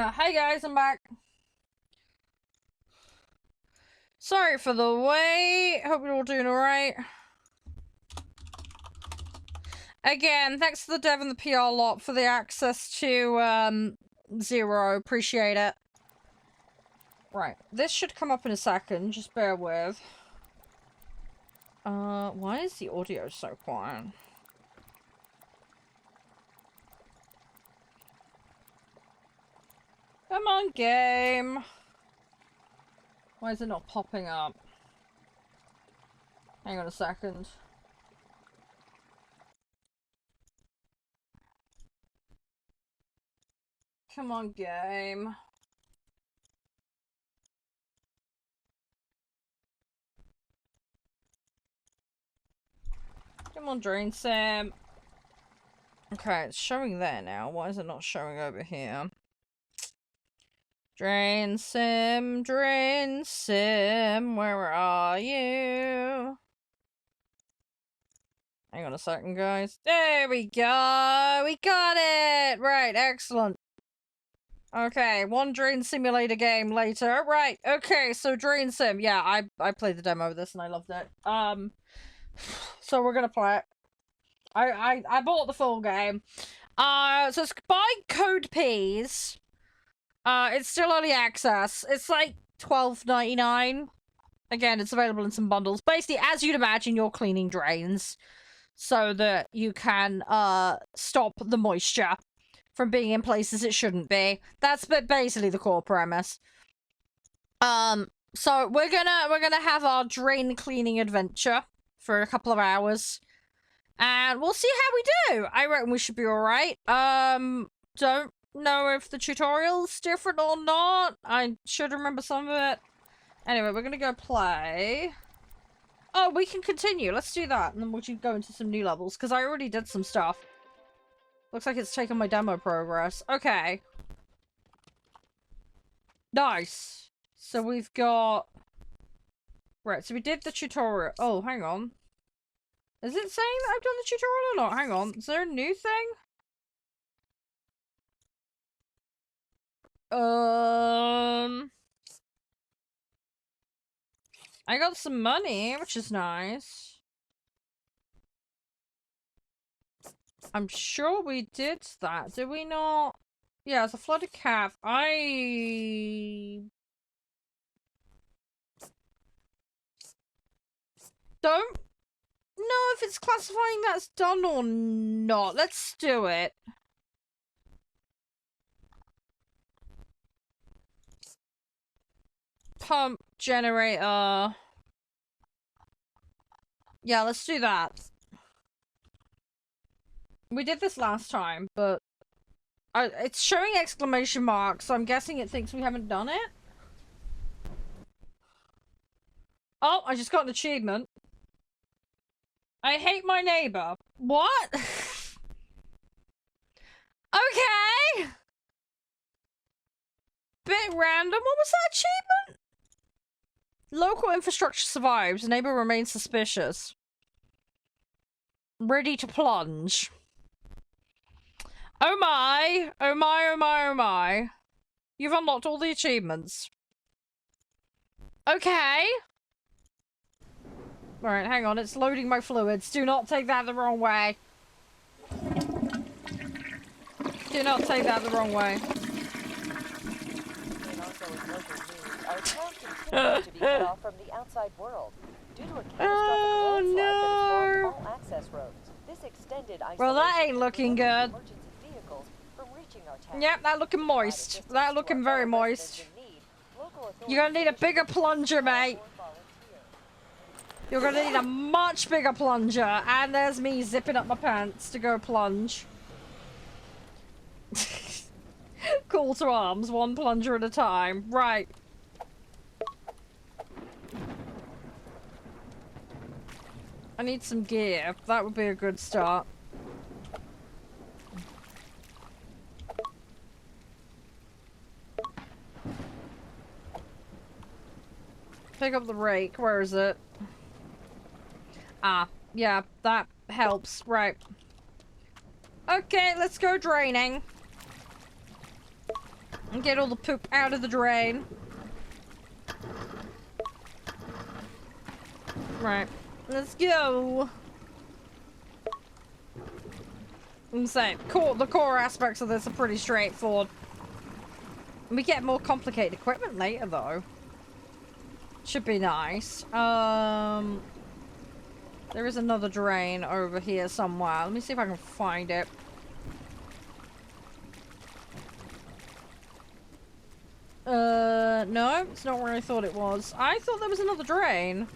Hi guys, I'm back. Sorry for the wait. Hope you're all doing alright. Again, thanks to the dev and the PR lot for the access to, Zero. Appreciate it. Right, this should come up in a second. Just bear with. Why is the audio so quiet? Come on, game. Why is it not popping up? Hang on a second. Come on, game. Come on, DrainSim. Okay, it's showing there now. Why is it not showing over here? DrainSim, DrainSim, where are you? Hang on a second, guys. There we go! We got it! Right, excellent. Okay, one Drain Simulator game later. Right, okay, so DrainSim. Yeah, I played the demo of this and I loved it. So we're gonna play it. I bought the full game. So it's buy code Ps. It's still early access. It's like $12.99. Again, it's available in some bundles. Basically, as you'd imagine, you're cleaning drains so that you can stop the moisture from being in places it shouldn't be. That's basically the core premise. So we're gonna have our drain cleaning adventure for a couple of hours, and we'll see how we do. I reckon we should be all right. Don't know if the tutorial's different or not. I should remember some of it. Anyway, we're gonna go play. Oh, we can continue. Let's do that, and then we'll go into some new levels, because I already did some stuff. Looks like it's taken my demo progress. Okay. Nice. So we've got... Right, so we did the tutorial. Oh, hang on. Is it saying that I've done the tutorial or not? Hang on. Is there a new thing? I got some money, which is nice. I'm sure we did that. Did we not? Yeah, it's a flooded calf. I don't know if it's classifying that's done or not. Let's do it. Pump generator. Yeah, let's do that. We did this last time, but it's showing exclamation marks, so I'm guessing it thinks we haven't done it. Oh, I just got an achievement. I hate my neighbor. What? Okay. Bit random. What was that achievement? Local infrastructure survives. Neighbor remains suspicious. Ready to plunge. Oh my. Oh my, oh my, oh my. You've unlocked all the achievements. Okay. Alright, hang on. It's loading my fluids. Do not take that the wrong way. Do not take that the wrong way. Our town continues to be cut off from the outside world due to a catastrophic landslide that has formed all access roads. This extended isolation well, that ain't looking good. Emergency vehicles from reaching our town. Yep, that looking moist. That looking very moist. You're gonna need a bigger plunger, mate. You're gonna need a much bigger plunger. And there's me zipping up my pants to go plunge. Call to arms, one plunger at a time. Right. I need some gear. That would be a good start. Pick up the rake. Where is it? Ah, yeah, that helps. Right. Okay, let's go draining. And get all the poop out of the drain. Right. Let's go. I'm saying, the core aspects of this are pretty straightforward. We get more complicated equipment later, though. Should be nice. There is another drain over here somewhere. Let me see if I can find it. No, it's not where I thought it was. I thought there was another drain.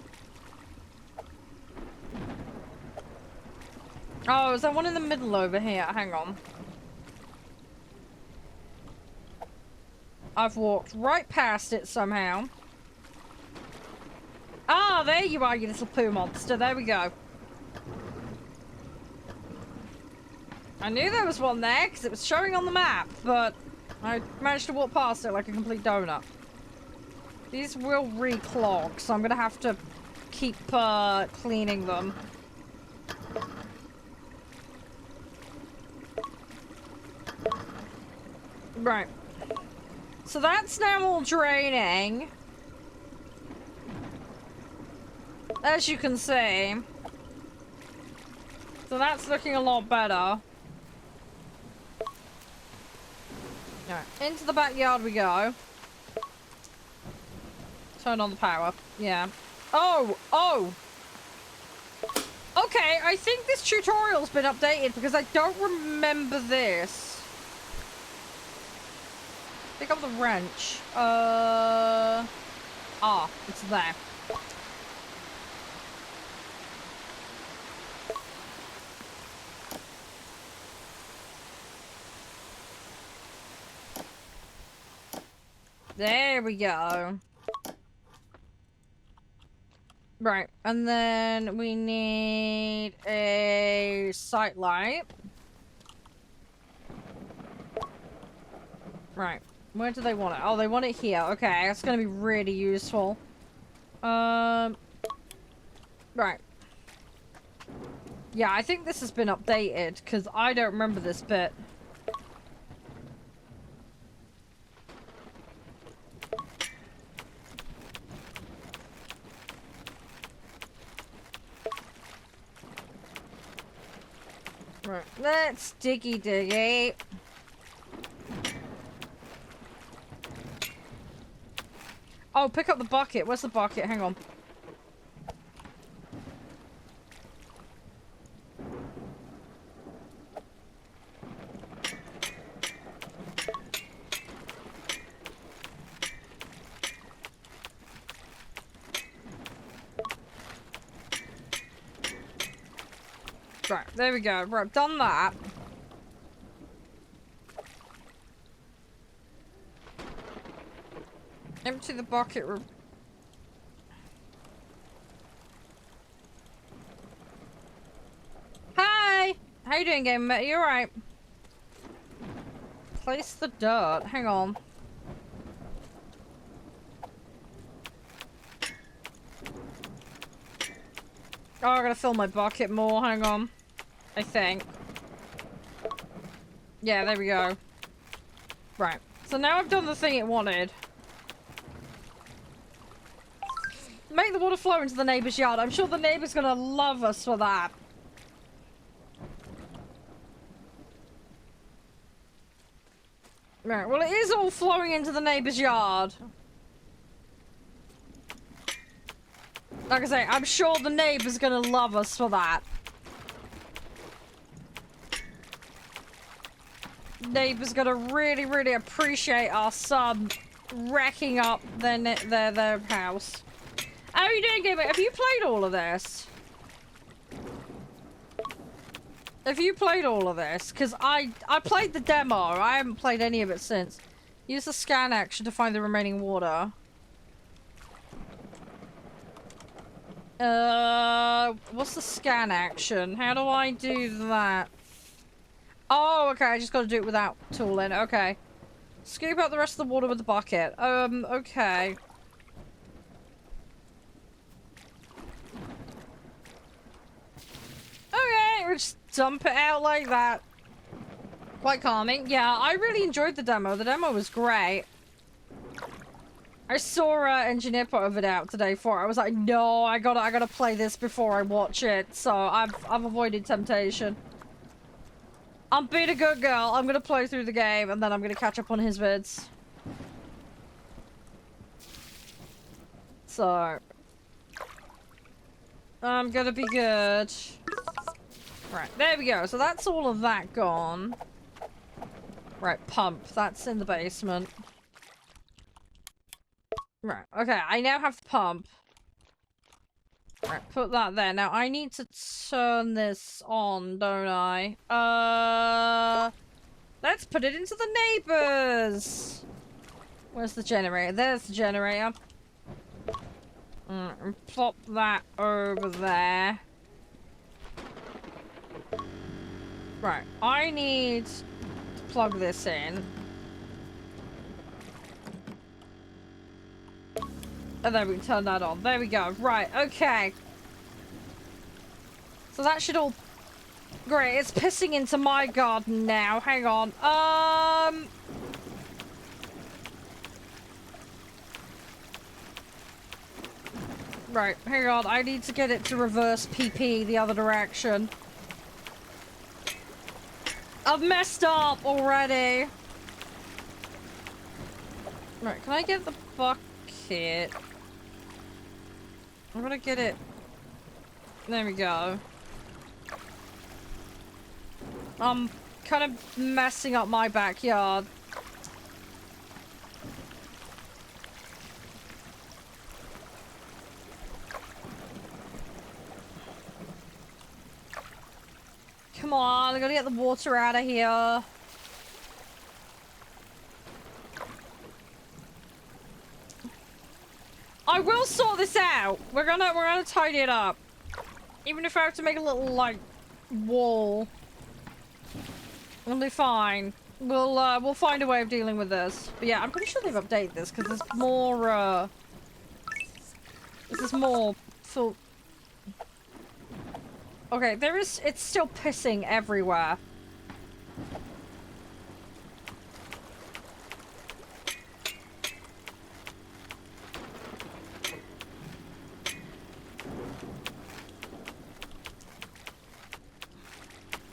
Oh, is there one in the middle over here? Hang on. I've walked right past it somehow. Ah, there you are, you little poo monster. There we go. I knew there was one there because it was showing on the map, but I managed to walk past it like a complete donut. These will reclog, so I'm gonna have to keep cleaning them. Right. So that's now all draining. As you can see. So that's looking a lot better. Alright, into the backyard we go. Turn on the power. Yeah. Oh! Oh! Okay, I think this tutorial's been updated because I don't remember this. Pick up the wrench. Ah, it's there. There we go. Right, and then we need a sight light. Right, where do they want it? Oh, they want it here. Okay, that's gonna be really useful. Right. Yeah, I think this has been updated, because I don't remember this bit. Right, let's diggy. Oh, pick up the bucket. Where's the bucket? Hang on. Right, there we go. Right, I've done that. Empty the bucket. Hi! How you doing, game mate? You alright? Place the dirt. Hang on. Oh, I gotta fill my bucket more. Hang on. I think. Yeah, there we go. Right. So now I've done the thing it wanted. Make the water flow into the neighbor's yard. I'm sure the neighbor's gonna love us for that. Right, well it is all flowing into the neighbor's yard. Like I say, I'm sure the neighbor's gonna love us for that. Neighbor's gonna really appreciate our son wrecking up their house. How are you doing, gamer? Have you played all of this? Have you played all of this? Because I played the demo. I haven't played any of it since. Use the scan action to find the remaining water. What's the scan action? How do I do that? Oh, okay, I just gotta do it without tooling. Okay. Scoop out the rest of the water with the bucket. Okay. Okay, we'll just dump it out like that. Quite calming. Yeah, I really enjoyed the demo. The demo was great. I saw Engineer put a video out today for it. I was like, no, I gotta play this before I watch it. So I've avoided temptation. I'm being a good girl. I'm gonna play through the game and then I'm gonna catch up on his vids. So I'm gonna be good. Right, there we go. So that's all of that gone. Right, pump. That's in the basement. Right, okay, I now have the pump. Right, put that there. Now, I need to turn this on, don't I? Let's put it into the neighbors! Where's the generator? There's the generator. And plop that over there. Right, I need to plug this in. And then we can turn that on. There we go. Right, okay. So that should all... Great, it's pissing into my garden now. Hang on. Right, hang on. I need to get it to reverse PP the other direction. I've messed up already. Right, can I get the bucket? I'm gonna get it. There we go. I'm kind of messing up my backyard. Come on, I gotta get the water out of here. I will sort this out. We're gonna tidy it up. Even if I have to make a little like wall. It'll be fine. We'll find a way of dealing with this. But yeah, I'm pretty sure they've updated this because there's more this is more full. Okay, it's still pissing everywhere.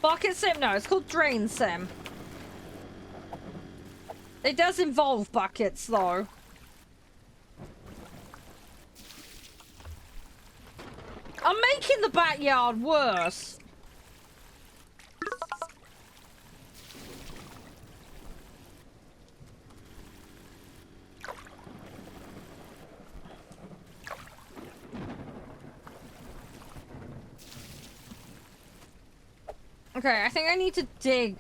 Bucket sim? No, it's called DrainSim. It does involve buckets, though. I'm making the backyard worse. Okay, I think I need to dig.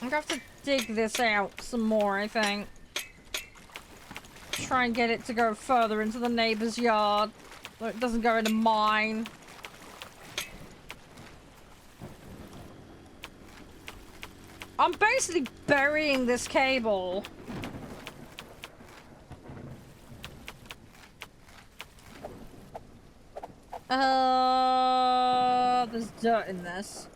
I'm gonna have to dig this out some more, I think. Try and get it to go further into the neighbor's yard. So it doesn't go into mine. I'm basically burying this cable. There's dirt in this.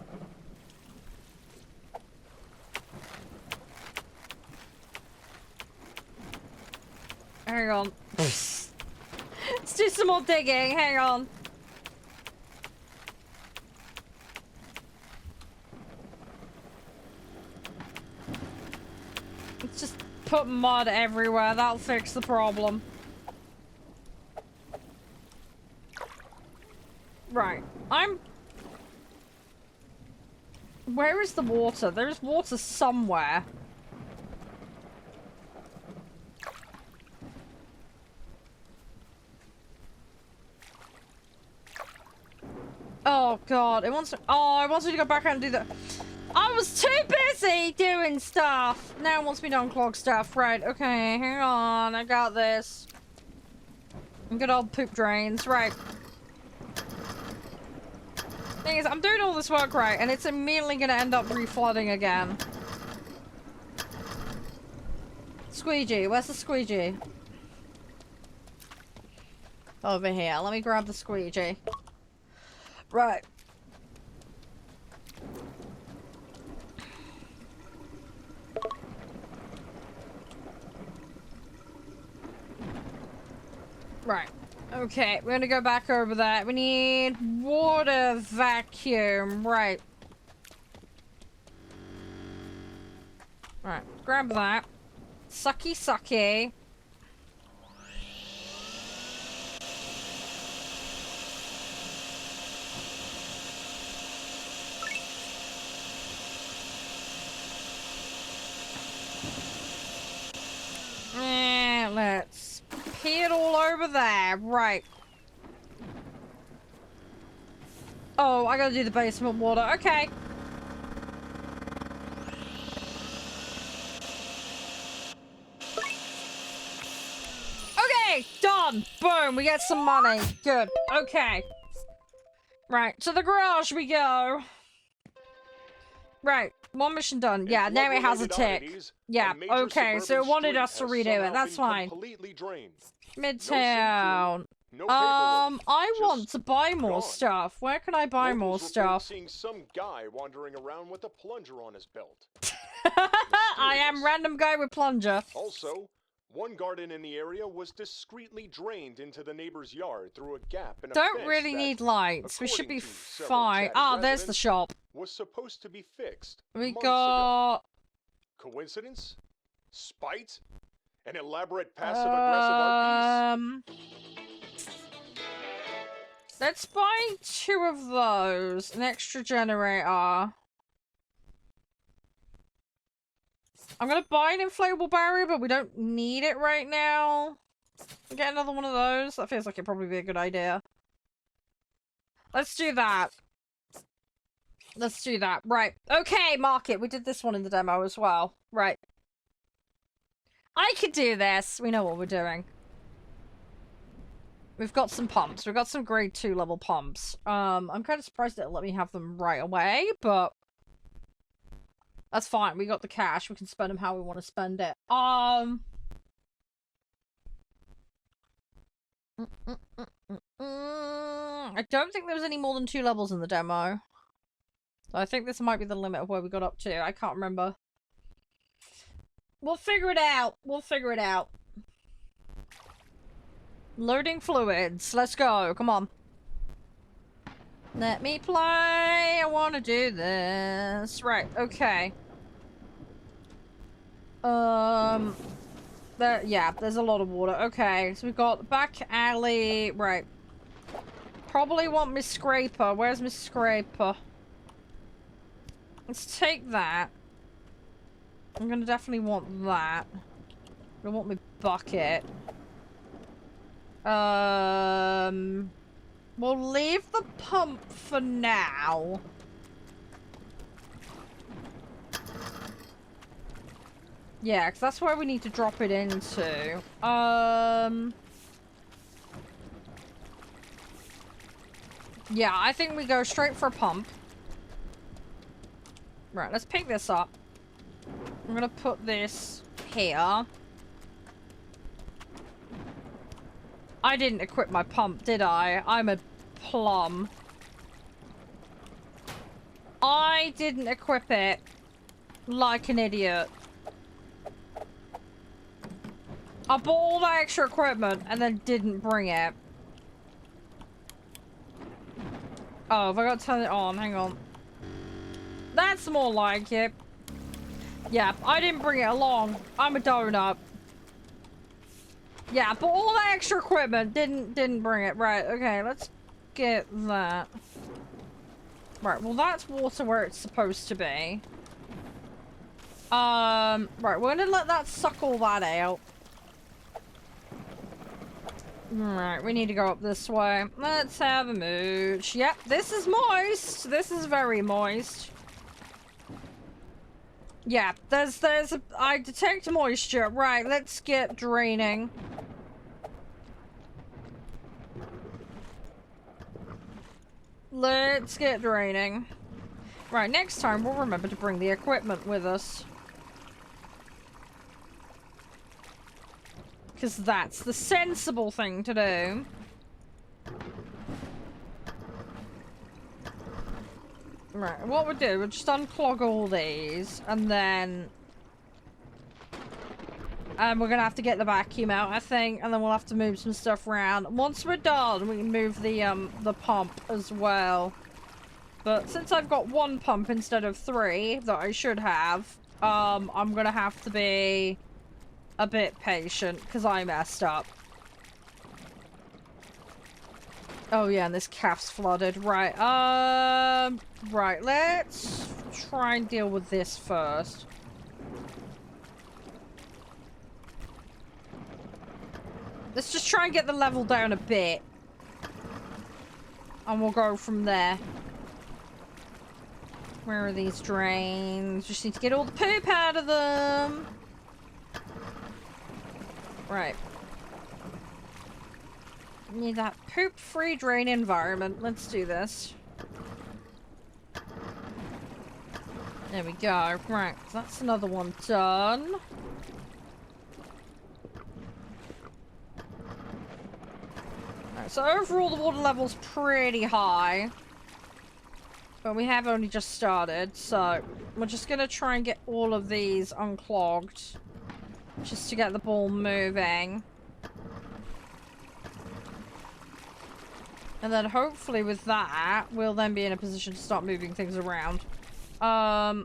Hang on. Let's do some more digging. Hang on. Let's just put mud everywhere. That'll fix the problem. Right. Where is the water? There's water somewhere. Oh god, it wants to- Oh, it wants me to go back out and do that. I was too busy doing stuff. Now it wants me to unclog stuff. Right, okay, hang on. I got this. Good old poop drains. Right. Thing is, I'm doing all this work right, and it's immediately gonna end up reflooding again. Squeegee, where's the squeegee? Over here. Let me grab the squeegee. Right. Right. Okay, we're gonna go back over that. We need water vacuum. Right. Right, grab that. Sucky, sucky. And let's pee it all over there. Right. Oh, I gotta do the basement water. Okay. Okay, done. Boom, we get some money. Good. Okay. Right, to the garage we go. Right, one mission done. Yeah, now it has a tick. Yeah, okay, so it wanted us to redo it. That's fine. Midtown. I want to buy more stuff. Where can I buy more stuff? Seeing some guy wandering around with a plunger on his belt. I am random guy with plunger. Also, one garden in the area was discreetly drained into the neighbor's yard through a gap in a Don't fence really that, need lights. We should be according to several fine. chatty Ah, there's the residents, shop. was supposed to be fixed We months got... ago. Coincidence? Spite? An elaborate passive-aggressive art piece? Let's buy 2 of those. An extra generator. I'm gonna buy an inflatable barrier, but we don't need it right now. Get another one of those. That feels like it'd probably be a good idea. Let's do that. Let's do that. Right. Okay, market. We did this one in the demo as well. Right. I could do this. We know what we're doing. We've got some pumps. We've got some grade 2 level pumps. I'm kind of surprised it'll let me have them right away, but that's fine. We got the cash. We can spend them how we want to spend it. I don't think there was any more than 2 levels in the demo. So I think this might be the limit of where we got up to. I can't remember. We'll figure it out. We'll figure it out. Loading fluids. Let's go. Come on. Let me play. I want to do this. Right. Okay. Yeah, there's a lot of water. Okay, so we've got back alley. Right. Probably want Miss Scraper. Where's Miss Scraper? Let's take that. I'm gonna definitely want that. I want my bucket. We'll leave the pump for now. Yeah, because that's where we need to drop it into. Yeah, I think we go straight for a pump. Right, let's pick this up. I'm gonna put this here. I didn't equip my pump, did I? I'm a plum. I didn't equip it like an idiot. I bought all that extra equipment and then didn't bring it. Oh, have I got to turn it on? Hang on. That's more like it. Yeah, I didn't bring it along. I'm a donut. Yeah, but all that extra equipment didn't bring it. Right, okay, let's get that. Right, well that's water where it's supposed to be. Right, we're gonna let that suck all that out. Right, we need to go up this way. Let's have a mooch. Yep, this is moist. This is very moist. Yeah, I detect moisture. Right, let's get draining. Let's get draining. Right, next time we'll remember to bring the equipment with us. Because that's the sensible thing to do. Right, what we'll do, we'll just unclog all these, and then And we're gonna have to get the vacuum out, I think, and then we'll have to move some stuff around. Once we're done, we can move the pump as well. But since I've got one pump instead of 3 that I should have, I'm gonna have to be a bit patient because I messed up. Oh yeah, and this calf's flooded. Right, right, let's try and deal with this first. Let's just try and get the level down a bit. And we'll go from there. Where are these drains? Just need to get all the poop out of them. Right. Need that poop-free drain environment. Let's do this. There we go. Right, that's another one done. Right, so overall the water level's pretty high. But we have only just started, so we're just gonna try and get all of these unclogged. Just to get the ball moving. And then hopefully with that, we'll then be in a position to start moving things around. Right,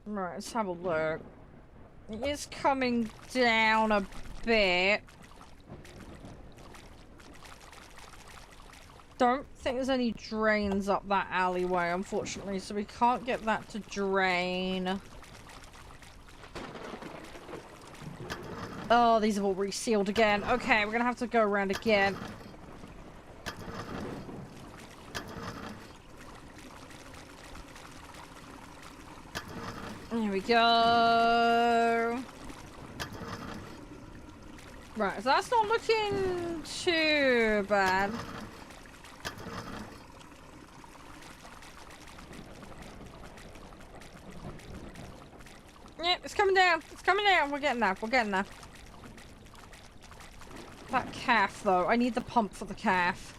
let's have a look. It is coming down a bit. Don't think there's any drains up that alleyway, unfortunately, so we can't get that to drain. Oh, these have all resealed again. Okay, we're gonna have to go around again. There we go. Right, so that's not looking too bad. Yeah, it's coming down. It's coming down. We're getting there. We're getting there. That calf, though. I need the pump for the calf.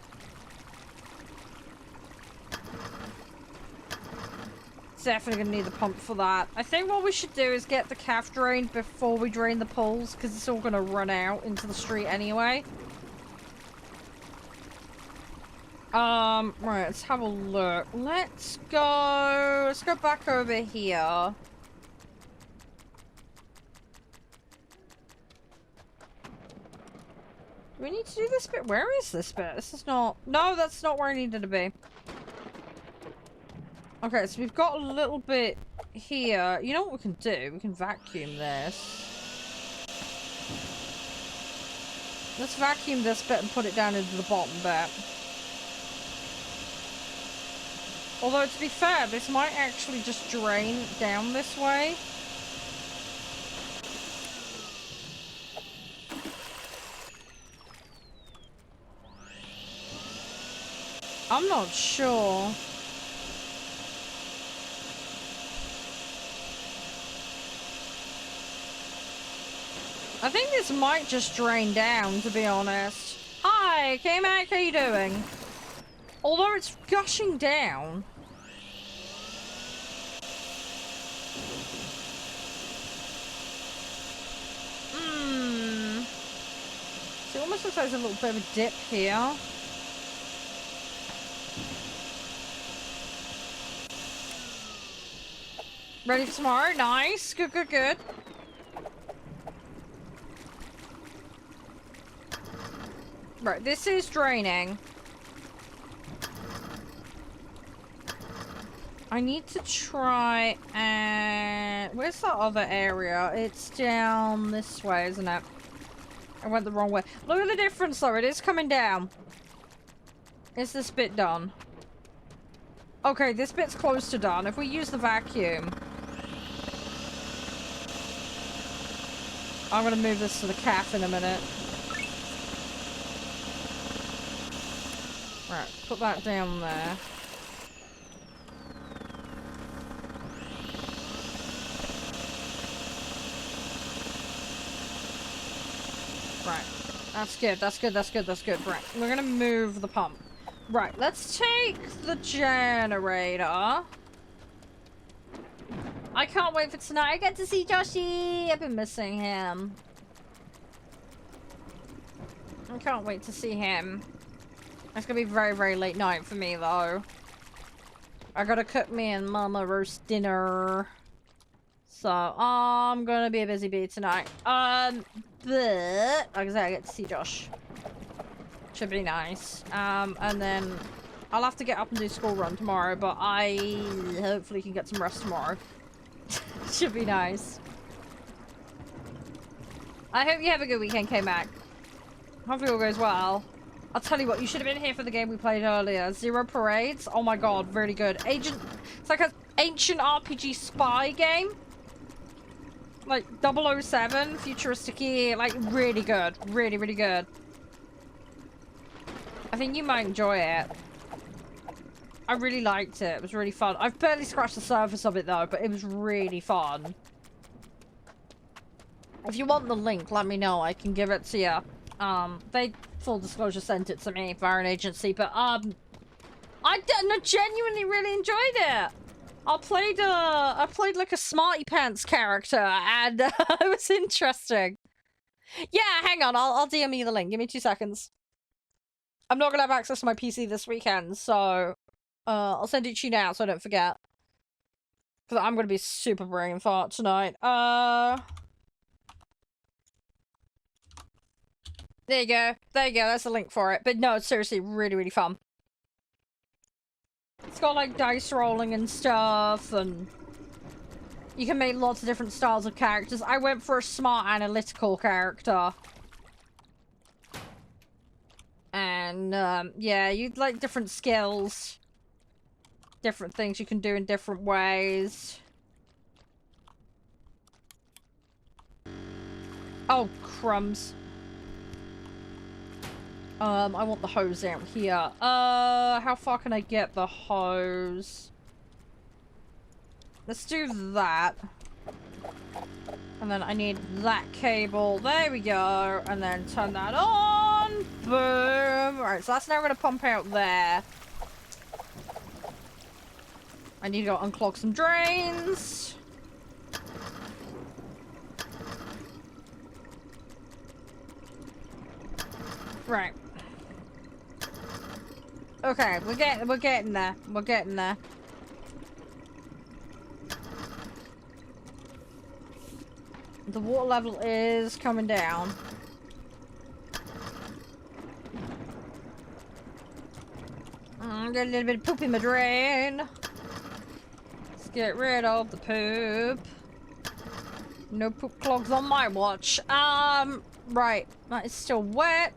Definitely gonna need the pump for that. I think what we should do is get the calf drained before we drain the pools, because it's all gonna run out into the street anyway. Right, let's have a look. Let's go back over here. Do we need to do this bit? Where is this bit? This is not... No, that's not where I needed to be. Okay, so we've got a little bit here. You know what we can do? We can vacuum this. Let's vacuum this bit and put it down into the bottom bit. Although, to be fair, this might actually just drain down this way. I'm not sure. I think this might just drain down, to be honest. Hi, K-Mac, how you doing? Although it's gushing down. So it almost looks like there's a little bit of a dip here. Ready for tomorrow? Nice. Good, good, good. Right, this is draining. I need to try and... Where's that other area? It's down this way, isn't it? I went the wrong way. Look at the difference, though. It is coming down. Is this bit done? Okay, this bit's close to done. If we use the vacuum... I'm gonna move this to the calf in a minute. Right, put that down there. Right, that's good, that's good, that's good, that's good. Right, we're gonna move the pump. Right, let's take the generator. I I can't wait for tonight. I get to see Joshy. I've been missing him. I can't wait to see him. It's gonna be very, very late night for me, though. I gotta cook me and Mama roast dinner. So, I'm gonna be a busy bee tonight. But, like I said, I get to see Josh. Should be nice. And then I'll have to get up and do school run tomorrow, but I hopefully can get some rest tomorrow. Should be nice. I hope you have a good weekend, K-Mac. Hopefully all goes well. I'll tell you what, you should have been here for the game we played earlier. Zero Parades. Oh my god, really good. It's like an ancient RPG spy game. Like 007, futuristic-y, like really good. Really, really good. I think you might enjoy it. I really liked it. It was really fun. I've barely scratched the surface of it though, but it was really fun. If you want the link, let me know. I can give it to you. They, full disclosure, sent it to me via an agency, but I genuinely really enjoyed it. I played like a smarty pants character, and it was interesting. Yeah, hang on. I'll DM you the link. Give me 2 seconds. I'm not gonna have access to my PC this weekend, so I'll send it to you now so I don't forget. Because I'm gonna be super brain fart tonight. There you go. There you go. That's the link for it. But no, it's seriously really, really fun. It's got like dice rolling and stuff, and you can make lots of different styles of characters. I went for a smart analytical character. And yeah, you'd like different skills. Different things you can do in different ways. Oh, crumbs. I want the hose out here. How far can I get the hose? Let's do that. And then I need that cable. There we go. And then turn that on. Boom. Alright, so that's now going to pump out there. I need to go unclog some drains. Right. Okay, we're getting there. We're getting there. The water level is coming down. Got a little bit of poop in my drain. Let's get rid of the poop. No poop clogs on my watch. Right. That is still wet.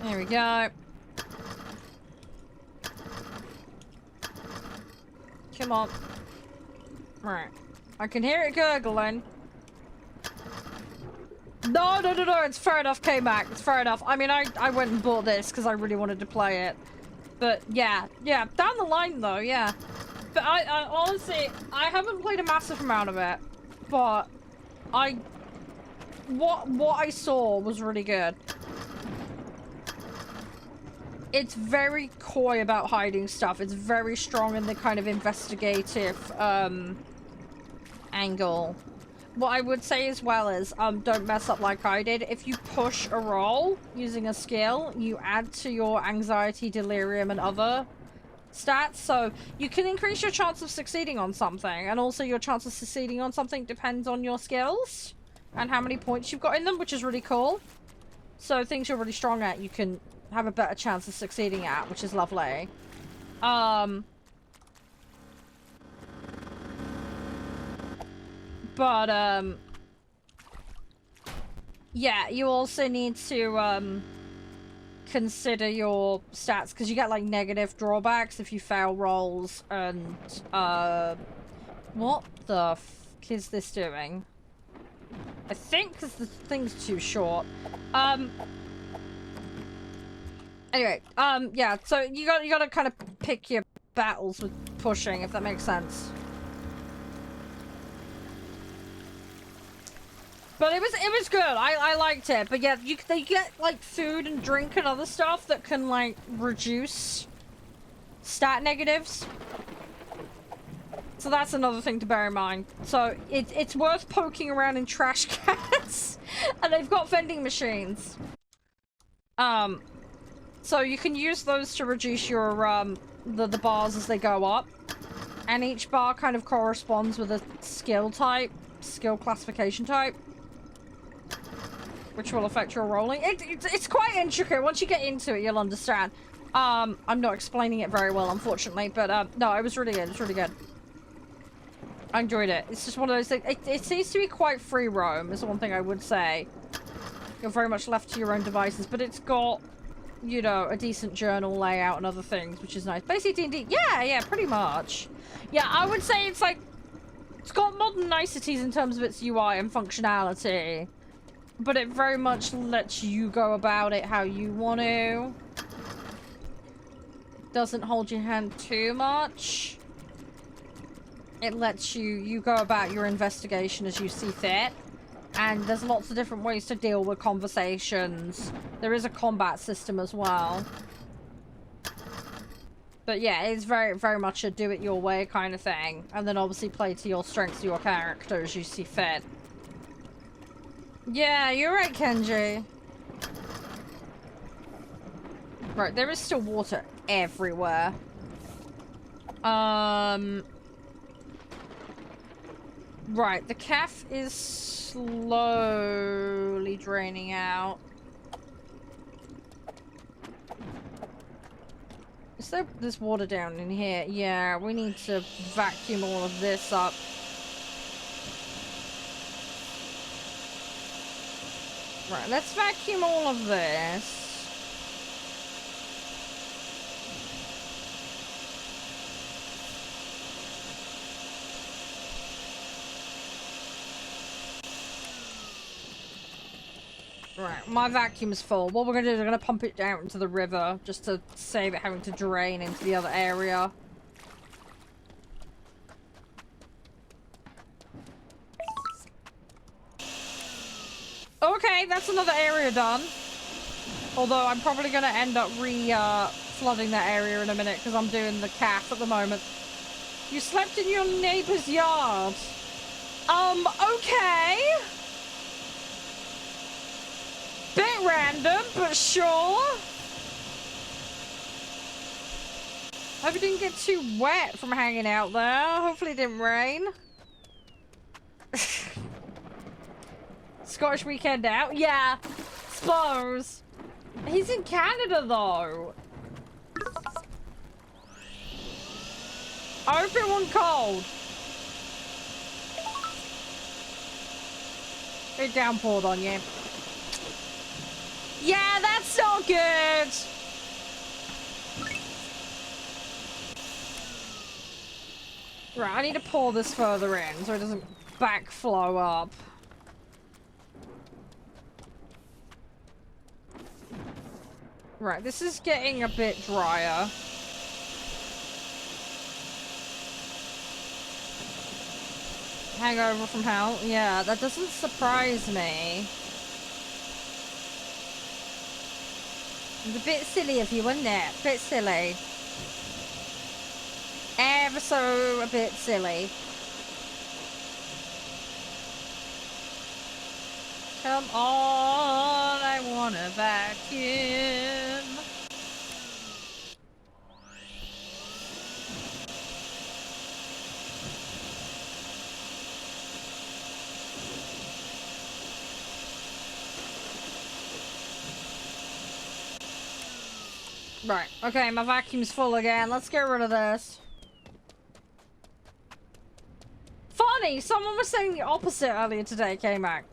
There we go. Come on. Right. I can hear it gurgling. No, it's fair enough, K-Mac. It's fair enough. I mean, I went and bought this because I really wanted to play it. But, yeah. Yeah, down the line, though, yeah. But I honestly, I haven't played a massive amount of it. But, what I saw was really good. It's very coy about hiding stuff. It's very strong in the kind of investigative, angle. What I would say as well is, don't mess up like I did. If you push a roll using a skill, you add to your anxiety, delirium, and other stats. So you can increase your chance of succeeding on something, and also your chance of succeeding on something depends on your skills and how many points you've got in them, which is really cool. So things you're really strong at, you can have a better chance of succeeding at, which is lovely. But, yeah, you also need to, consider your stats, because you get, like, negative drawbacks if you fail rolls, and, what the f is this doing? I think because the thing's too short. Anyway, yeah, so you gotta kind of pick your battles with pushing, if that makes sense. But it was good. I liked it. But yeah, they get like food and drink and other stuff that can like reduce stat negatives. So that's another thing to bear in mind. So it's worth poking around in trash cans. And they've got vending machines. So you can use those to reduce your, the bars as they go up. And each bar kind of corresponds with a skill type, skill classification type. Which will affect your rolling. It's quite intricate. Once you get into it, you'll understand. I'm not explaining it very well, unfortunately. But, no, it was really good. It's really good. I enjoyed it. It's just one of those things. It seems to be quite free roam, is the one thing I would say. You're very much left to your own devices, but it's got, you know, a decent journal layout and other things, which is nice. Basically D&D, yeah, pretty much. Yeah, I would say it's like, it's got modern niceties in terms of its UI and functionality, but it very much lets you go about it how you want to. Doesn't hold your hand too much. It lets you go about your investigation as you see fit. And there's lots of different ways to deal with conversations. There is a combat system as well. But yeah, it's very, very much a do-it-your-way kind of thing. And then obviously play to your strengths of your character as you see fit. Yeah, you're right, Kenji. Right, there is still water everywhere. Right, the calf is slowly draining out. Is there's water down in here? Yeah, we need to vacuum all of this up. Right, let's vacuum all of this. Right, my vacuum is full. What we're gonna do is we're gonna pump it down into the river just to save it having to drain into the other area. Okay, that's another area done. Although I'm probably gonna end up flooding that area in a minute because I'm doing the calf at the moment. You slept in your neighbor's yard. Okay. Bit random, but sure. Hope it didn't get too wet from hanging out there. Hopefully it didn't rain. Scottish weekend out? Yeah, suppose. He's in Canada, though. I hope it wasn't cold. It downpoured on you. Yeah, that's not good. Right, I need to pour this further in so it doesn't backflow up. Right, this is getting a bit drier. Hangover from hell? Yeah, that doesn't surprise me. It's a bit silly of you, wasn't it? A bit silly. Ever so a bit silly. Come on, I wanna vacuum. Right, okay, my vacuum's full again. Let's get rid of this. Funny, someone was saying the opposite earlier today, K-Mac.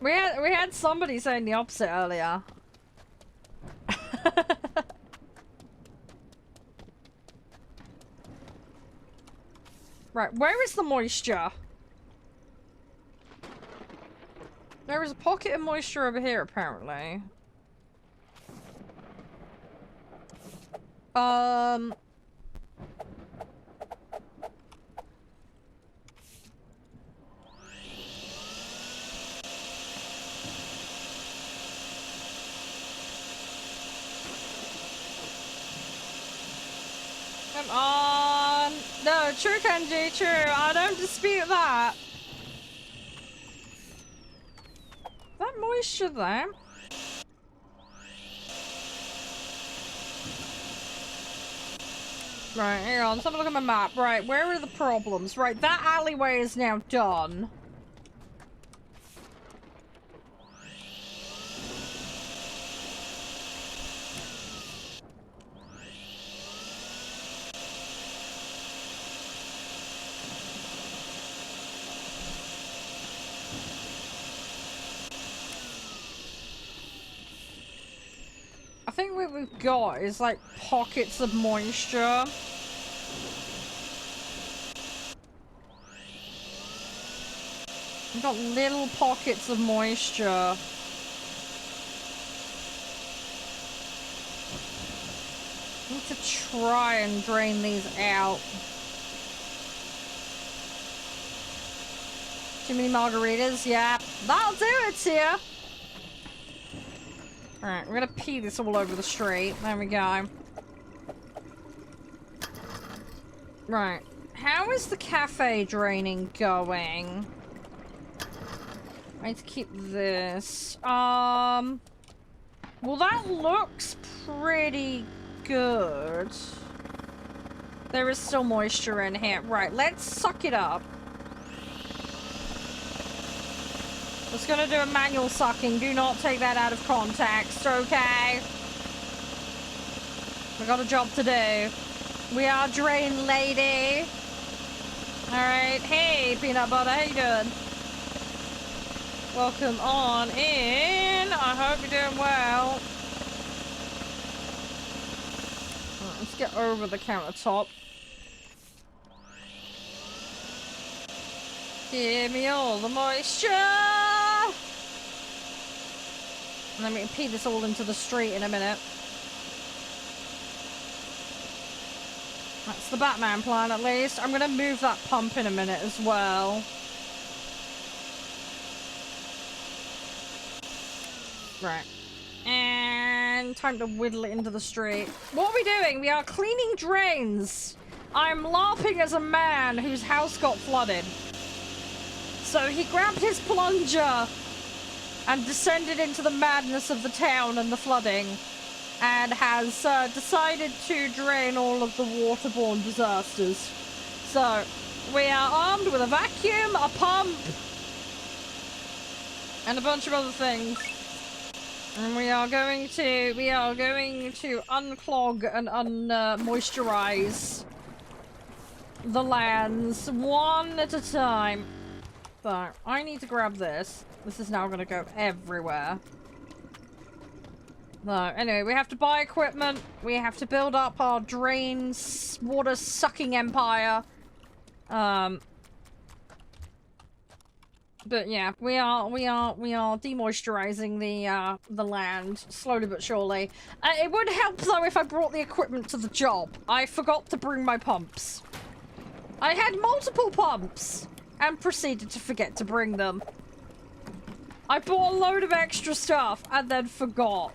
We had somebody saying the opposite earlier. Right, where is the moisture? There is a pocket of moisture over here, apparently. Come on. No, true, Kenji, true. I don't dispute that. Is that moisture there? Right, hang on. Let's have a look at my map. Right, where are the problems? Right, that alleyway is now done. I think what we've got is like pockets of moisture. We've got little pockets of moisture. I need to try and drain these out. Too many margaritas? Yeah, that'll do it here. Alright, we're gonna pee this all over the street. There we go. Right. How is the cafe draining going? I need to keep this. Well, that looks pretty good. There is still moisture in here. Right, let's suck it up. Just gonna do a manual sucking. Do not take that out of context, okay? We got a job to do. We are Drain Lady. Alright, hey, Peanut Butter, how you doing? Welcome on in. I hope you're doing well. Right, let's get over the countertop. Give me all the moisture. And then we can pee this all into the street in a minute. That's the Batman plan, at least. I'm gonna move that pump in a minute as well. Right. And time to whittle it into the street. What are we doing? We are cleaning drains. I'm LARPing as a man whose house got flooded. So he grabbed his plunger and descended into the madness of the town and the flooding, and has decided to drain all of the waterborne disasters. So we are armed with a vacuum, a pump, and a bunch of other things. And we are going to unclog and moisturize the lands one at a time. So I need to grab this. This is now going to go everywhere. No, anyway, we have to buy equipment. We have to build up our drains, water sucking empire. But yeah, we are demoisturizing the land slowly but surely. It would help though if I brought the equipment to the job. I forgot to bring my pumps. I had multiple pumps and proceeded to forget to bring them. I bought a load of extra stuff and then forgot.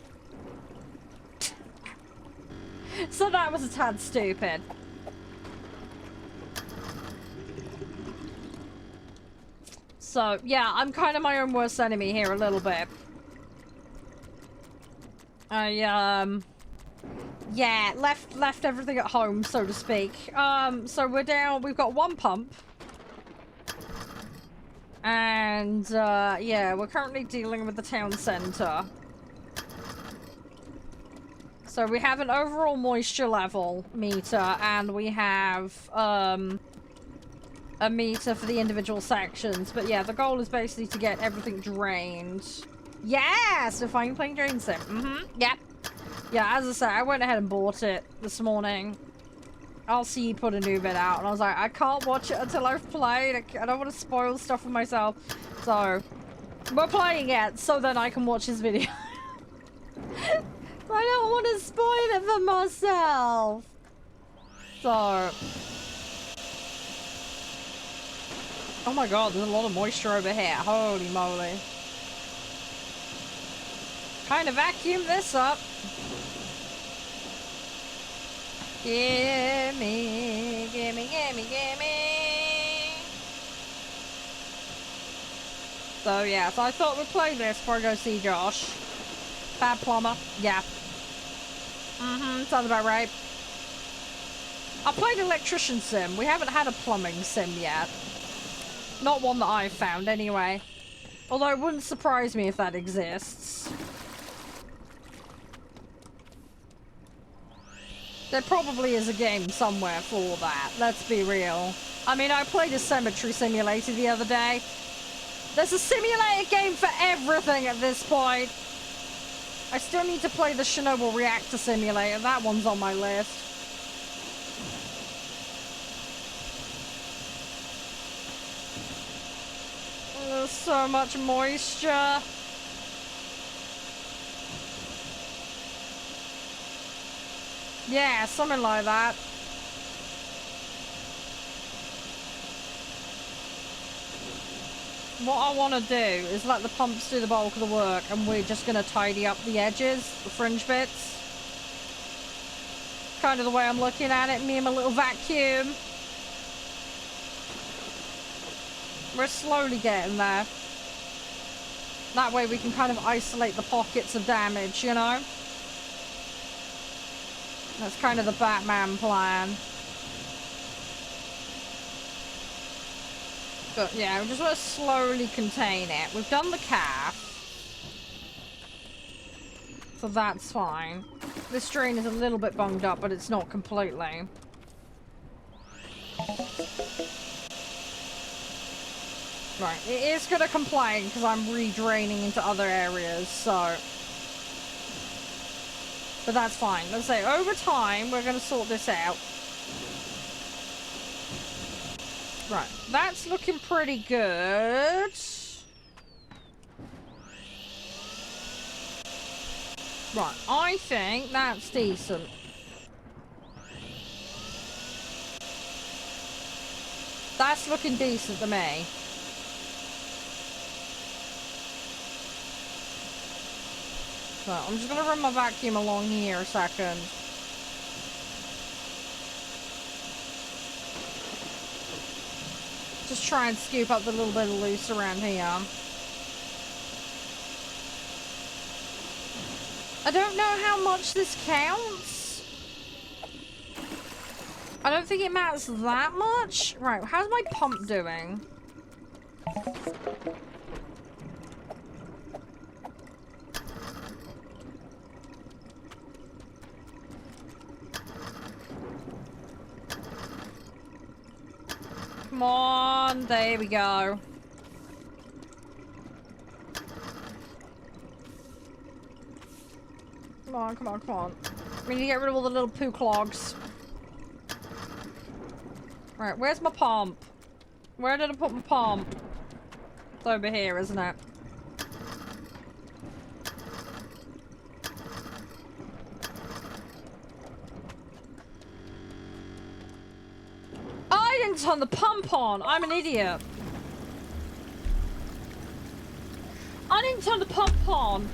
So that was a tad stupid. So, yeah, I'm kind of my own worst enemy here a little bit. Yeah, left everything at home, so to speak. So we're down, we've got one pump. And, yeah, we're currently dealing with the town center. So we have an overall moisture level meter, and we have, a meter for the individual sections. But yeah, the goal is basically to get everything drained. Yes! If I'm playing DrainSim. Yep. Yeah, as I said, I went ahead and bought it this morning. LC put a new bit out, and I was like, I can't watch it until I've played. I don't want to spoil stuff for myself. So, we're playing it, so then I can watch his video. I don't want to spoil it for myself. So... Oh my god, there's a lot of moisture over here. Holy moly. Trying to vacuum this up. Give gimme, gimme, gimme, gimme. So yeah, so I thought we'd play this before I go see Josh. Bad plumber, yeah. Sounds about right. I played electrician sim. We haven't had a plumbing sim yet. Not one that I've found, anyway. Although it wouldn't surprise me if that exists. There probably is a game somewhere for that, let's be real. I mean, I played a cemetery simulator the other day. There's a simulator game for everything at this point. I still need to play the Chernobyl reactor simulator. That one's on my list. There's so much moisture. Yeah, something like that. What I want to do is let the pumps do the bulk of the work, and we're just going to tidy up the edges, the fringe bits. Kind of the way I'm looking at it, me and my little vacuum. We're slowly getting there. That way we can kind of isolate the pockets of damage, you know? That's kind of the Batman plan. But yeah, we just want to slowly contain it. We've done the calf. So that's fine. This drain is a little bit bunged up, but it's not completely. Right, it is going to complain because I'm re-draining into other areas, so... But that's fine. Let's say over time, we're going to sort this out. Right, that's looking pretty good. Right, I think that's decent. That's looking decent to me. So, I'm just going to run my vacuum along here a second. Just try and scoop up the little bit of loose around here. I don't know how much this counts. I don't think it matters that much. Right, how's my pump doing? Come on, there we go. Come on, come on, come on. We need to get rid of all the little poo clogs. Right, where's my pump? Where did I put my pump? It's over here, isn't it? I didn't turn the pump on! I'm an idiot. I didn't turn the pump on!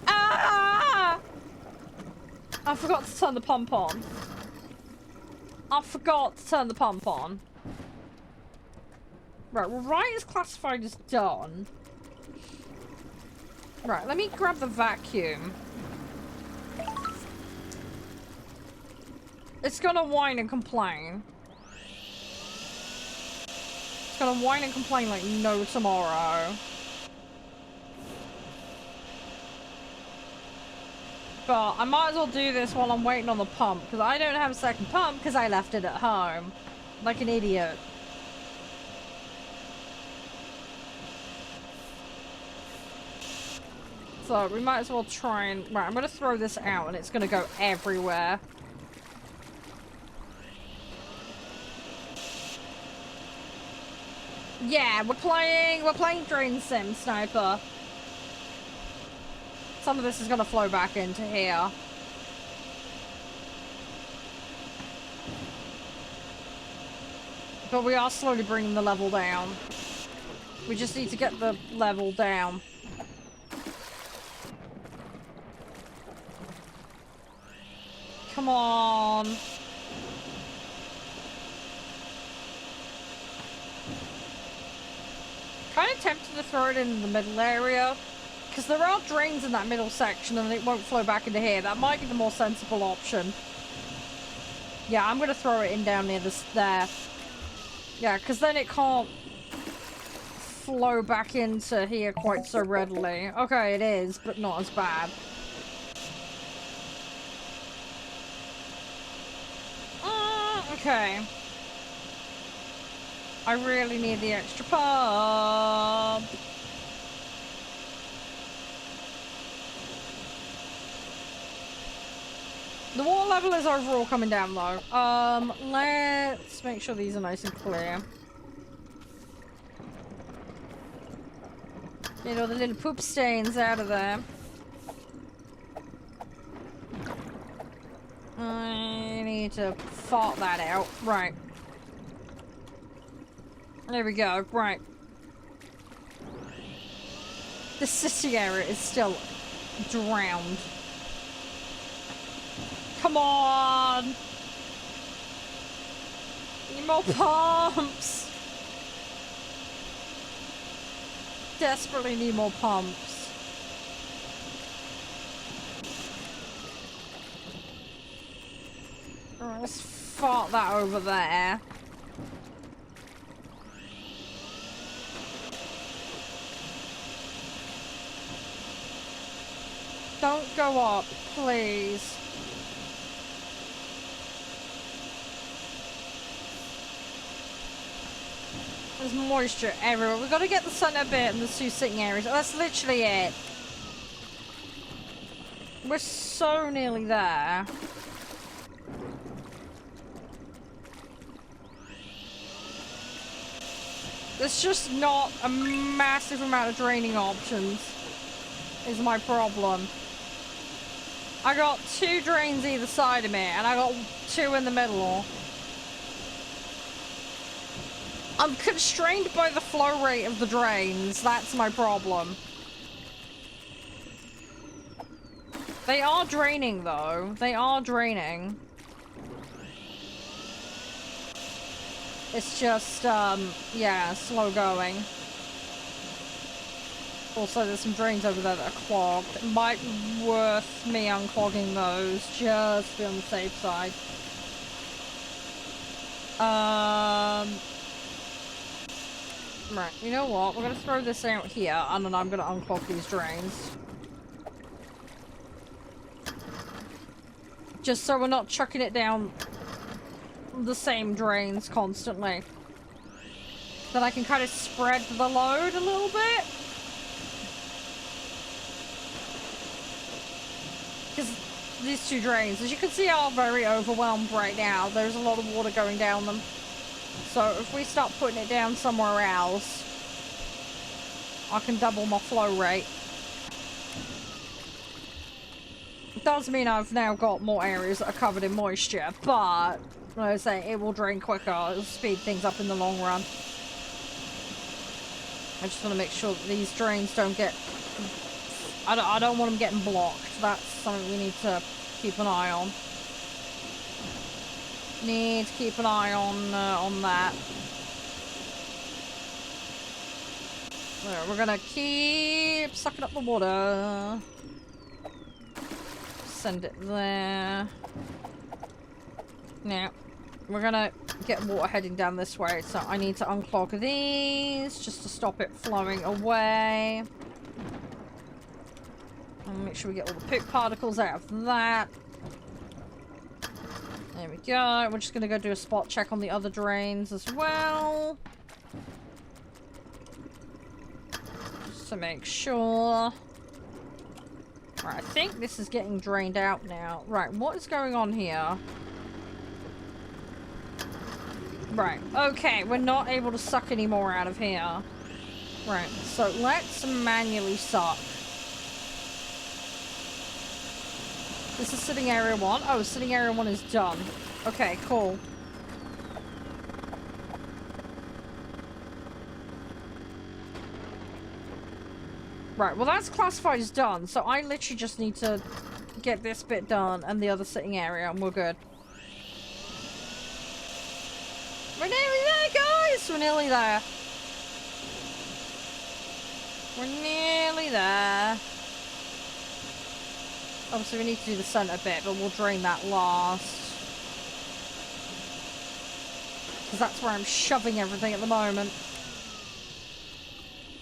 Ah! I forgot to turn the pump on. I forgot to turn the pump on. Right, well, right is classified as done. Right, let me grab the vacuum. It's gonna whine and complain. It's gonna whine and complain like no tomorrow. But I might as well do this while I'm waiting on the pump, because I don't have a second pump because I left it at home. Like an idiot. So we might as well try and... Right, I'm going to throw this out and it's going to go everywhere. Yeah, we're playing DrainSim Sniper. Some of this is going to flow back into here. But we are slowly bringing the level down. We just need to get the level down. come on. Kind of tempted to throw it in the middle area. Because there are drains in that middle section and it won't flow back into here. That might be the more sensible option. Yeah, I'm going to throw it in down near this there. Yeah, because then it can't flow back into here quite so readily. Okay, it is, but not as bad. Okay. I really need the extra pump. The water level is overall coming down though. Let's make sure these are nice and clear. Get all the little poop stains out of there. I need to fart that out. Right. There we go. Right. The city area is still drowned. Come on! Need more pumps! Desperately need more pumps. Alright, let's fart that over there. Don't go up, please. There's moisture everywhere. We've got to get the center bit and the two sitting areas. That's literally it. We're so nearly there. There's just not a massive amount of draining options, is my problem. I got 2 drains either side of me, and I got 2 in the middle. I'm constrained by the flow rate of the drains. That's my problem. They are draining, though. They are draining. It's just, yeah, slow going. Also, there's some drains over there that are clogged. It might be worth me unclogging those, just to be on the safe side. Right, you know what? We're gonna throw this out here, and then I'm gonna unclog these drains. Just so we're not chucking it down the same drains constantly. Then I can kind of spread the load a little bit. Because these 2 drains, as you can see, are very overwhelmed right now. There's a lot of water going down them. So if we start putting it down somewhere else, I can double my flow rate. It does mean I've now got more areas that are covered in moisture, but like I say, it will drain quicker. It'll speed things up in the long run. I just want to make sure that these drains don't get... I don't want them getting blocked. That's something we need to keep an eye on. Need to keep an eye on that. There, we're gonna keep sucking up the water. Send it there. Now, we're gonna get water heading down this way, so I need to unclog these just to stop it flowing away. And make sure we get all the poop particles out of that. There we go. We're just gonna go do a spot check on the other drains as well. Just to make sure. Right, I think this is getting drained out now. Right, what is going on here? Right, okay, we're not able to suck any more out of here. Right, so let's manually suck. This is sitting area 1. Oh, sitting area 1 is done. Okay, cool. Right, well that's classified as done, so I literally just need to get this bit done and the other sitting area, and we're good. We're nearly there, guys! We're nearly there. We're nearly there. Obviously, we need to do the center bit, but we'll drain that last. Because that's where I'm shoving everything at the moment.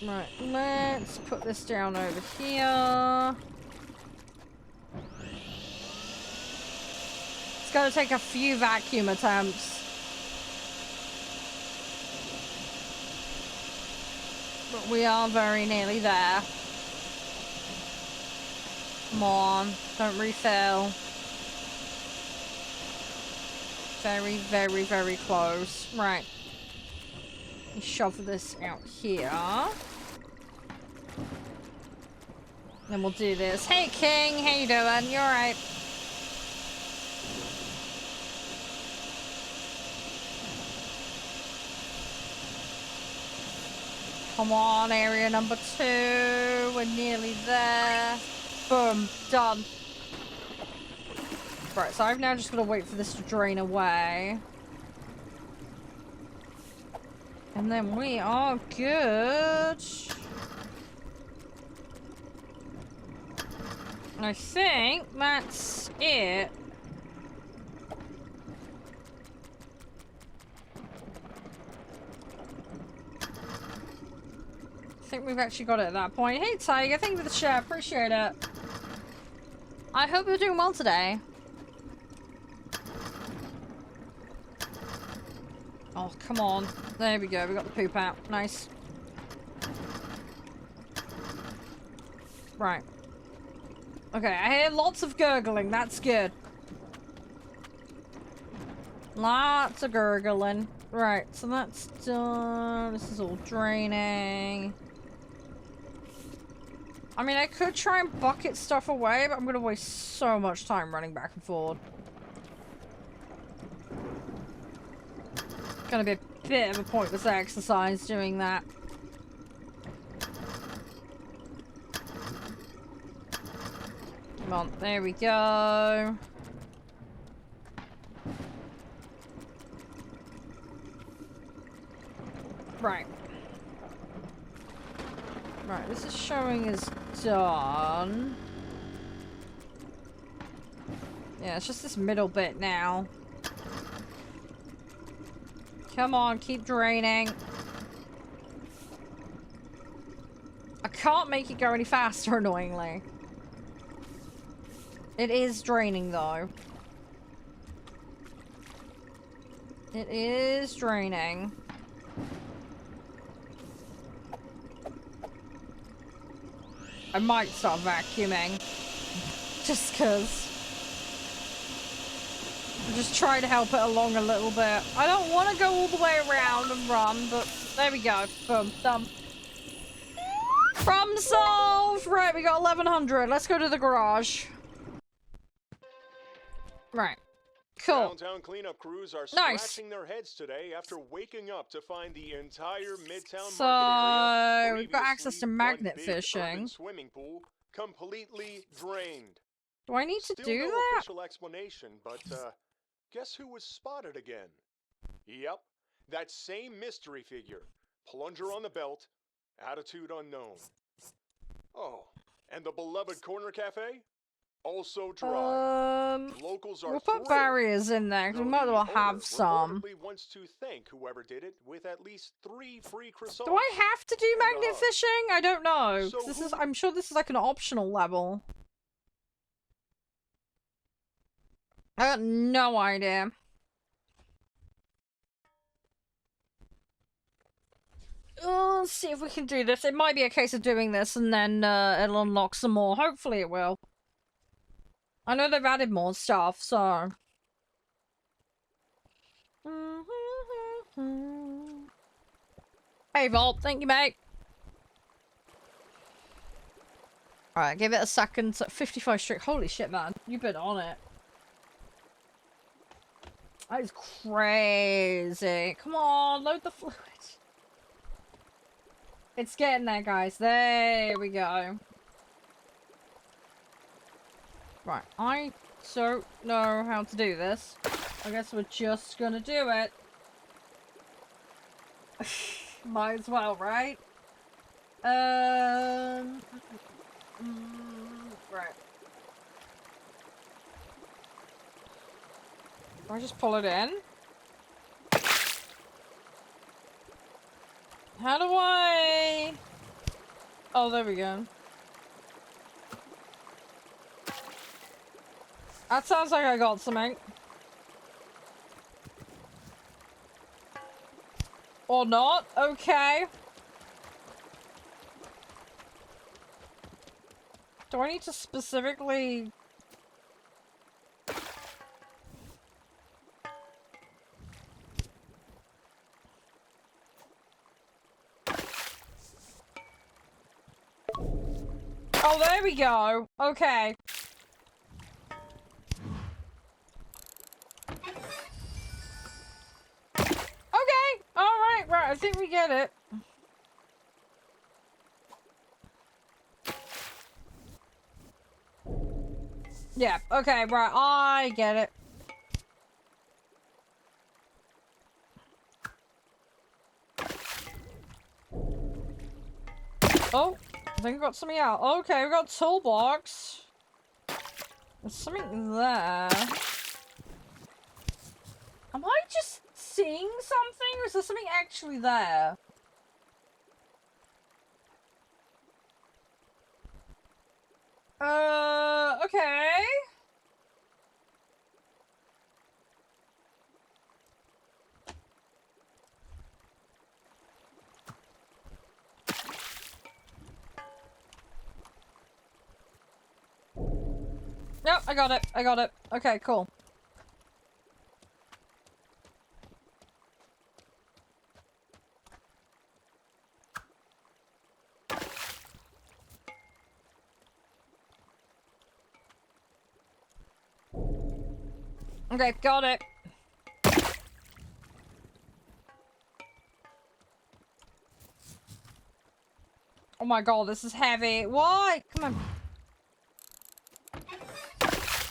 Right, let's put this down over here. It's gonna take a few vacuum attempts. But we are very nearly there. Come on, don't refill. Very, very, very close. Right. You shove this out here. Then we'll do this. Hey, King, how you doing? You alright? Come on, area number 2. We're nearly there. Boom. Done. Right, so I've now just got to wait for this to drain away. And then we are good. I think that's it. I think we've actually got it at that point. Hey Tiger, thank you for the share, appreciate it. I hope you're doing well today. Oh, come on. There we go, we got the poop out. Nice. Right. Okay, I hear lots of gurgling, that's good. Lots of gurgling. Right, so that's done. This is all draining. I mean, I could try and bucket stuff away, but I'm gonna waste so much time running back and forward. Gonna be a bit of a pointless exercise doing that. Come on, there we go. Right. Right, this is showing as done. Yeah, it's just this middle bit now. Come on, keep draining. I can't make it go any faster, annoyingly. It is draining, though. It is draining. I might start vacuuming. Just because. I'm just trying to help it along a little bit. I don't want to go all the way around and run, but there we go. Boom. Done. Problem solved! Right, we got 1100. Let's go to the garage. Right. Cool. Downtown cleanup crews are Nice. scratching their heads today after waking up to find the entire Midtown So, market area, we've got access to previously magnet one big fishing. urban swimming pool, completely drained. Do I need to Still do no that? official explanation, but guess who was spotted again? Yep, that same mystery figure. Plunger on the belt, attitude unknown. Oh, and the beloved corner cafe? Also dry. Locals are We'll put thrilled. barriers in there, because we Though might as the well owner have some. reportedly wants to thank whoever did it with at least 3 free croissants. Do I have to do And a magnet hug. fishing? I don't know. 'Cause So this is, who- I'm sure this is like an optional level. I got no idea. Oh, let's see if we can do this. It might be a case of doing this and then it'll unlock some more. Hopefully it will. I know they've added more stuff, so... Hey, Vault. Thank you, mate. Alright, give it a second. 55 strict. Holy shit, man. You've been on it. That is crazy. Come on, load the fluid. It's getting there, guys. There we go. Right, I don't know how to do this. I guess we're just gonna do it. Might as well, right? Right. Do I just pull it in? How do I... Oh, there we go. That sounds like I got something. Or not? Okay. Do I need to specifically... Oh, there we go. Okay. Okay. Alright, right. I think we get it. Yeah, okay, right. I get it. Oh, I think we got something out. Okay, we got a toolbox. There's something there. Am I just seeing something, or is there something actually there? Okay. Nope, I got it. I got it. Okay, cool. Okay, got it. Oh my god, this is heavy. Why? Come on.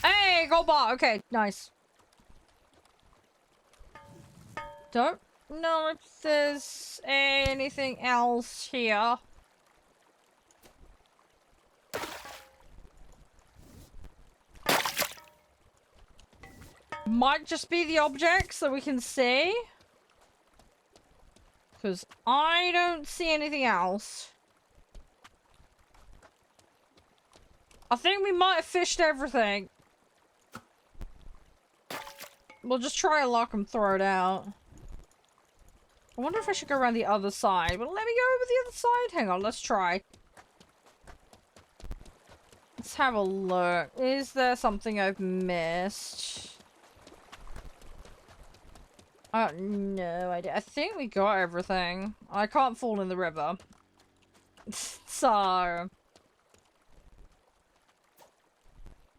Hey, gold bar. Okay, nice. Don't know if there's anything else here. Might just be the objects that we can see. Because I don't see anything else. I think we might have fished everything. We'll just try and lock and throw it out. I wonder if I should go around the other side. But let me go over the other side. Hang on, let's try. Let's have a look. Is there something I've missed? No idea. I think we got everything. I can't fall in the river. So...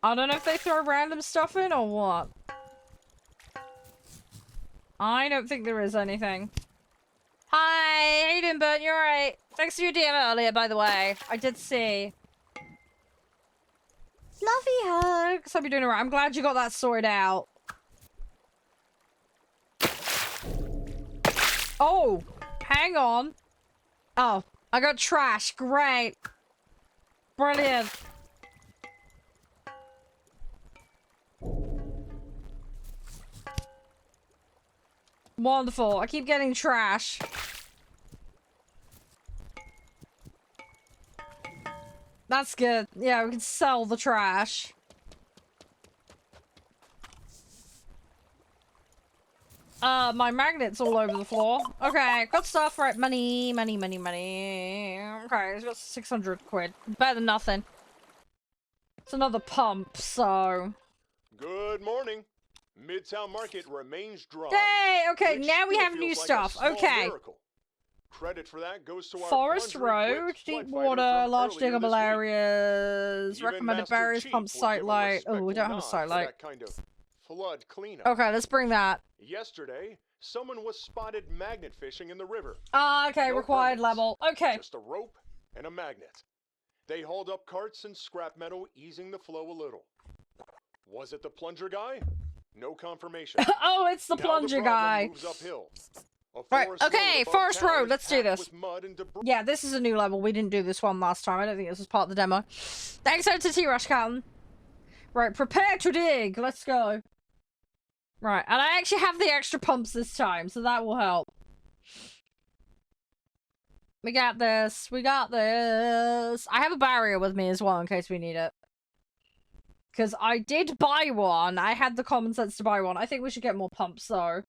I don't know if they throw random stuff in or what. I don't think there is anything. Hi! How you doing, Bert? You alright? Thanks for your DM earlier, by the way. I did see. Fluffy hugs! Hope you're doing alright. I'm glad you got that sorted out. Oh! Hang on. Oh. I got trash. Great. Brilliant. Wonderful. I keep getting trash. That's good. Yeah, we can sell the trash. My magnet's all over the floor. Okay, got stuff. Right, money, money, money, money. Okay, it's got 600 quid. Better than nothing. It's another pump, so... Good morning. Midtown Market remains dry. Hey, okay, which now we still have new feels like a stuff. small Okay. miracle. Credit for that goes to our Forest plunger-equipped Road, deep flood fighter water, from large earlier diggable this week. areas, Even recommended Master barriers, Chief pump will site give a light. Oh, we respectful don't have a nod site for light. that kind of flood cleanup. Okay, let's bring that. Yesterday, someone was spotted magnet fishing in the river. Ah, okay, No required permits, level. Okay. Just a rope and a magnet. They hauled up carts and scrap metal, easing the flow a little. Was it the plunger guy? No confirmation. Oh, it's the Now plunger problem guy. moves uphill. A Right, forest okay, road above forest town road, is let's do packed this. with mud and debris. Yeah, this is a new level. We didn't do this one last time. I don't think this was part of the demo. Thanks out to T-Rush Captain. Right, prepare to dig. Let's go. Right, and I actually have the extra pumps this time, so that will help. We got this. We got this. I have a barrier with me as well in case we need it. Because I did buy one. I had the common sense to buy one. I think we should get more pumps, though.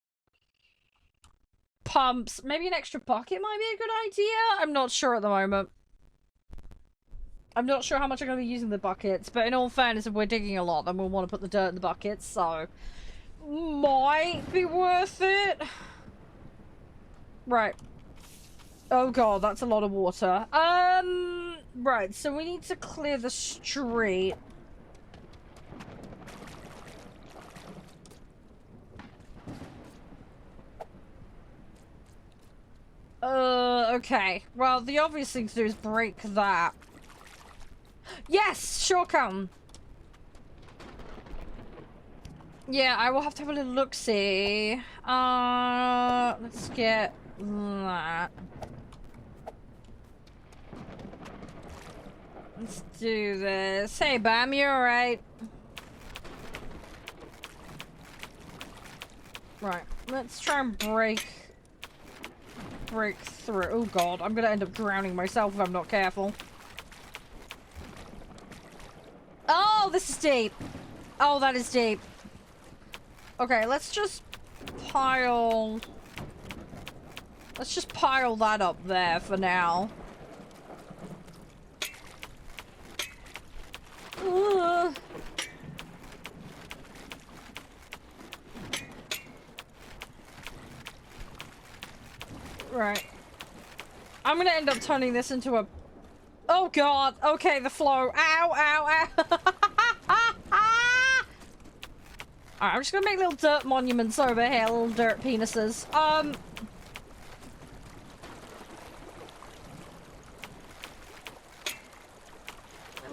Pumps. Maybe an extra bucket might be a good idea? I'm not sure at the moment. I'm not sure how much I'm going to be using the buckets, but in all fairness, if we're digging a lot, then we'll want to put the dirt in the buckets, so... might be worth it. Right. Oh god, that's a lot of water. Right, so we need to clear the street. Okay. Well, the obvious thing to do is break that. Yes! Sure can. Yeah, I will have to have a little look-see. Let's get that. Let's do this. Hey, Bam, you alright? Right, let's try and break through. Oh god, I'm gonna end up drowning myself if I'm not careful. Oh, this is deep. Oh, that is deep. Okay, let's just pile... let's just pile that up there for now. Right. I'm gonna end up turning this into a... oh god! Okay, the flow. Ow, ow, ow! Alright, I'm just gonna make little dirt monuments over here, little dirt penises. I'm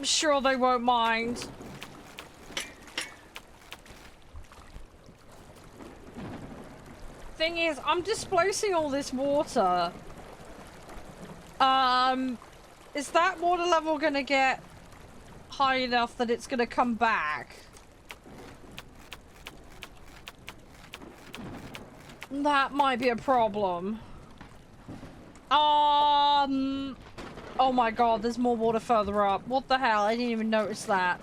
sure they won't mind. Thing is, I'm displacing all this water. Is that water level gonna get high enough that it's gonna come back? That might be a problem. Oh my god, there's more water further up. What the hell? I didn't even notice that.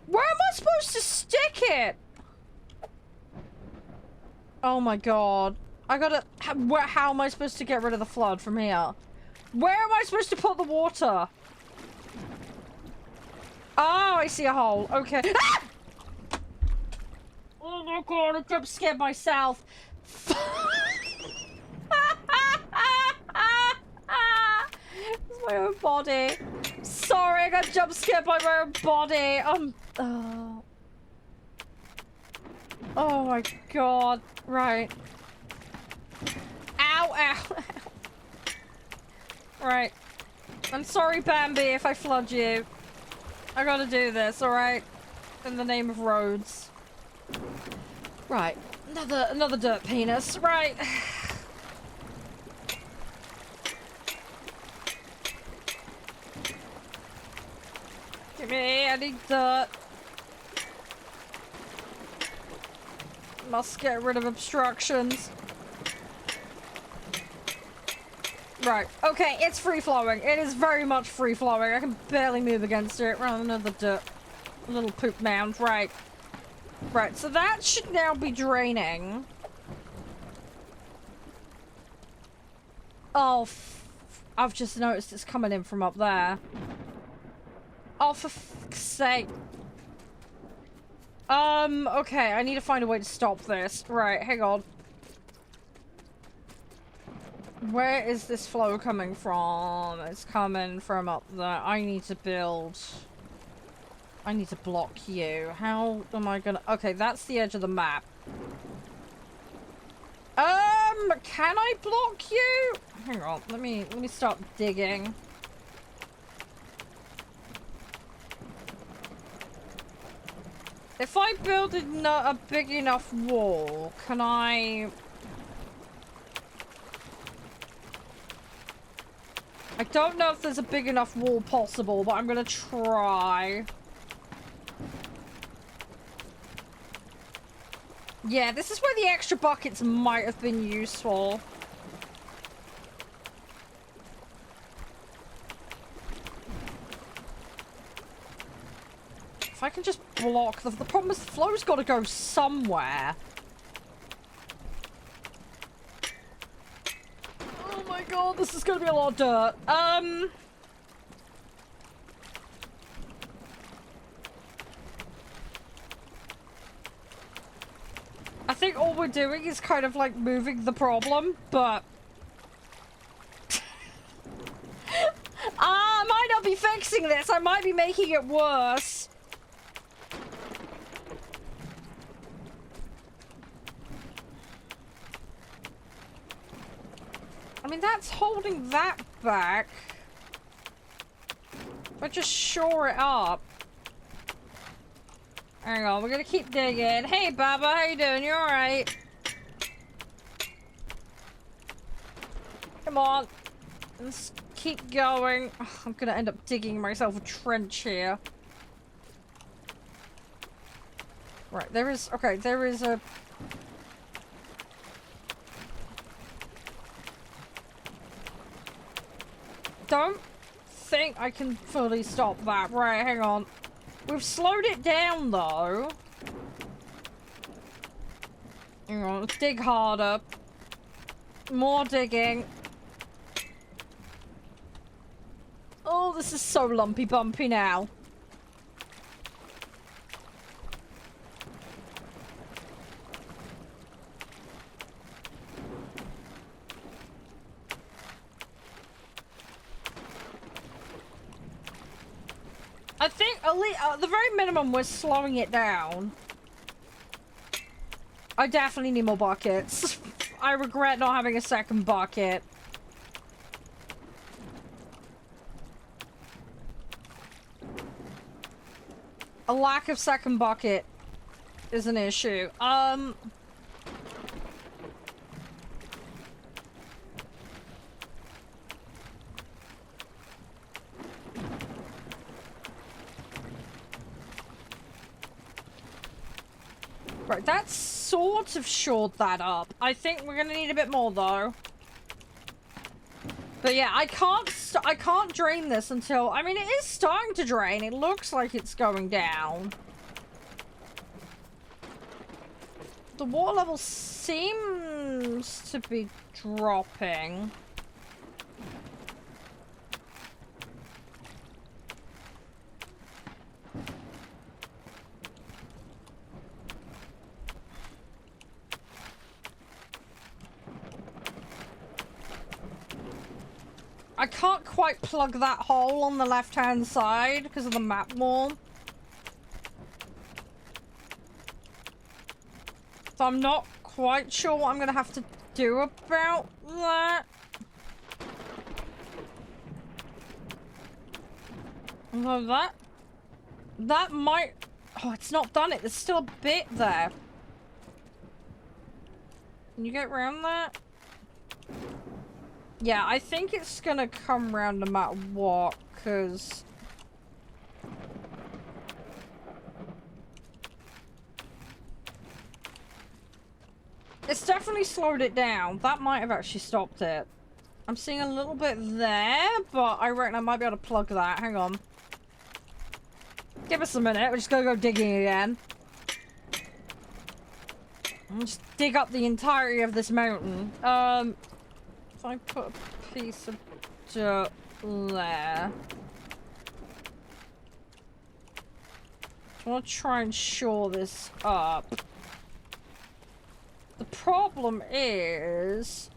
Where am I supposed to stick it? Oh my god. I gotta... how am I supposed to get rid of the flood from here? Where am I supposed to put the water? Oh, I see a hole. Okay. Ah! Oh my god, I jump scared myself. It's my own body. Sorry, I got jump scared by my own body. Oh my god. Right. Ow, ow. Right. I'm sorry, Bambi, if I flood you. I gotta do this, alright? In the name of roads. Right. Another dirt penis. Right. Give me, I need dirt. Must get rid of obstructions. Right, okay, it's free-flowing. It is very much free-flowing. I can barely move against it. Right, another dirt. A little poop mound, right. Right, so that should now be draining. Oh, I've just noticed it's coming in from up there. Oh, for fuck's sake. Okay, I need to find a way to stop this. Right, hang on. Where is this flow coming from? It's coming from up there. I need to build... I need to block you. How am I gonna... okay, that's the edge of the map. Can I block you? Hang on, let me start digging. If I build a big enough wall, can I... I don't know if there's a big enough wall possible, but I'm gonna try. Yeah, this is where the extra buckets might have been useful. If I can just block the problem is the flow's got to go somewhere. Oh my god, this is gonna be a lot of dirt. I think all we're doing is kind of like moving the problem, but I might not be fixing this. I might be making it worse. I mean, that's holding that back. But just shore it up. Hang on, we're gonna keep digging. Hey, Baba, how you doing? You alright? Come on. Let's keep going. Ugh, I'm gonna end up digging myself a trench here. Right, there is... Okay, there is a... Don't think I can fully stop that. Right, hang on. We've slowed it down, though. Hang on, let's dig harder. More digging. Oh, this is so lumpy bumpy now. I think at least, at the very minimum, we're slowing it down. I definitely need more buckets. I regret not having a second bucket. A lack of second bucket is an issue. Right, that's sort of shored that up. I think we're gonna need a bit more though. But yeah, I can't drain this until, I mean, it is starting to drain. It looks like it's going down. The water level seems to be dropping. I can't quite plug that hole on the left-hand side because of the map wall. So I'm not quite sure what I'm going to have to do about that. Although that might... Oh, it's not done it. There's still a bit there. Can you get around that? Yeah, I think it's gonna come around no matter what, because... It's definitely slowed it down. That might have actually stopped it. I'm seeing a little bit there, but I reckon I might be able to plug that. Hang on. Give us a minute. We're just gonna go digging again. And just dig up the entirety of this mountain. If I put a piece of dirt there. I want to try and shore this up. The problem is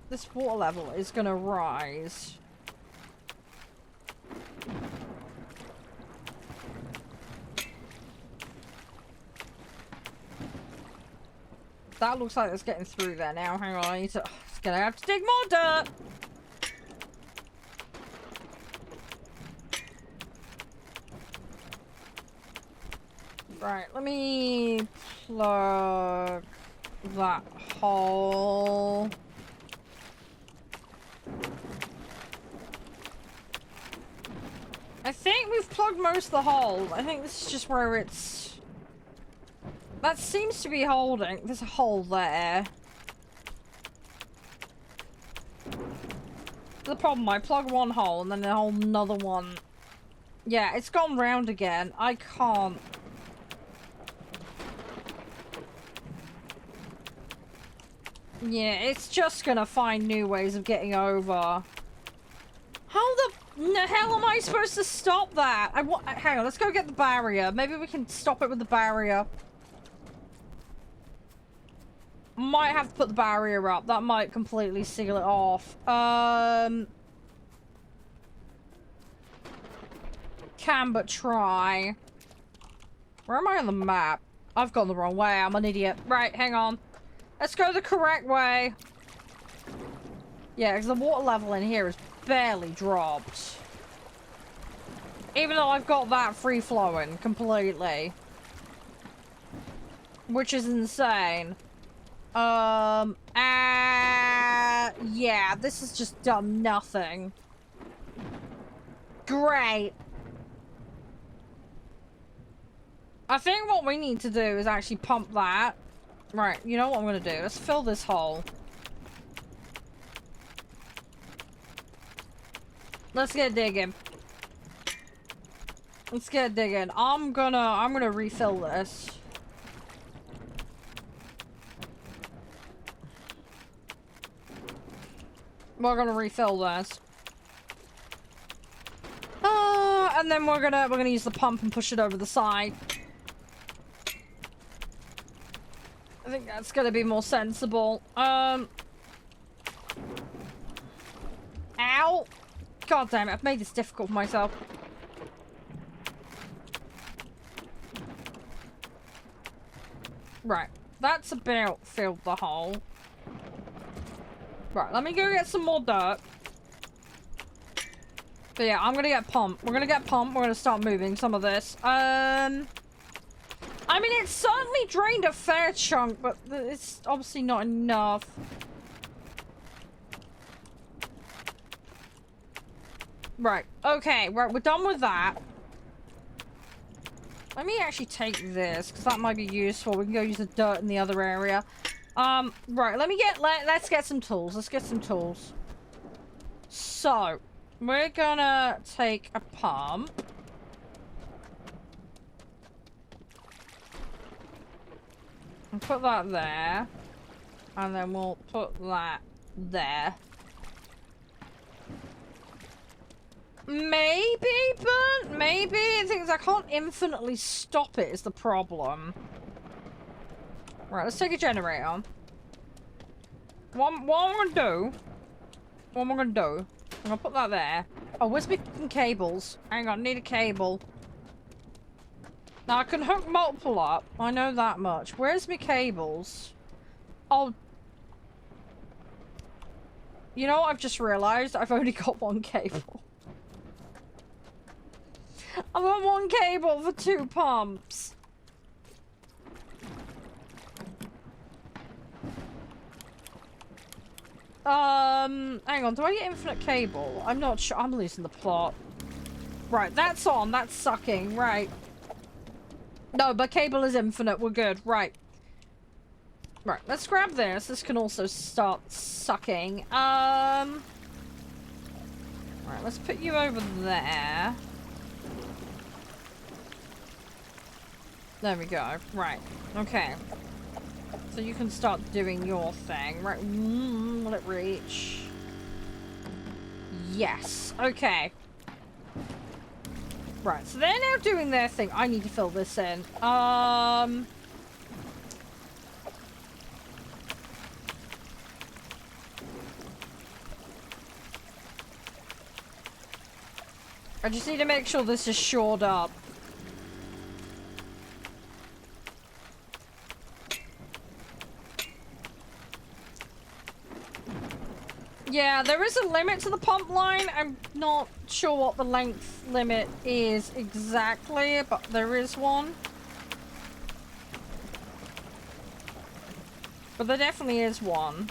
this water level is going to rise. That looks like it's getting through there now. Hang on, I need to... Gonna have to dig more dirt. Right, let me plug that hole. I think we've plugged most of the holes. I think this is just where it's... That seems to be holding. There's a hole there. The problem, I plug one hole and then a whole another one. Yeah, it's gone round again. I can't. Yeah, it's just gonna find new ways of getting over. How the hell am I supposed to stop that? Hang on, let's go get the barrier. Maybe we can stop it with the barrier. Might have to put the barrier up. That might completely seal it off. Can but try. Where am I on the map? I've gone the wrong way. I'm an idiot. Right, hang on. Let's go the correct way. Yeah, because the water level in here is barely dropped. Even though I've got that free-flowing completely. Which is insane. Yeah, this has just done nothing. Great. I think what we need to do is actually pump that. Right, you know what I'm gonna do? Let's fill this hole. Let's get digging. Let's get digging. I'm gonna refill this. We're gonna refill this. And then we're gonna use the pump and push it over the side. I think that's gonna be more sensible. Ow! God damn it, I've made this difficult for myself. Right, that's about filled the hole. Right, let me go get some more dirt. But yeah, I'm gonna get pumped. We're gonna get pumped. We're gonna start moving some of this. I mean, it's certainly drained a fair chunk, but it's obviously not enough. Right, okay, right, we're done with that. Let me actually take this, because that might be useful. We can go use the dirt in the other area. Right, let's get some tools. Let's get some tools. So, we're gonna take a pump. And put that there. And then we'll put that there. Maybe, but maybe. The thing is, I can't infinitely stop it is the problem. Right, let's take a generator. What I'm gonna do... I'm gonna put that there. Oh, where's my cables? Hang on, I need a cable. Now, I can hook multiple up. I know that much. Where's my cables? Oh. You know what I've just realised? I've only got one cable. I've got one cable for 2 pumps. Hang on, do I get infinite cable? I'm not sure. I'm losing the plot. Right, that's on. That's sucking. Right. No, but cable is infinite. We're good. Right. Right, let's grab this. This can also start sucking. Right, let's put you over there. There we go. Right. Okay. So you can start doing your thing. Right. Will it reach? Yes. Okay. Right. So they're now doing their thing. I need to fill this in. I just need to make sure this is shored up. Yeah, there is a limit to the pump line. I'm not sure what the length limit is exactly, but there is one. But there definitely is one.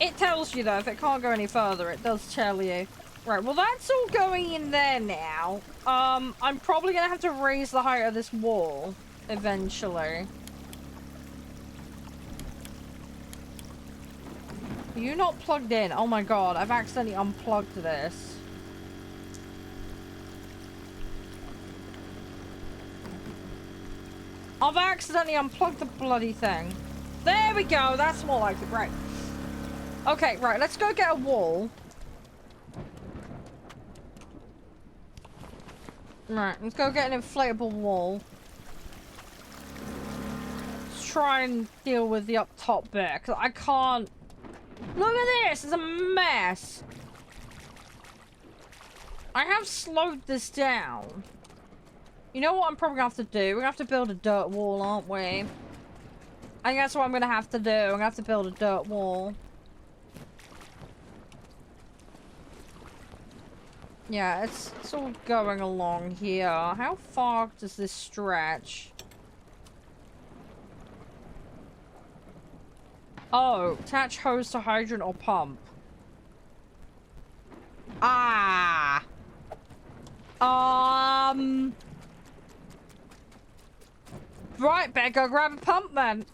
It tells you though, if it can't go any further, it does tell you. Right, well that's all going in there now. I'm probably gonna have to raise the height of this wall eventually. Are you not plugged in? Oh my god, I've accidentally unplugged this. I've accidentally unplugged the bloody thing. There we go, that's more like it, right. Okay, right, let's go get a wall. Right, let's go get an inflatable wall. Let's try and deal with the up top bit, because I can't... Look at this, it's a mess. I have slowed this down. You know what I'm probably going to have to do? We're going to have to build a dirt wall, aren't we? I think that's what I'm going to have to do. I'm going to have to build a dirt wall. Yeah, it's all going along here. How far does this stretch? Oh, attach hose to hydrant or pump. Ah. Right, better go grab a pump then.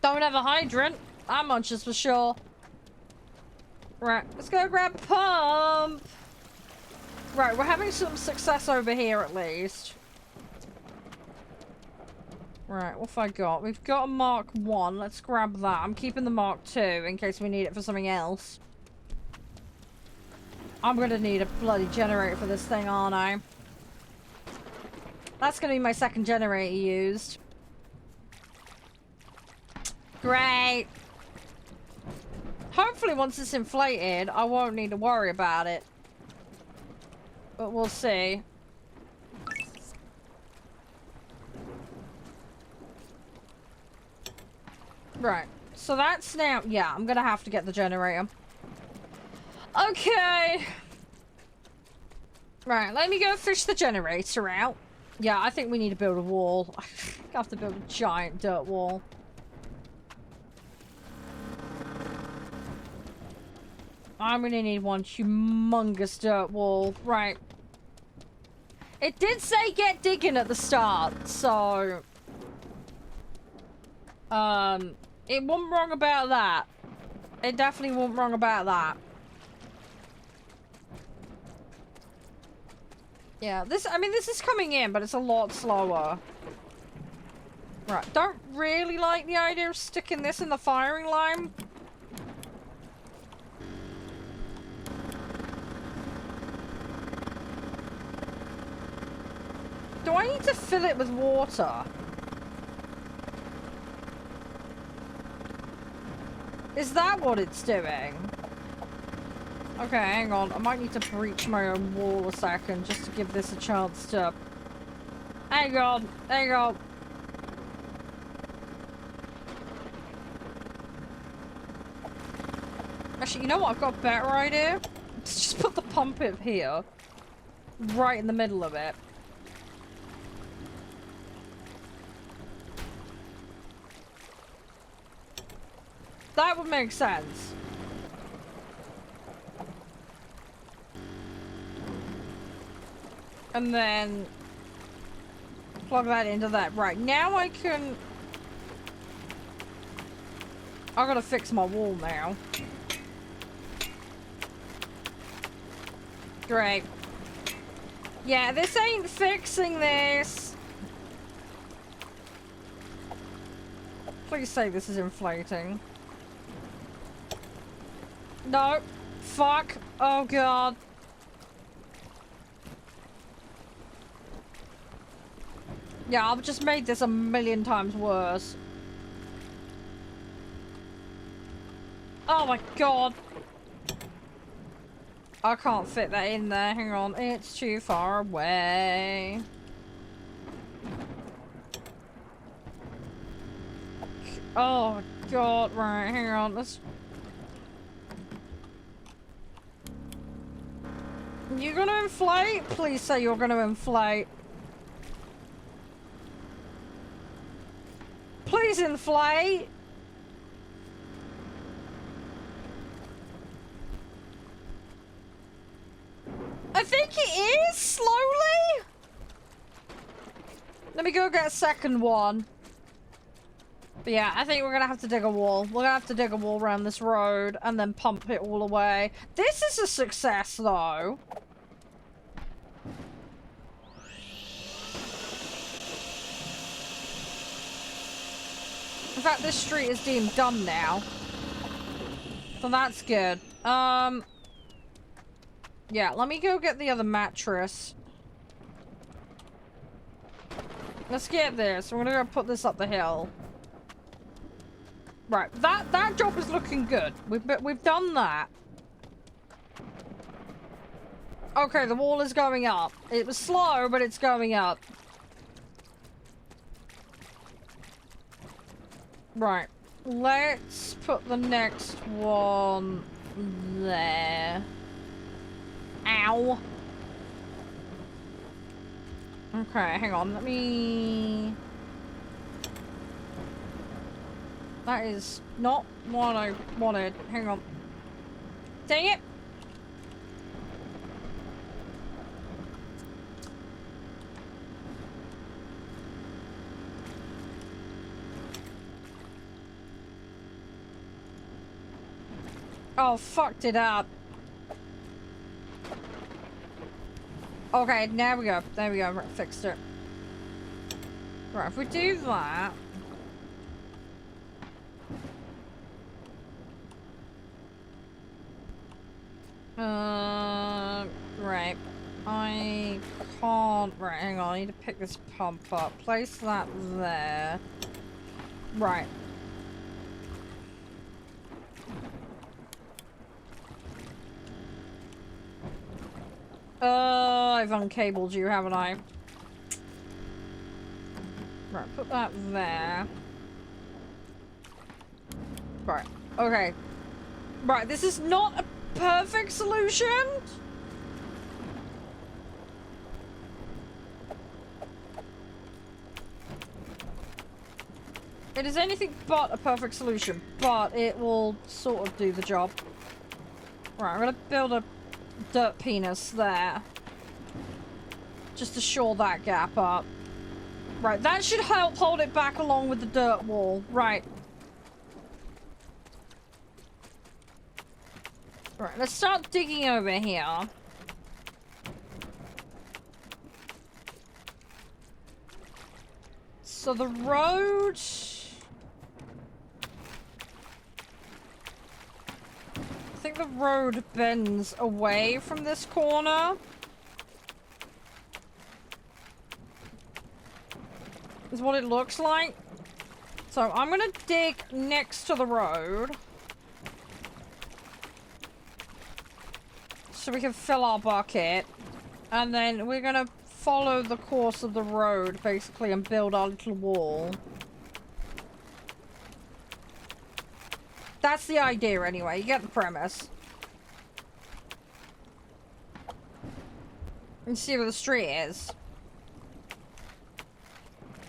Don't have a hydrant. That much is for sure. Right, let's go grab a pump. Right, we're having some success over here at least. Right, what have I got? We've got a Mark 1. Let's grab that. I'm keeping the Mark 2 in case we need it for something else. I'm gonna need a bloody generator for this thing, aren't I? That's gonna be my second generator used. Great. Hopefully once it's inflated, I won't need to worry about it. But we'll see. Right. So that's now... Yeah, I'm gonna have to get the generator. Okay. Right, let me go fish the generator out. Yeah, I think we need to build a wall. I have to build a giant dirt wall. I'm gonna need one humongous dirt wall. Right. It did say get digging at the start, so... it wasn't wrong about that. It definitely wasn't wrong about that. Yeah, I mean, this is coming in, but it's a lot slower. Right, don't really like the idea of sticking this in the firing line. Do I need to fill it with water? Is that what it's doing? Okay, hang on. I might need to breach my own wall a second just to give this a chance to... Hang on. Hang on. Actually, you know what? I've got a better idea. Let's just put the pump in here. Right in the middle of it. That would make sense. And then plug that into that. Right, now I can... I gotta fix my wall now. Great. Yeah, this ain't fixing this. Please say this is inflating. No. Fuck. Oh god. Yeah, I've just made this a million times worse. Oh my god. I can't fit that in there. Hang on. It's too far away. Oh god. Right, hang on. Let's... You gonna inflate? Please say you're gonna inflate. Please please inflate. I think it is, slowly. Let me go get a second one. But yeah, I think we're gonna have to dig a wall. We're gonna have to dig a wall around this road and then pump it all away. This is a success, though. In fact, this street is deemed done now. So that's good. Yeah, let me go get the other mattress. Let's get this. We're gonna go put this up the hill. Right, that job is looking good. We've done that. Okay, the wall is going up. It was slow, but it's going up. Right, let's put the next one there. Ow. Okay, hang on, let me... That is not what I wanted. Hang on. Dang it! Oh, fucked it up. Okay, now we go. There we go. Right, fixed it. Right, if we do that... right. I can't... Right, hang on. I need to pick this pump up. Place that there. Right. I've uncabled you, haven't I? Right, put that there. Right, okay. Right, this is not a perfect solution. It is anything but a perfect solution, but it will sort of do the job. Right, I'm gonna build a dirt penis there. Just to shore that gap up. Right, that should help hold it back along with the dirt wall. Right. Right, let's start digging over here. So the road... I think the road bends away from this corner. Is what it looks like. So I'm gonna dig next to the road. So we can fill our bucket. And then we're gonna follow the course of the road, basically, and build our little wall. That's the idea, anyway. You get the premise. And see where the street is.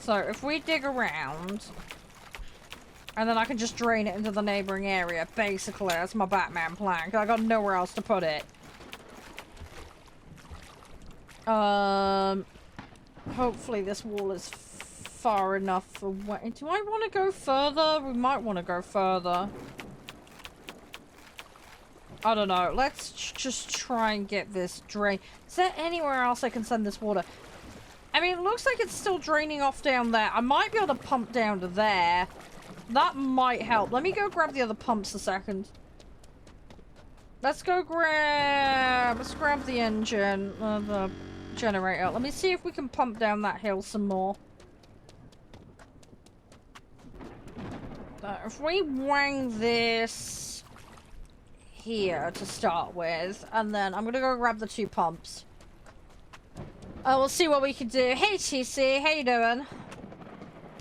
So, if we dig around... And then I can just drain it into the neighboring area. Basically, that's my Batman plan. Because I got nowhere else to put it. Hopefully this wall is far enough away. Do I want to go further? We might want to go further. I don't know. Let's just try and get this drain. Is there anywhere else I can send this water? I mean, it looks like it's still draining off down there. I might be able to pump down to there. That might help. Let me go grab the other pumps a second. Let's go grab... Let's grab the engine. The generator. Let me see if we can pump down that hill some more. If we wang this... here to start with, and then I'm gonna go grab the two pumps. We'll see what we can do. Hey TC, how you doing?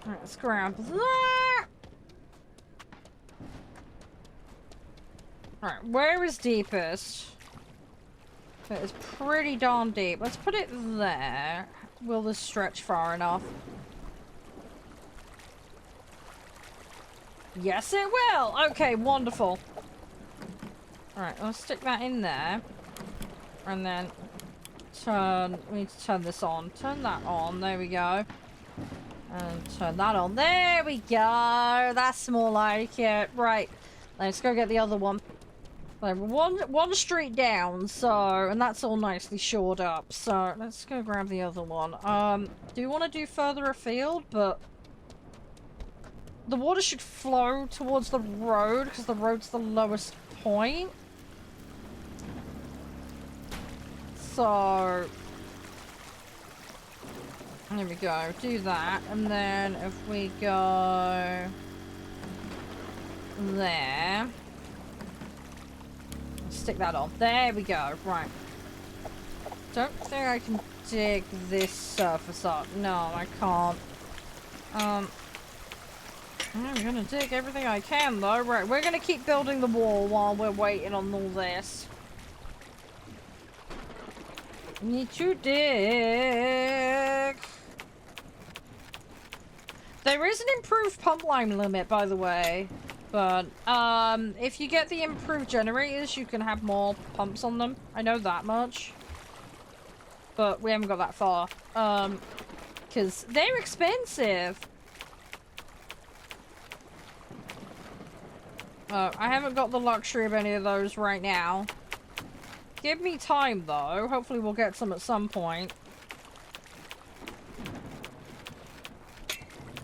Alright, let's grab that. Alright, where is deepest? It is pretty darn deep. Let's put it there. Will this stretch far enough? Yes, it will. Okay, wonderful. Alright, let's stick that in there. And then we need to turn this on. Turn that on. There we go. And turn that on. There we go. That's more like it. Right. Let's go get the other one. Like one street down, so, and that's all nicely shored up. So let's go grab the other one. Do you want to do further afield? But the water should flow towards the road because the road's the lowest point. So there we go. Do that, and then if we go there. Stick that on. There we go. Right. Don't think I can dig this surface up. No, I can't. I'm gonna dig everything I can though. Right, we're gonna keep building the wall while we're waiting on all this. Need to dig. There is an improved pump line limit, by the way. But, if you get the improved generators, you can have more pumps on them. I know that much. But we haven't got that far. Because they're expensive. I haven't got the luxury of any of those right now. Give me time, though. Hopefully we'll get some at some point.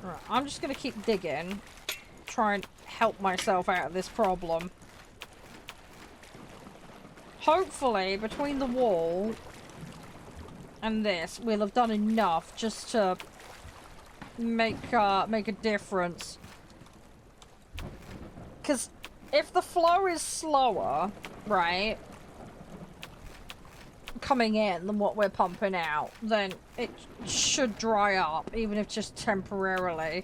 Right, I'm just gonna keep digging. Try and help myself out of this problem. Hopefully, between the wall and this, we'll have done enough just to make a difference. Because if the flow is slower, right, coming in than what we're pumping out, then it should dry up, even if just temporarily.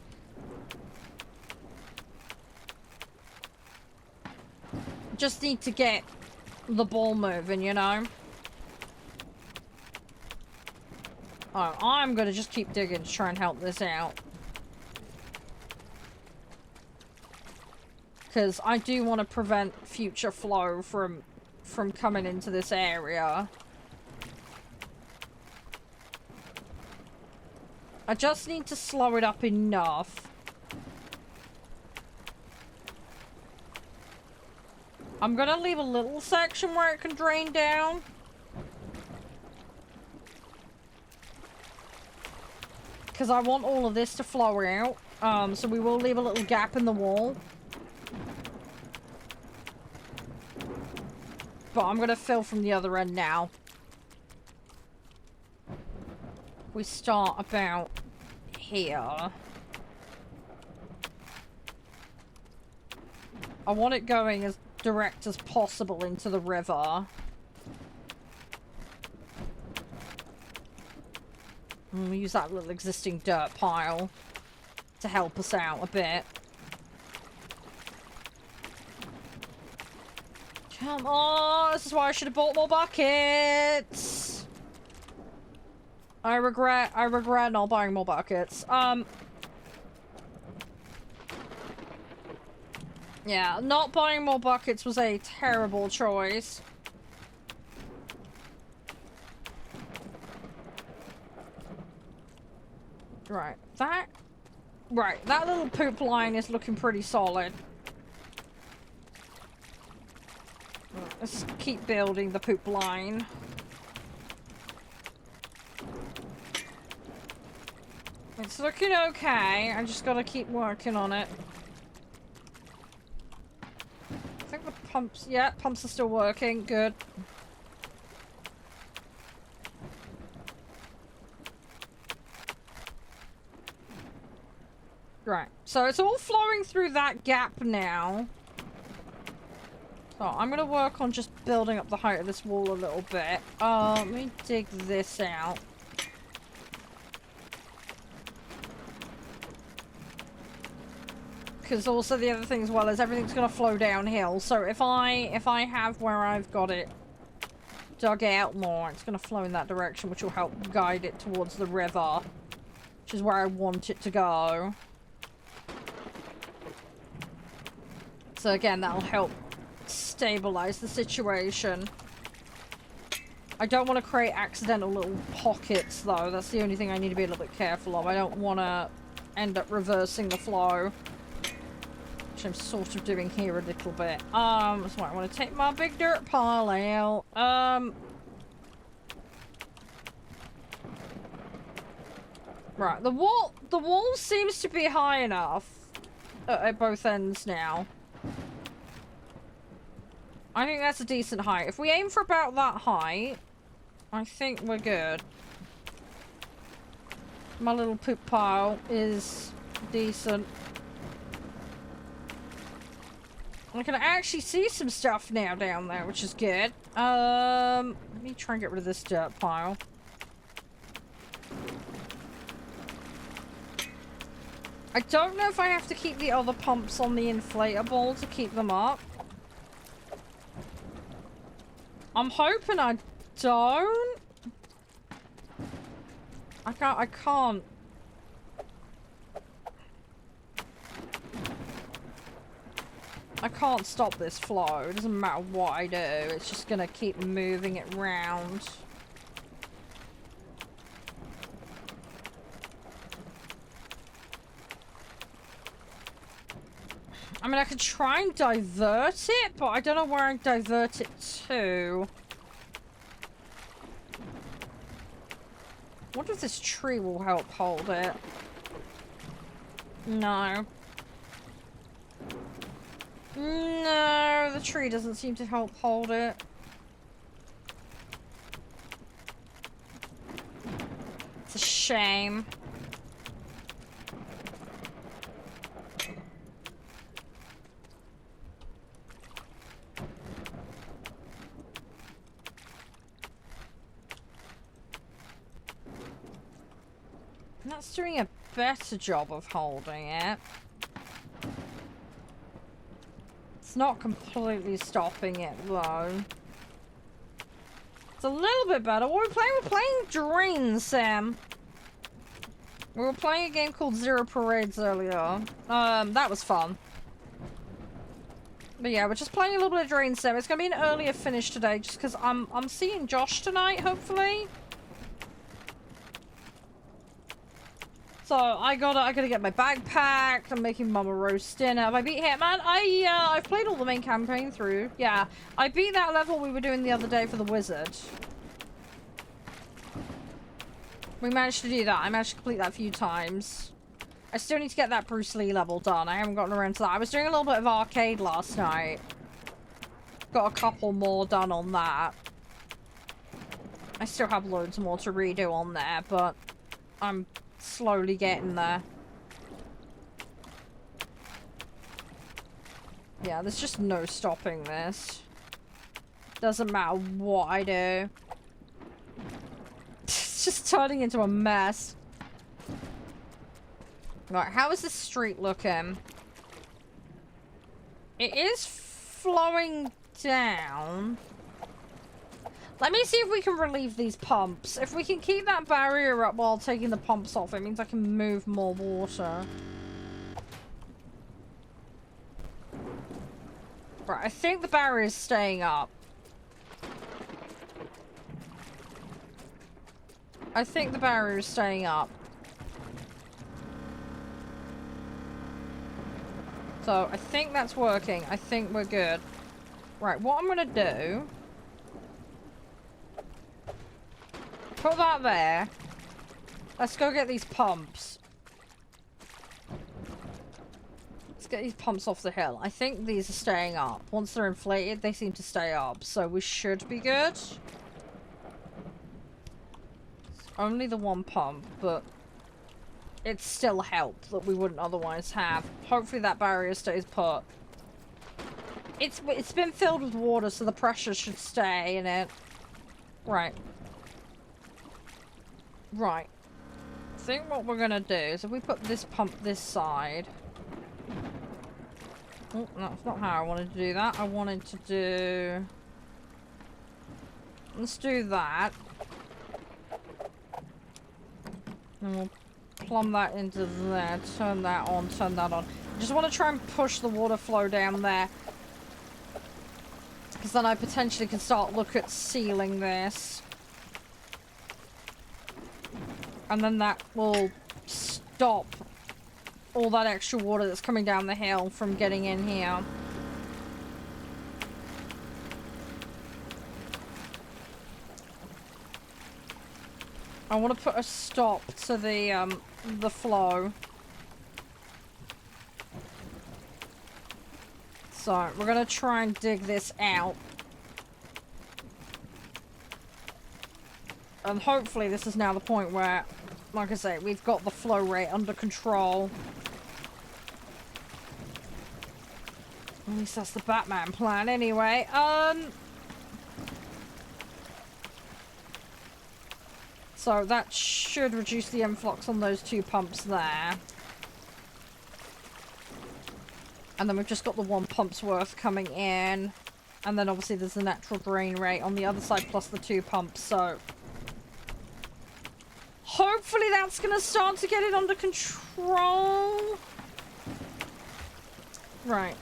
Just need to get the ball moving, you know? Oh, I'm gonna just keep digging to try and help this out. Because I do want to prevent future flow from coming into this area. I just need to slow it up enough. I'm gonna leave a little section where it can drain down. Because I want all of this to flow out. So we will leave a little gap in the wall. But I'm gonna fill from the other end now. We start about here. I want it going as direct as possible into the river. And we'll use that little existing dirt pile to help us out a bit. Come on, this is why I should have bought more buckets. I regret not buying more buckets. Yeah, not buying more buckets was a terrible choice. Right, that little poop line is looking pretty solid. Right, let's keep building the poop line. It's looking okay. I just gotta keep working on it. I think the pumps, yeah, pumps are still working. Good. Right, so it's all flowing through that gap now. So I'm gonna work on just building up the height of this wall a little bit. Let me dig this out. Because also the other thing as well is everything's gonna flow downhill. So if I have where I've got it dug out more, it's gonna flow in that direction, which will help guide it towards the river, which is where I want it to go. So again, that'll help stabilize the situation. I don't want to create accidental little pockets, though. That's the only thing I need to be a little bit careful of. I don't want to end up reversing the flow. Which I'm sort of doing here a little bit. So I want to take my big dirt pile out. Right, the wall seems to be high enough at both ends now. I think that's a decent height. If we aim for about that height, I think we're good. My little poop pile is decent. I can actually see some stuff now down there, which is good. Let me try and get rid of this dirt pile. I don't know if I have to keep the other pumps on the inflatable to keep them up. I'm hoping I don't. I can't. I can't stop this flow. It doesn't matter what I do. It's just gonna keep moving it round. I mean, I could try and divert it, but I don't know where I divert it to. I wonder if this tree will help hold it. No. No, the tree doesn't seem to help hold it. It's a shame. That's doing a better job of holding it. It's not completely stopping it, though. It's a little bit better. What are we playing? We're playing DrainSim. We were playing a game called Zero Parades earlier. That was fun. But yeah, we're just playing a little bit of DrainSim. It's gonna be an earlier finish today, just because I'm seeing Josh tonight, hopefully. So I gotta get my bag packed. I'm making Mama roast dinner. Have I beat Hitman? I've played all the main campaign through. Yeah, I beat that level we were doing the other day for the wizard. We managed to do that. I managed to complete that a few times. I still need to get that Bruce Lee level done. I haven't gotten around to that. I was doing a little bit of arcade last night. Got a couple more done on that. I still have loads more to redo on there, but I'm slowly getting there. Yeah, there's just no stopping this. Doesn't matter what I do. It's just turning into a mess. Right, how is this street looking? It is flowing down. Let me see if we can relieve these pumps. If we can keep that barrier up while taking the pumps off, it means I can move more water. Right, I think the barrier is staying up. I think the barrier is staying up. So, I think that's working. I think we're good. Right, what I'm gonna do... Put that there. Let's go get these pumps. Let's get these pumps off the hill. I think these are staying up. Once they're inflated, they seem to stay up. So we should be good. It's only the one pump, but it's still help that we wouldn't otherwise have. Hopefully that barrier stays put. It's been filled with water, so the pressure should stay in it. Right. Right. I think what we're gonna do is if we put this pump this side... Oh, that's not how I wanted to do that. I wanted to do... Let's do that. And we'll plumb that into there. Turn that on, turn that on. I just want to try and push the water flow down there. Because then I potentially can start look at sealing this. And then that will stop all that extra water that's coming down the hill from getting in here. I want to put a stop to the flow. So, we're going to try and dig this out. And hopefully this is now the point where, like I say, we've got the flow rate under control. At least that's the Batman plan anyway. So that should reduce the influx on those two pumps there. And then we've just got the one pump's worth coming in. And then obviously there's the natural drain rate on the other side plus the two pumps, so... Hopefully that's gonna start to get it under control. Right.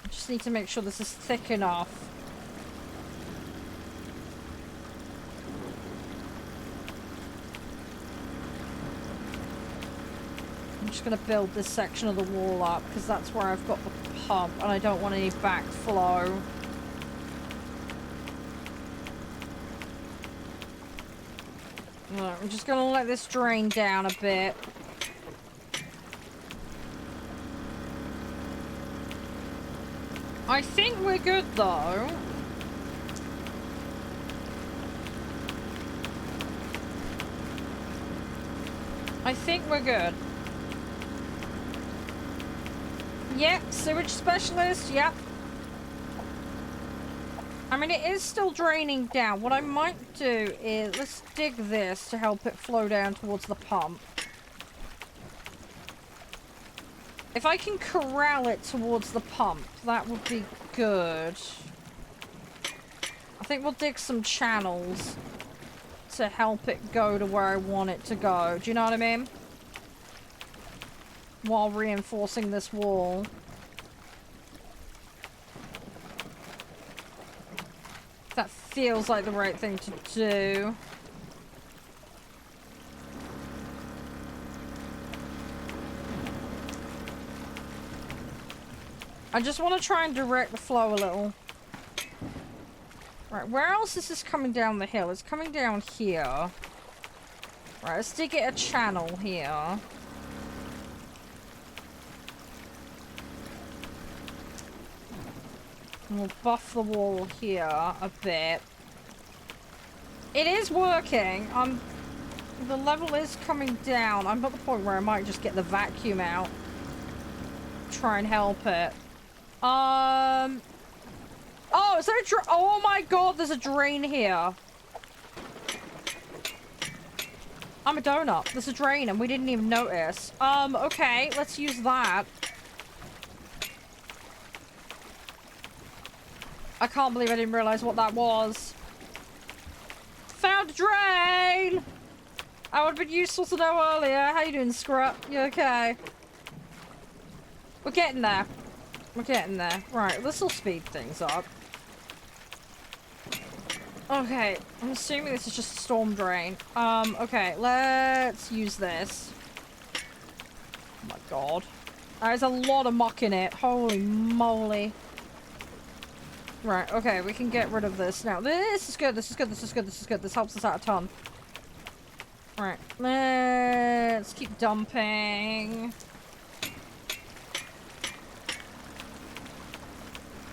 I just need to make sure this is thick enough. I'm just going to build this section of the wall up because that's where I've got the pump and I don't want any backflow. Right, I'm just going to let this drain down a bit. I think we're good though. I think we're good. Yep, sewage specialist, yep. I mean, it is still draining down. What I might do is, let's dig this to help it flow down towards the pump. If I can corral it towards the pump, that would be good. I think we'll dig some channels to help it go to where I want it to go. Do you know what I mean? While reinforcing this wall. That feels like the right thing to do. I just want to try and direct the flow a little. Right, where else is this coming down the hill? It's coming down here. Right, let's dig it a channel here. And we'll buff the wall here a bit. It is working. The level is coming down. I'm at the point where I might just get the vacuum out. Try and help it. Oh, is there a oh my god, there's a drain here. I'm a donut. There's a drain and we didn't even notice. Okay, let's use that. I can't believe I didn't realize what that was. Found a drain! That would have been useful to know earlier. How you doing, Scrap? You okay? We're getting there. We're getting there. Right, this will speed things up. Okay, I'm assuming this is just a storm drain. Okay, let's use this. Oh my god. There's a lot of muck in it. Holy moly. Right, okay, we can get rid of this now. This is good, this is good, this is good, this is good. This helps us out a ton. Right, let's keep dumping.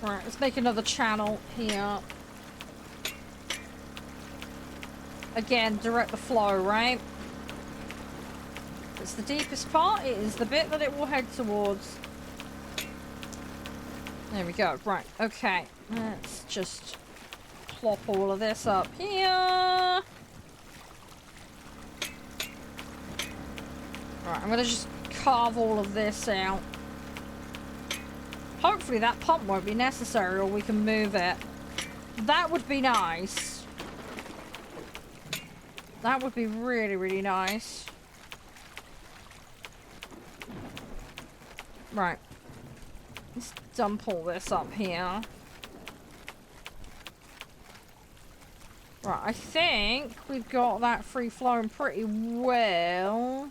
Right, let's make another channel here. Again, direct the flow, right? It's the deepest part. It is the bit that it will head towards. There we go. Right, okay. Let's just plop all of this up here. Right, I'm gonna just carve all of this out. Hopefully that pump won't be necessary or we can move it. That would be nice. That would be really, really nice. Right. Let's dump all this up here. Right, I think we've got that free flowing pretty well.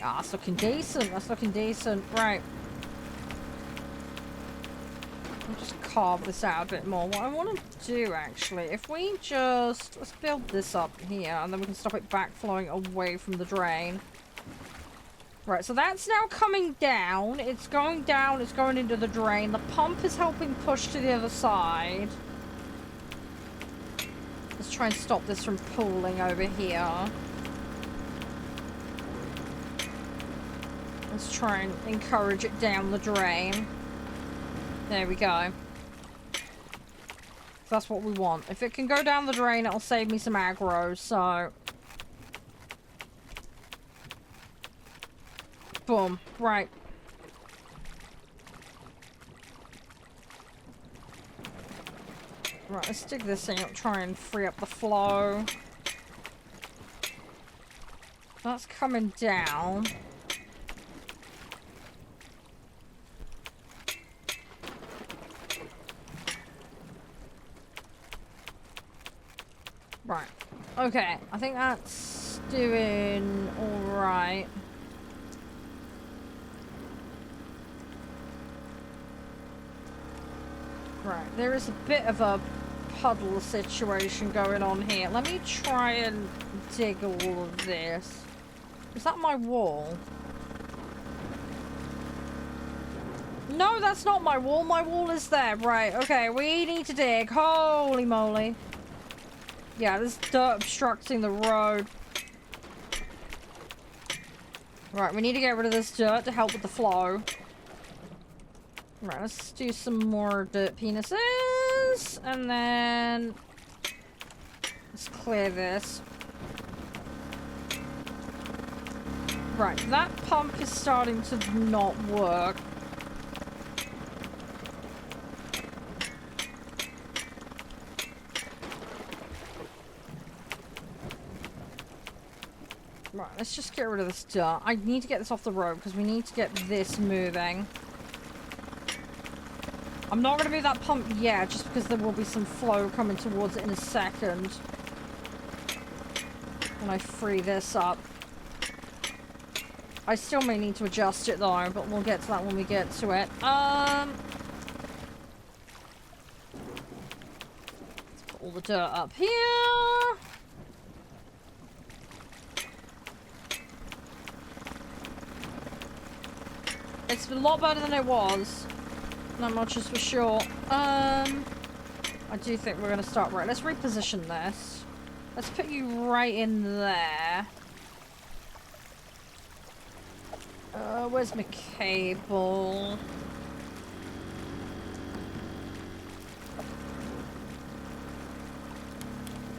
Ah, that's looking decent. That's looking decent. Right. I'll just carve this out a bit more. What I want to do, actually, if we just... Let's build this up here, and then we can stop it backflowing away from the drain. Right, so that's now coming down. It's going down. It's going into the drain. The pump is helping push to the other side. Let's try and stop this from pooling over here. Let's try and encourage it down the drain. There we go. That's what we want. If it can go down the drain, it'll save me some aggro, so... Boom. Right. Right, let's dig this thing up, try and free up the flow. That's coming down. Right. Okay, I think that's doing alright. Right, there is a bit of a puddle situation going on here. Let me try and dig all of this. Is that my wall? No, that's not my wall. My wall is there. Right, okay, we need to dig. Holy moly. Yeah, there's dirt obstructing the road. Right, we need to get rid of this dirt to help with the flow. Right, let's do some more dirt penises. And then... let's clear this. Right, that pump is starting to not work. Right, let's just get rid of this dirt. I need to get this off the road because we need to get this moving. I'm not going to move that pump yet, just because there will be some flow coming towards it in a second. When I free this up. I still may need to adjust it though, but we'll get to that when we get to it. Let's put all the dirt up here. It's a lot better than it was. Not much is for sure. I do think we're going to start right. Let's reposition this. Let's put you right in there. Where's my cable?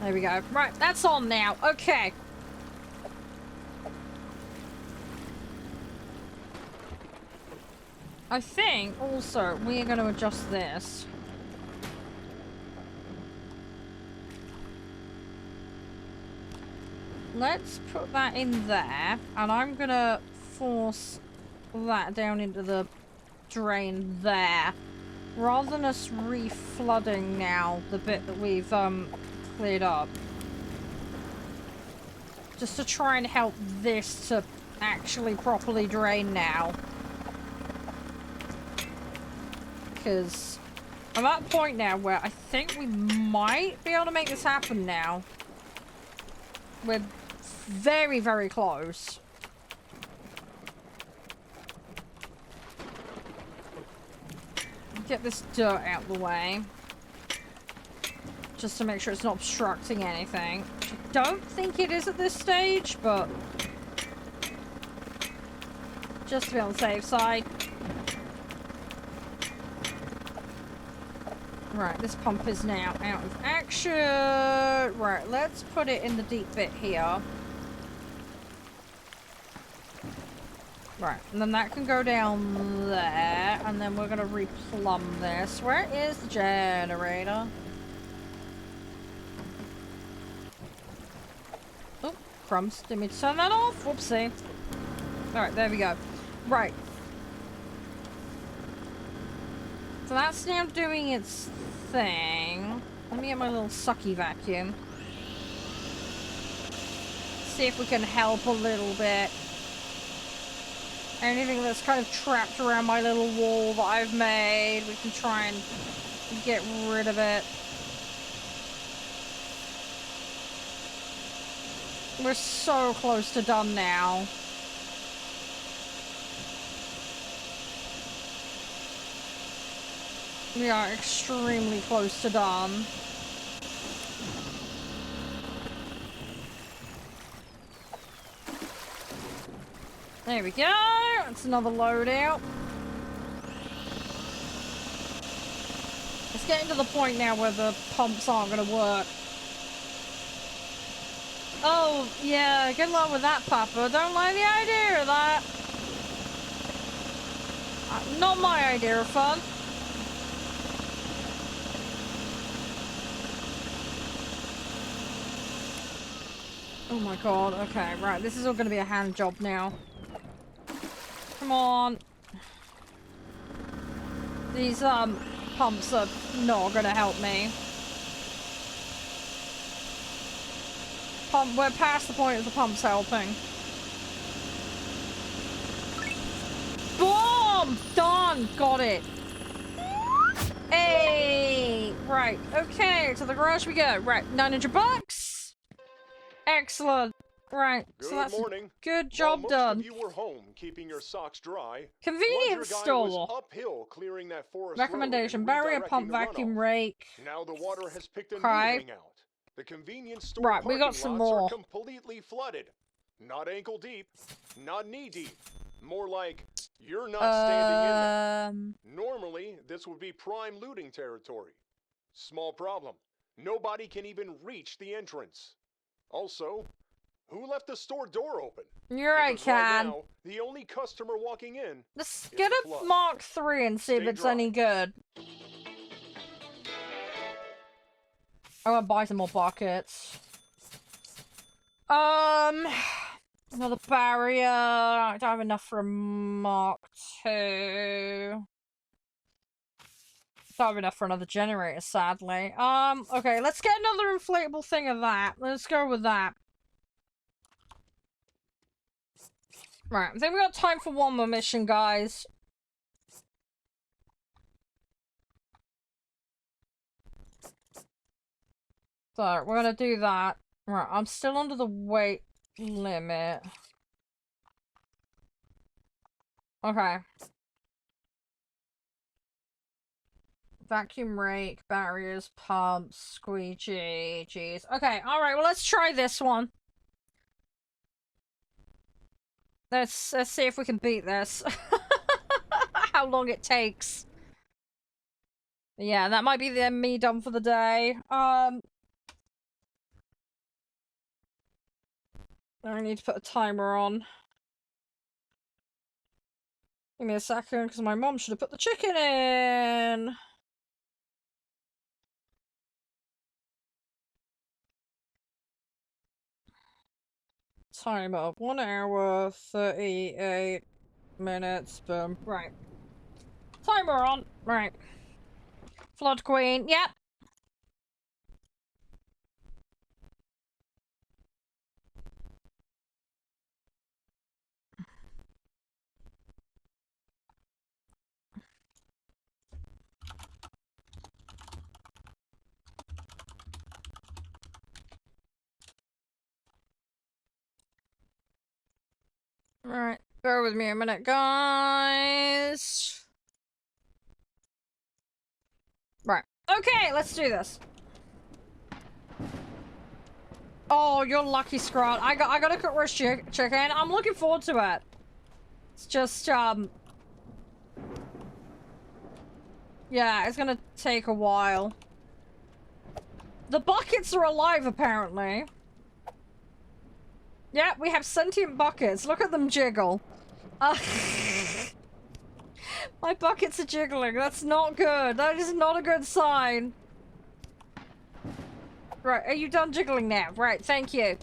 There we go. Right, that's on now. Okay. I think also we are going to adjust this. Let's put that in there, and I'm going to force that down into the drain there, rather than us re-flooding now the bit that we've cleared up. Just to try and help this to actually properly drain now. Because I'm at a point now where I think we might be able to make this happen now. We're very, very close. Get this dirt out of the way. Just to make sure it's not obstructing anything. Which I don't think it is at this stage, but... just to be on the safe side. Right, this pump is now out of action. Right, let's put it in the deep bit here. Right, and then that can go down there, and then we're going to replumb this. Where is the generator? Oh, breadcrumbs. Didn't mean to turn that off. Whoopsie. Alright, there we go. Right. So that's now doing its thing. Let me get my little sucky vacuum. See if we can help a little bit. Anything that's kind of trapped around my little wall that I've made, we can try and get rid of it. We're so close to done now. We are extremely close to done. There we go. That's another loadout. It's getting to the point now where the pumps aren't going to work. Oh, yeah, good luck with that, Papa. Don't like the idea of that. Not my idea of fun. Oh my god, okay, right, this is all gonna be a hand job now. Come on. These, pumps are not gonna help me. We're past the point of the pumps helping. Boom! Done! Got it! Hey! Right, okay, to the garage we go. Right, 900 bucks! Excellent. Right, so that's morning. Good job While done. Most of you were home keeping your socks dry. Convenience Guy store. Was uphill clearing that forest Recommendation: road and barrier redirecting pump the vacuum runoff. rake. Now the water has picked a new Okay. hangout. The convenience store Right, we got parking some lots more. are completely flooded. Not ankle deep, not knee deep. More like you're not standing in there. Normally, this would be prime looting territory. Small problem. Nobody can even reach the entrance. Also, who left the store door open? You're right, Because right Can. now, the only customer walking in Let's is get the a flood. Mark III and see if Stay it's dry. any good. I want to buy some more buckets. Another barrier. I don't have enough for a Mark II. Don't have enough for another generator, sadly. Okay, let's get another inflatable thing of that. Let's go with that. Right, I think we got time for one more mission, guys. So, we're gonna do that. Right, I'm still under the weight limit. Okay. Vacuum rake, barriers, pumps, squeegee, jeez. Okay, alright, well let's try this one. Let's see if we can beat this. How long it takes. Yeah, that might be me done for the day. I need to put a timer on. Give me a second, because my mom should have put the chicken in. Timer, 1 hour, 38 minutes, boom. Right. Timer on. Right. Flood Queen, yep. Alright, bear with me a minute, guys. Right. Okay, let's do this. Oh, you're lucky, Scrot. I gotta cook roast chicken. I'm looking forward to it. It's just, yeah, it's gonna take a while. The buckets are alive, apparently. Yeah, we have sentient buckets. Look at them jiggle. My buckets are jiggling. That's not good. That is not a good sign. Right, are you done jiggling now? Right, thank you.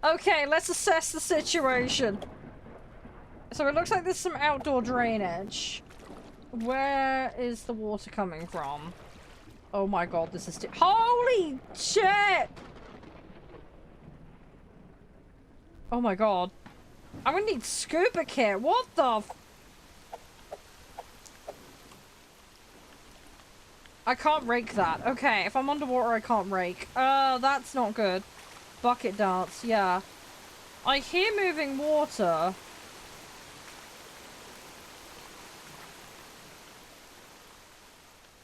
Okay, let's assess the situation. So it looks like there's some outdoor drainage. Where is the water coming from? Oh my god, this is... Holy shit! Oh my god. I'm gonna need scuba kit. What the f... I can't rake that. Okay, if I'm underwater, I can't rake. That's not good. Bucket darts, yeah. I hear moving water.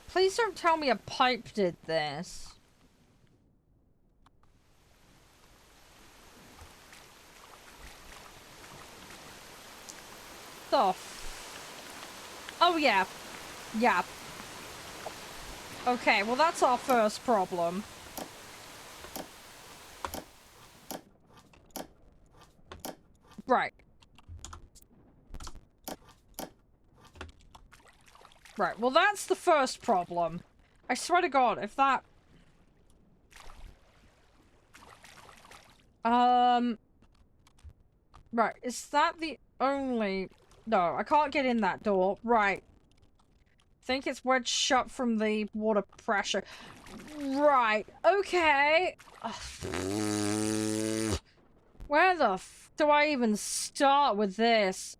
Please don't tell me a pipe did this. The f... Oh, yeah. Yeah. Okay, well that's our first problem. Right. Right, well that's the first problem. I swear to god, if that... Right, is that the only... No, I can't get in that door. Right. I think it's wedged shut from the water pressure. Right, okay. Where the f do I even start with this?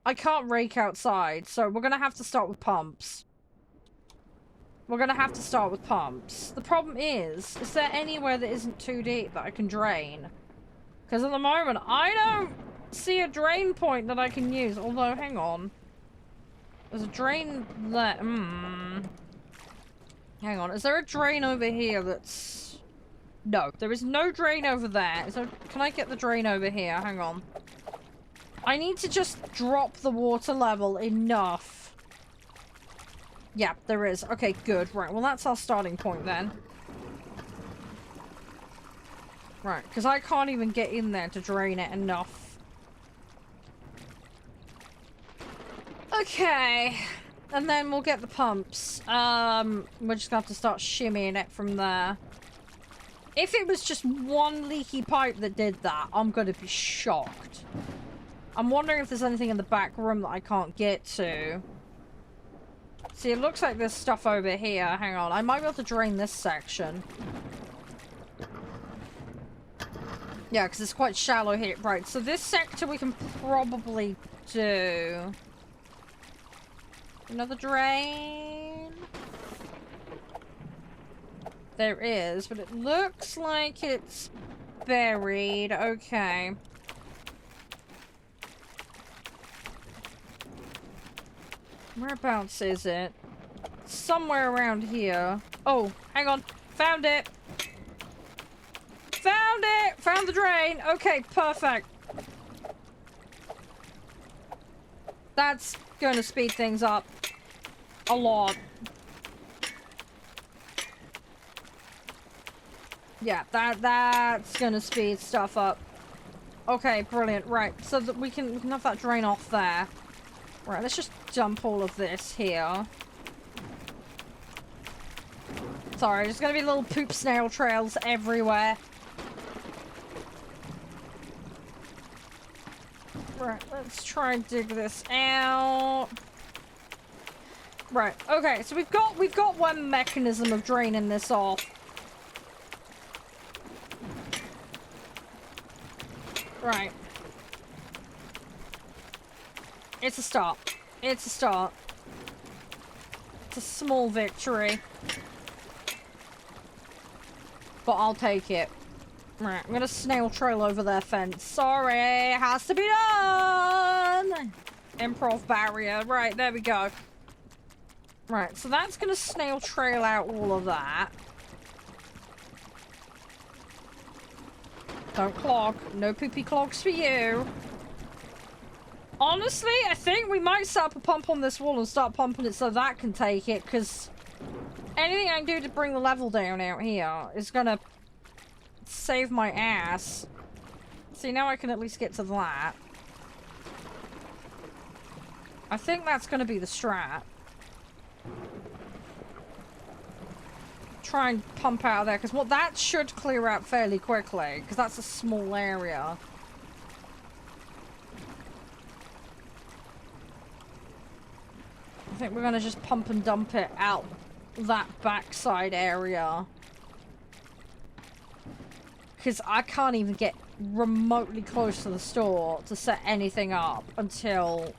I can't rake outside, so we're gonna have to start with pumps. We're gonna have to start with pumps. The problem is there anywhere that isn't too deep that I can drain? Because at the moment, I don't see a drain point that I can use. Although, hang on. There's a drain there. Hang on, is there a drain over here that's... No, there is no drain over there. So, can I get the drain over here? Hang on. I need to just drop the water level enough. Yeah, there is. Okay, good. Right, well that's our starting point then. Right, because I can't even get in there to drain it enough. Okay. And then we'll get the pumps. We're just gonna have to start shimmying it from there. If it was just one leaky pipe that did that, I'm gonna be shocked. I'm wondering if there's anything in the back room that I can't get to. See, it looks like there's stuff over here. Hang on, I might be able to drain this section. Yeah, because it's quite shallow here. Right, so this sector we can probably do. Another drain. There is, but it looks like it's buried. Okay. Whereabouts is it? Somewhere around here. Oh, hang on. Found it. Found it! Found the drain. Okay, perfect. That's going to speed things up a lot. Yeah, that's going to speed stuff up. Okay, brilliant. Right, so that we can have that drain off there. Right, let's just dump all of this here. Sorry, there's gonna be little poop snail trails everywhere. Right, let's try and dig this out. Right, okay, so we've got one mechanism of draining this off. Right. It's a start. It's a start. It's a small victory. But I'll take it. Right, I'm gonna snail trail over their fence. Sorry, it has to be done! Improv barrier. Right, there we go. Right, so that's gonna snail trail out all of that. Don't clog. No poopy clogs for you. Honestly, I think we might set up a pump on this wall and start pumping it so that can take it, because anything I can do to bring the level down out here is gonna save my ass. See, now I can at least get to that. I think that's gonna be the strat. try and pump out of there, because what that should clear out fairly quickly, because that's a small area. I think we're gonna just pump and dump it out that backside area. Because I can't even get remotely close to the store to set anything up until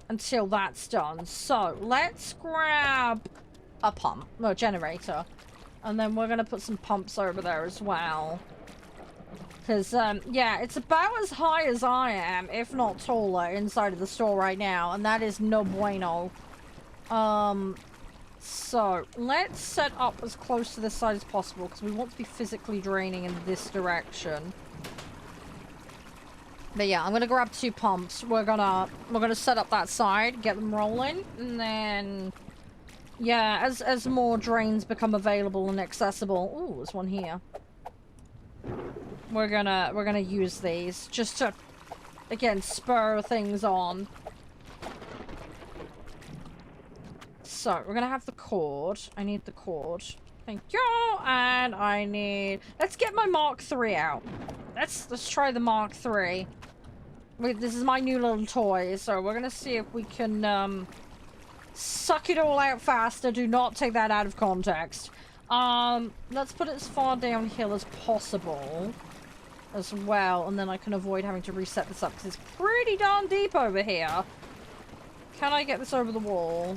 that's done. So let's grab a pump, no, generator, and then we're gonna put some pumps over there as well. Because yeah, it's about as high as I am, if not taller, inside of the store right now, and that is no bueno. So let's set up as close to this side as possible because we want to be physically draining in this direction. But yeah, I'm gonna grab 2 pumps. We're gonna set up that side, get them rolling, and then yeah, as more drains become available and accessible. Ooh, there's one here. We're gonna use these just to again spur things on. So we're gonna have the cord. I need the cord. Thank you. And I need. Let's get my Mark III out. Let's try the Mark III. Wait, this is my new little toy, so we're gonna see if we can suck it all out faster. Do not take that out of context. Let's put it as far downhill as possible as well, and then I can avoid having to reset this up because it's pretty darn deep over here. Can I get this over the wall?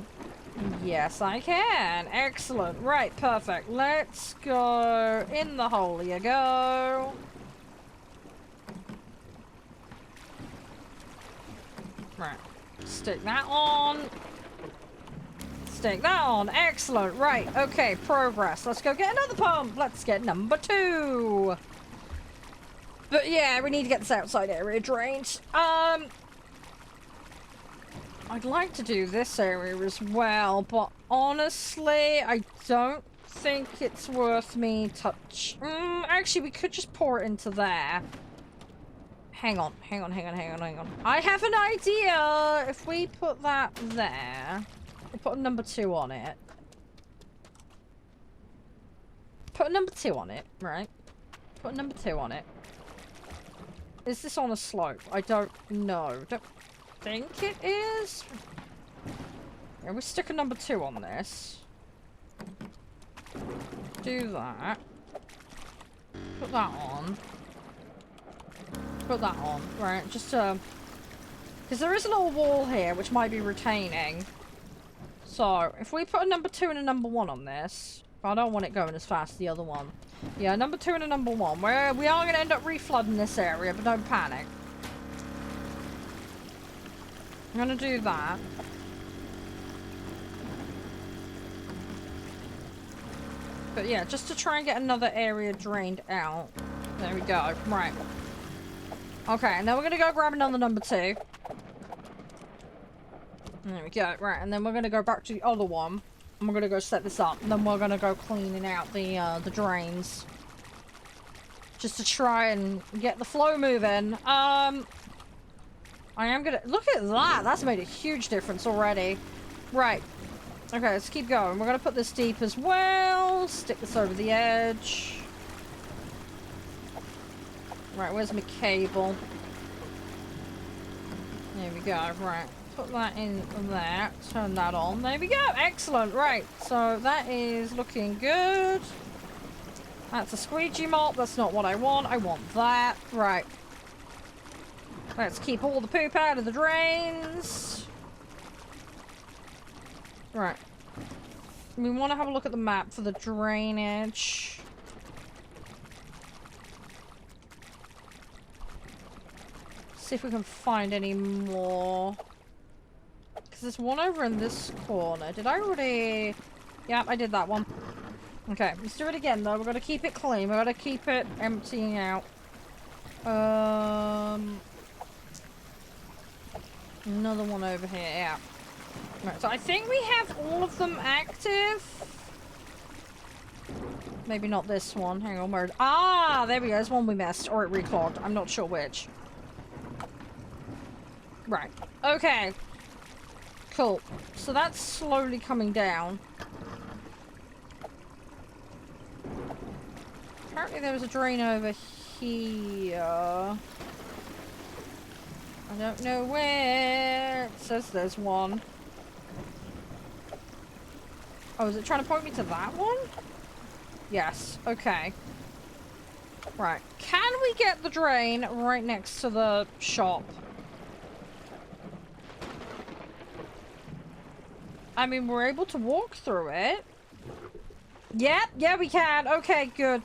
Yes, I can. Excellent. Right, perfect. Let's go in the hole you go. Right. Stick that on. Stick that on. Excellent. Right. Okay, progress. Let's go get another pump. Let's get number 2. But yeah, we need to get this outside area drained. I'd like to do this area as well, but honestly, I don't think it's worth me touch. Actually, we could just pour it into there. Hang on. I have an idea. If we put that there, we'll put a number 2 on it. Put a number 2 on it, right? Put a number 2 on it. Is this on a slope? I don't know. Don't think it is. Yeah, we stick a number 2 on this. Do that. Put that on. Put that on. Right, just because there is a little wall here which might be retaining. So, if we put a number 2 and a number 1 on this, I don't want it going as fast as the other one. Yeah, number 2 and a number 1. We are going to end up reflooding this area, but don't panic. I'm going to do that. But yeah, just to try and get another area drained out. There we go. Right. Okay, and then we're going to go grab another number 2. There we go. Right, and then we're going to go back to the other one. And we're going to go set this up. And then we're going to go cleaning out the drains. Just to try and get the flow moving. I am going to... Look at that! That's made a huge difference already. Right. Okay, let's keep going. We're going to put this deep as well. Stick this over the edge. Right, where's my cable? There we go. Right. Put that in there. Turn that on. There we go. Excellent. Right. So that is looking good. That's a squeegee mop. That's not what I want. I want that. Right. Let's keep all the poop out of the drains. Right. We want to have a look at the map for the drainage. See if we can find any more. Because there's one over in this corner. Did I already... Yeah, I did that one. Okay, let's do it again though. We're going to keep it clean. We're going to keep it emptying out. Another one over here, yeah. Right, so I think we have all of them active. Maybe not this one. Hang on, where... Ah, there we go. There's one we missed. Or it reclogged. I'm not sure which. Right. Okay. Cool. So that's slowly coming down. apparently there was a drain over here. I don't know where. It says there's one. Oh, is it trying to point me to that one? Yes. Okay. Right. Can we get the drain right next to the shop? I mean, we're able to walk through it. Yep, yeah, we can. Okay, good.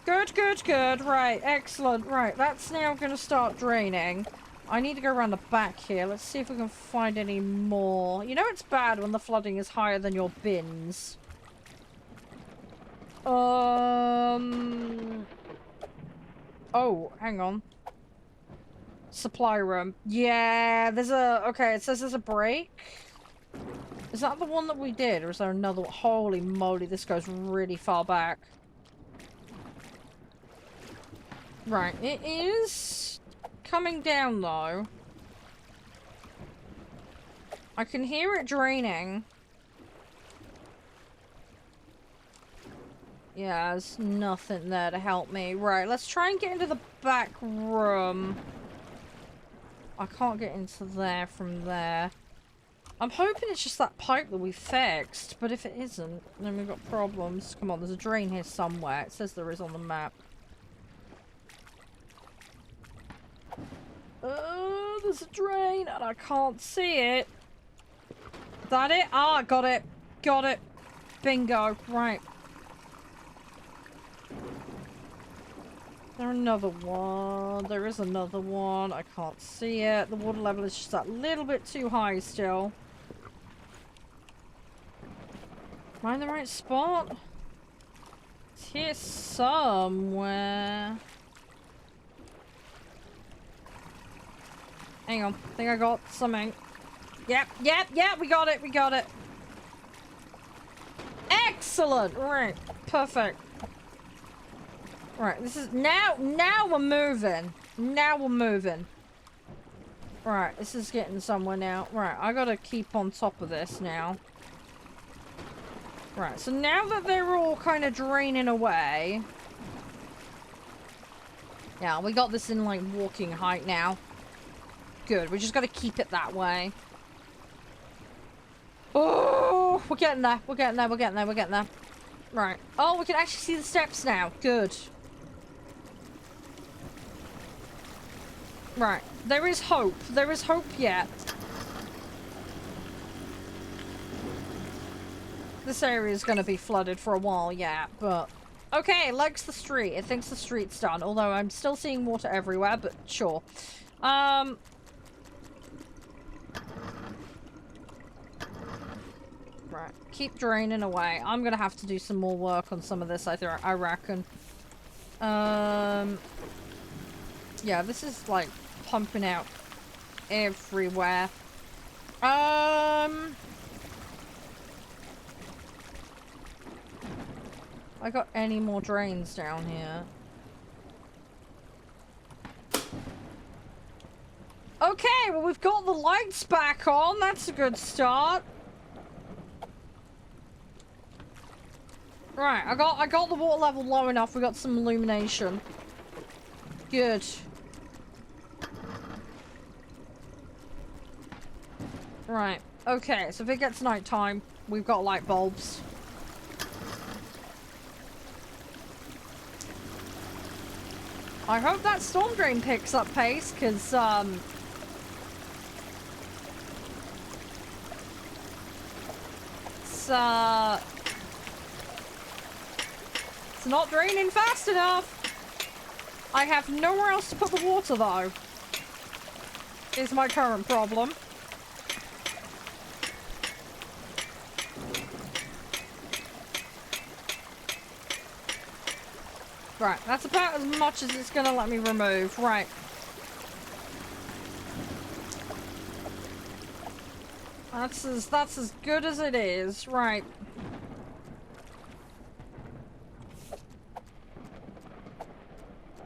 Good, good, good. Right, excellent. Right, that's now going to start draining. I need to go around the back here. Let's see if we can find any more. You know it's bad when the flooding is higher than your bins. Oh, hang on. Supply room. Yeah, there's a... Okay, it says there's a break. Is that the one that we did, or is there another one? Holy moly, this goes really far back. Right, it is coming down, though. I can hear it draining. Yeah, there's nothing there to help me. Right, let's try and get into the back room. I can't get into there from there. I'm hoping it's just that pipe that we fixed, but if it isn't, then we've got problems. Come on, there's a drain here somewhere. It says there is on the map. There's a drain and I can't see it. Is that it? Ah, got it. Got it. Bingo. Right. There's another one. There is another one. I can't see it. The water level is just that little bit too high still. Am I in the right spot? It's here somewhere. Hang on. I think I got something. Yep, yep, yep. We got it. We got it. Excellent. Right. Perfect. Right. This is now we're moving. Now we're moving. Right. This is getting somewhere now. Right. I gotta keep on top of this now. Right. So now that they're all kind of draining away. Yeah, we got this in like walking height now. Good. We just got to keep it that way. Oh, we're getting there. We're getting there. We're getting there. We're getting there. Right. Oh, we can actually see the steps now. Good. Right. There is hope. There is hope yet. This area is going to be flooded for a while, yeah, but... Okay, it likes the street. It thinks the street's done, although I'm still seeing water everywhere, but sure. Right, keep draining away. I'm gonna have to do some more work on some of this, I reckon. Yeah, this is, like, pumping out everywhere. I got any more drains down here? Okay, well, we've got the lights back on. That's a good start. Right, I got the water level low enough. We got some illumination. Good. Right. Okay, so if it gets nighttime, we've got light bulbs. I hope that storm drain picks up pace, because, it's not draining fast enough. I have nowhere else to put the water, though. Is my current problem. Right, that's about as much as it's gonna let me remove. Right. That's as good as it is. Right.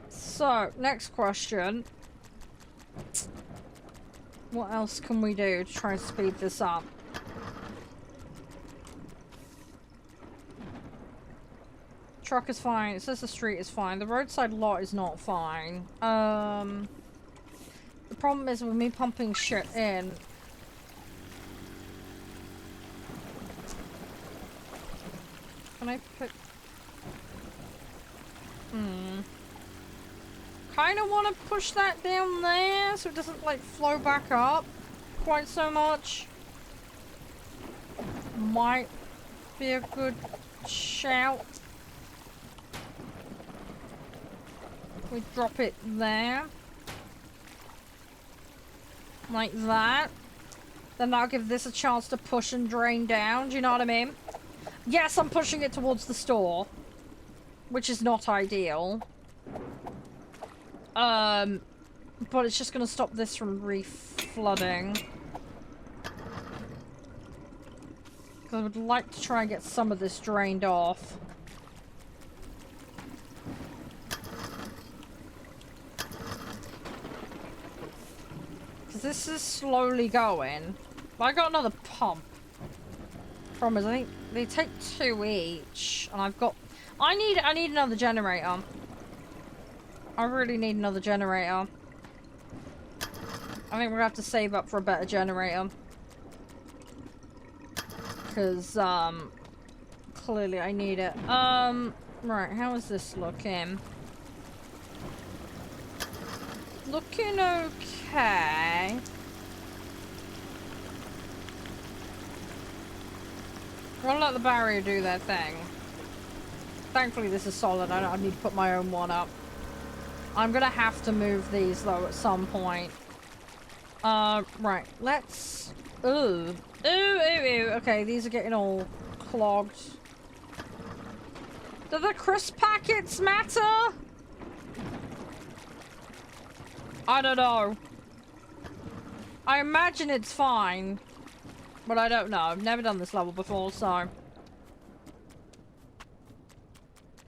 So, next question. What else can we do to try and speed this up? Truck is fine. It says the street is fine. The roadside lot is not fine. The problem is with me pumping shit in. Can I put... Kind of want to push that down there so it doesn't, like, flow back up quite so much. Might be a good shout. We drop it there. Like that. Then that'll give this a chance to push and drain down. Do you know what I mean? Yes, I'm pushing it towards the store. Which is not ideal. But it's just gonna stop this from re-flooding. Because I would like to try and get some of this drained off. Because this is slowly going. But I got another pump. Problem is, I think they take 2 each. And I've got... I need another generator. I really need another generator. I think we're gonna have to save up for a better generator. Because, clearly I need it. Right, how is this looking? Looking okay. I'm gonna let the barrier do their thing. Thankfully this is solid, I don't need to put my own one up. I'm gonna have to move these though at some point. Right, let's... Ooh. Ooh. Okay, these are getting all clogged. Do the crisp packets matter? I don't know. I imagine it's fine. But I don't know. I've never done this level before, so...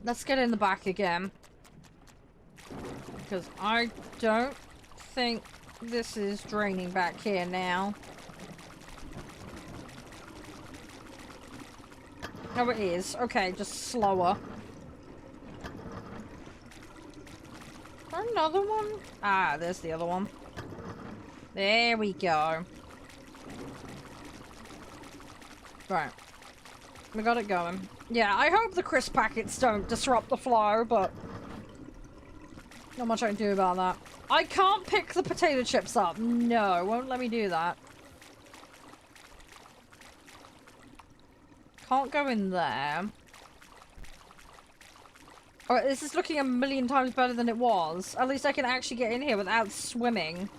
Let's get in the back again. Because I don't think this is draining back here now. Oh, it is. Okay, just slower. Another one? Ah, there's the other one. There we go. Right. We got it going. Yeah, I hope the crisp packets don't disrupt the flow, but... Not much I can do about that. I can't pick the potato chips up. No, it won't let me do that. Can't go in there. Alright, this is looking a million times better than it was. At least I can actually get in here without swimming.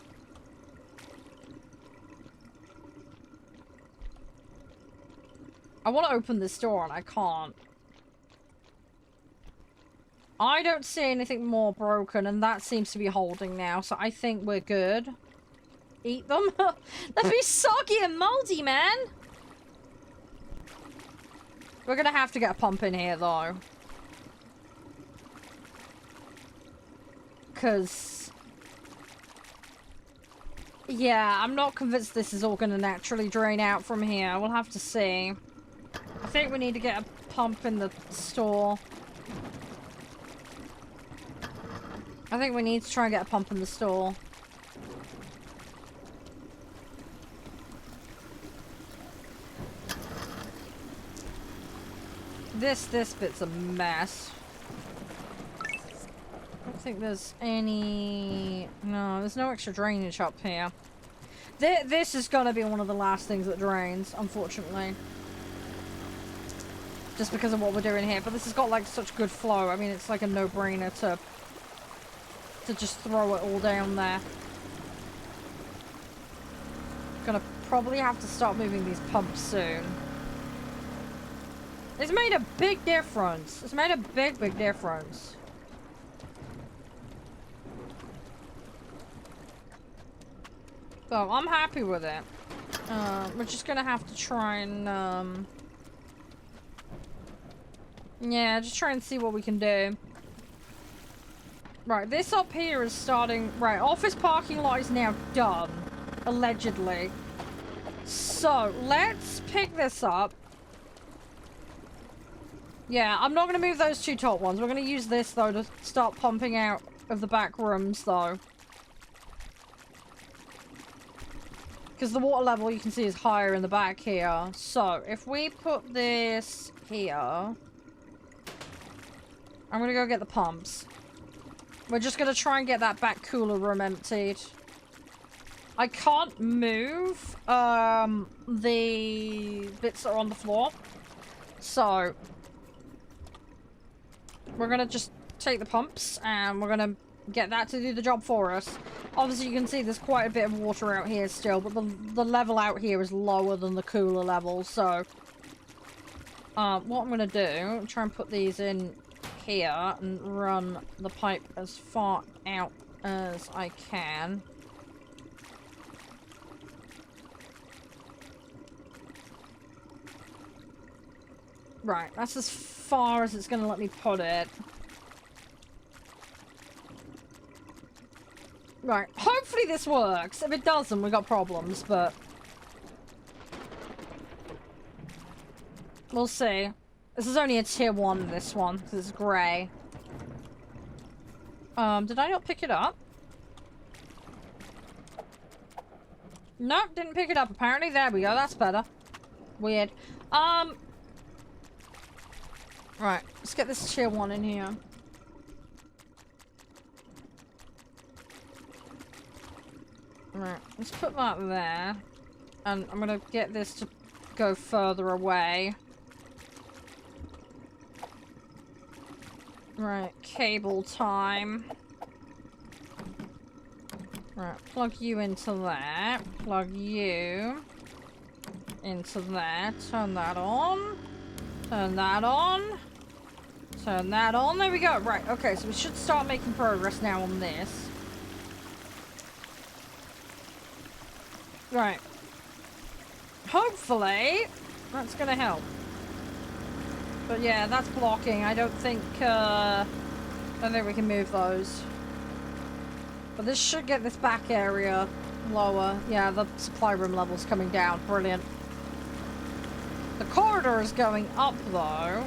I want to open this door and I can't. I don't see anything more broken and that seems to be holding now, so I think we're good. Eat them? They'd be soggy and moldy, man! We're gonna have to get a pump in here, though. Because... yeah, I'm not convinced this is all gonna naturally drain out from here. We'll have to see. I think we need to get a pump in the store. I think we need to try and get a pump in the store. This bit's a mess. I don't think there's any... No, there's no extra drainage up here. This is gonna be one of the last things that drains, unfortunately. Just because of what we're doing here. But this has got, like, such good flow. I mean, it's like a no-brainer to just throw it all down there. Gonna probably have to start moving these pumps soon. It's made a big difference. It's made a big difference. So, I'm happy with it. We're just gonna have to try and, yeah, just try and see what we can do. Right, this up here is starting... Right, office parking lot is now done. Allegedly. So, let's pick this up. Yeah, I'm not going to move those two top ones. We're going to use this, though, to start pumping out of the back rooms, though. Because the water level, you can see, is higher in the back here. So, if we put this here... I'm going to go get the pumps. We're just going to try and get that back cooler room emptied. I can't move the bits that are on the floor. So... we're gonna just take the pumps and we're gonna get that to do the job for us. Obviously, you can see there's quite a bit of water out here still, but the level out here is lower than the cooler level, so... what I'm gonna do, try and put these in here and run the pipe as far out as I can. Right, that's as far as it's going to let me put it. Right, hopefully this works. If it doesn't, we got problems, but... we'll see. This is only a tier 1, this one, because it's grey. Did I not pick it up? Nope, didn't pick it up apparently. There we go, that's better. Weird. Right, let's get this tier 1 in here. Right, let's put that there. And I'm gonna get this to go further away. Right, cable time. Right, plug you into that. Plug you into there. Turn that on. Turn that on. Turn that on. There we go. Right, okay, so we should start making progress now on this. Right. Hopefully, that's gonna help. But yeah, that's blocking. I don't think we can move those. But this should get this back area lower. Yeah, the supply room level's coming down. Brilliant. The corridor is going up, though.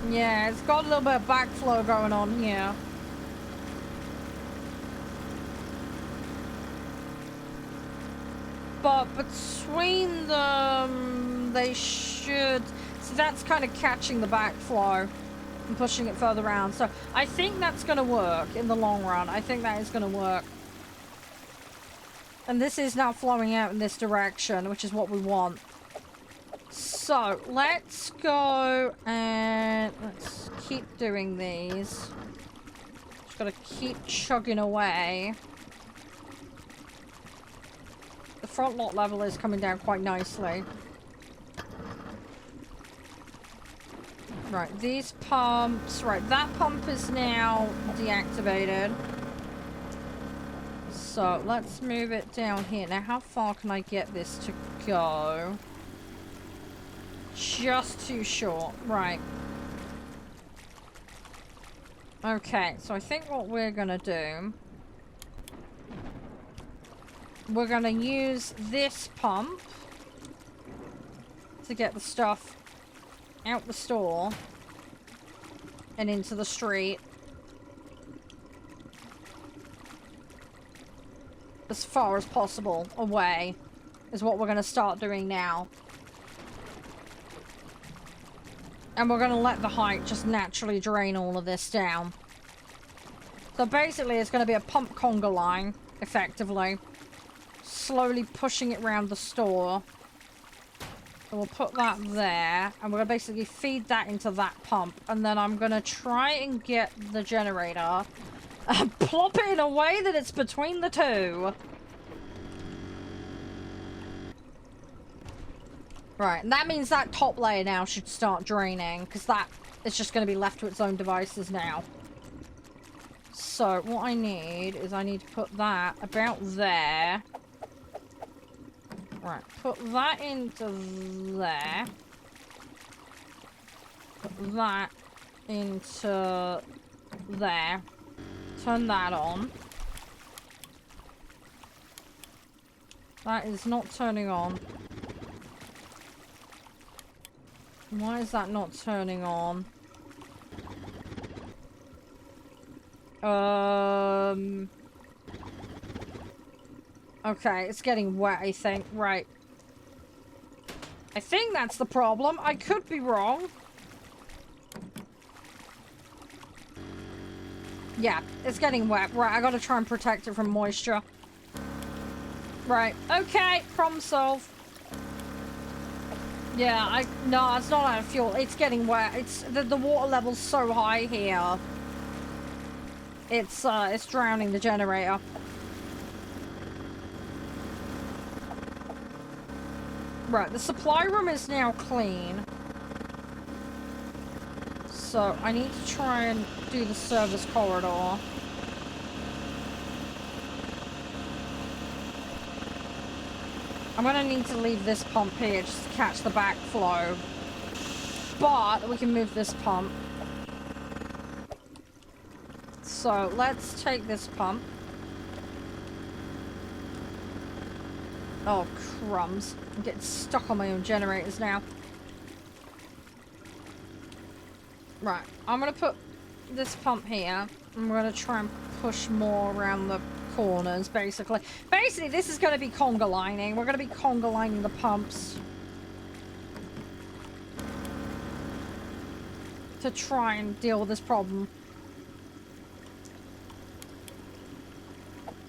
Yeah, it's got a little bit of backflow going on here. But between them, they should... so that's kind of catching the backflow and pushing it further around. So I think that's going to work in the long run. I think that is going to work. And this is now flowing out in this direction, which is what we want. So, let's go and let's keep doing these. Just gotta keep chugging away. The front lot level is coming down quite nicely. Right, these pumps... right, that pump is now deactivated. So, let's move it down here. Now, how far can I get this to go? Just too short. Right. Okay, so I think what we're gonna do... we're gonna use this pump to get the stuff out the store and into the street. As far as possible away is what we're gonna start doing now. And we're going to let the height just naturally drain all of this down. So basically it's going to be a pump conga line, effectively. Slowly pushing it around the store. So we'll put that there. And we're going to basically feed that into that pump. And then I'm going to try and get the generator. And plop it in a way that it's between the two. Right, and that means that top layer now should start draining, because that is just going to be left to its own devices now. So, what I need is I need to put that about there. Right, put that into there. Put that into there. Turn that on. That is not turning on. Why is that not turning on? Okay, it's getting wet, I think. Right. I think that's the problem. I could be wrong. Yeah, it's getting wet. Right, I gotta try and protect it from moisture. Right, okay, problem solved. Yeah, no, it's not out of fuel. It's getting wet. It's, the water level's so high here. It's drowning the generator. Right, the supply room is now clean. So, I need to try and do the service corridor. I'm gonna need to leave this pump here just to catch the backflow. But, we can move this pump. So, let's take this pump. Oh, crumbs. I'm getting stuck on my own generators now. Right, I'm gonna put this pump here. I'm gonna try and push more around the corners, basically. Basically, this is gonna be conga lining. We're gonna be conga lining the pumps. To try and deal with this problem.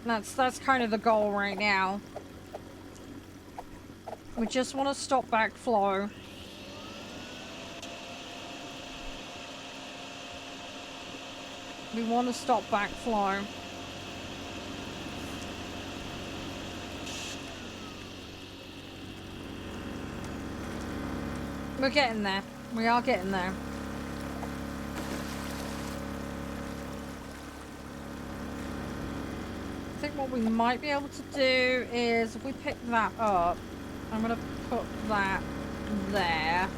That's kind of the goal right now. We just want to stop backflow. We want to stop backflow. We're getting there. We are getting there. I think what we might be able to do is, if we pick that up, I'm gonna put that there.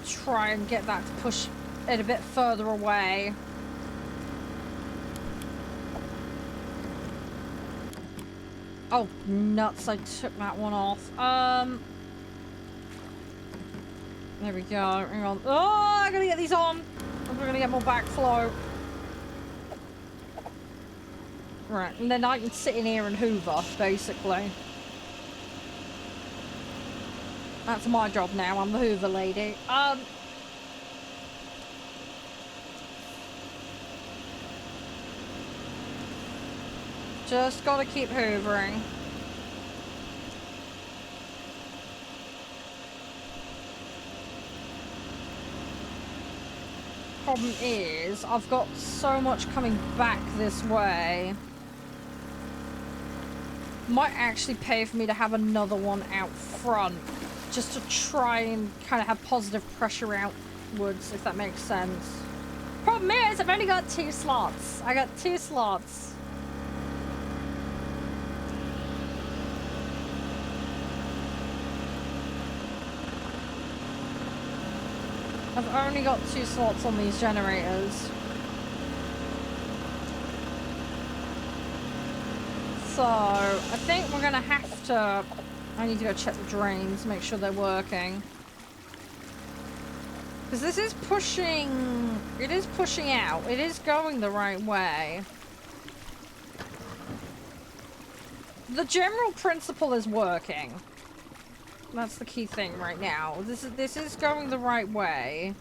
Try and get that to push it a bit further away. Oh, nuts, I took that one off. There we go, hang on. Oh, I gotta get these on. We're gonna get more backflow. Right, and then I can sit in here and hoover, basically. That's my job now, I'm the hoover lady. Just gotta keep hoovering. Problem is, I've got so much coming back this way. Might actually pay for me to have another one out front. Just to try and kind of have positive pressure outwards, if that makes sense. Problem is, I've only got 2 slots. I got 2 slots. I've only got 2 slots on these generators. So, I think we're gonna have to... I need to go check the drains, make sure they're working. Because this is pushing... It is pushing out. It is going the right way. The general principle is working. That's the key thing right now. This is going the right way.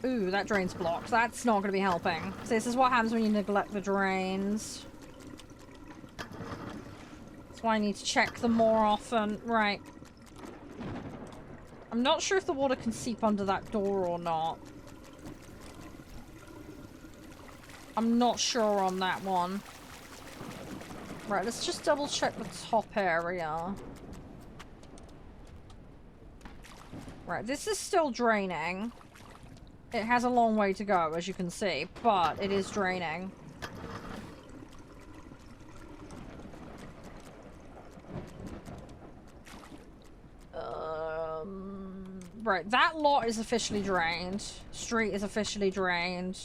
Ooh, that drain's blocked. That's not going to be helping. So this is what happens when you neglect the drains. That's why I need to check them more often. Right. I'm not sure if the water can seep under that door or not. I'm not sure on that one. Right, let's just double check the top area. Right, this is still draining. It has a long way to go, as you can see, but it is draining. Right, that lot is officially drained. Street is officially drained.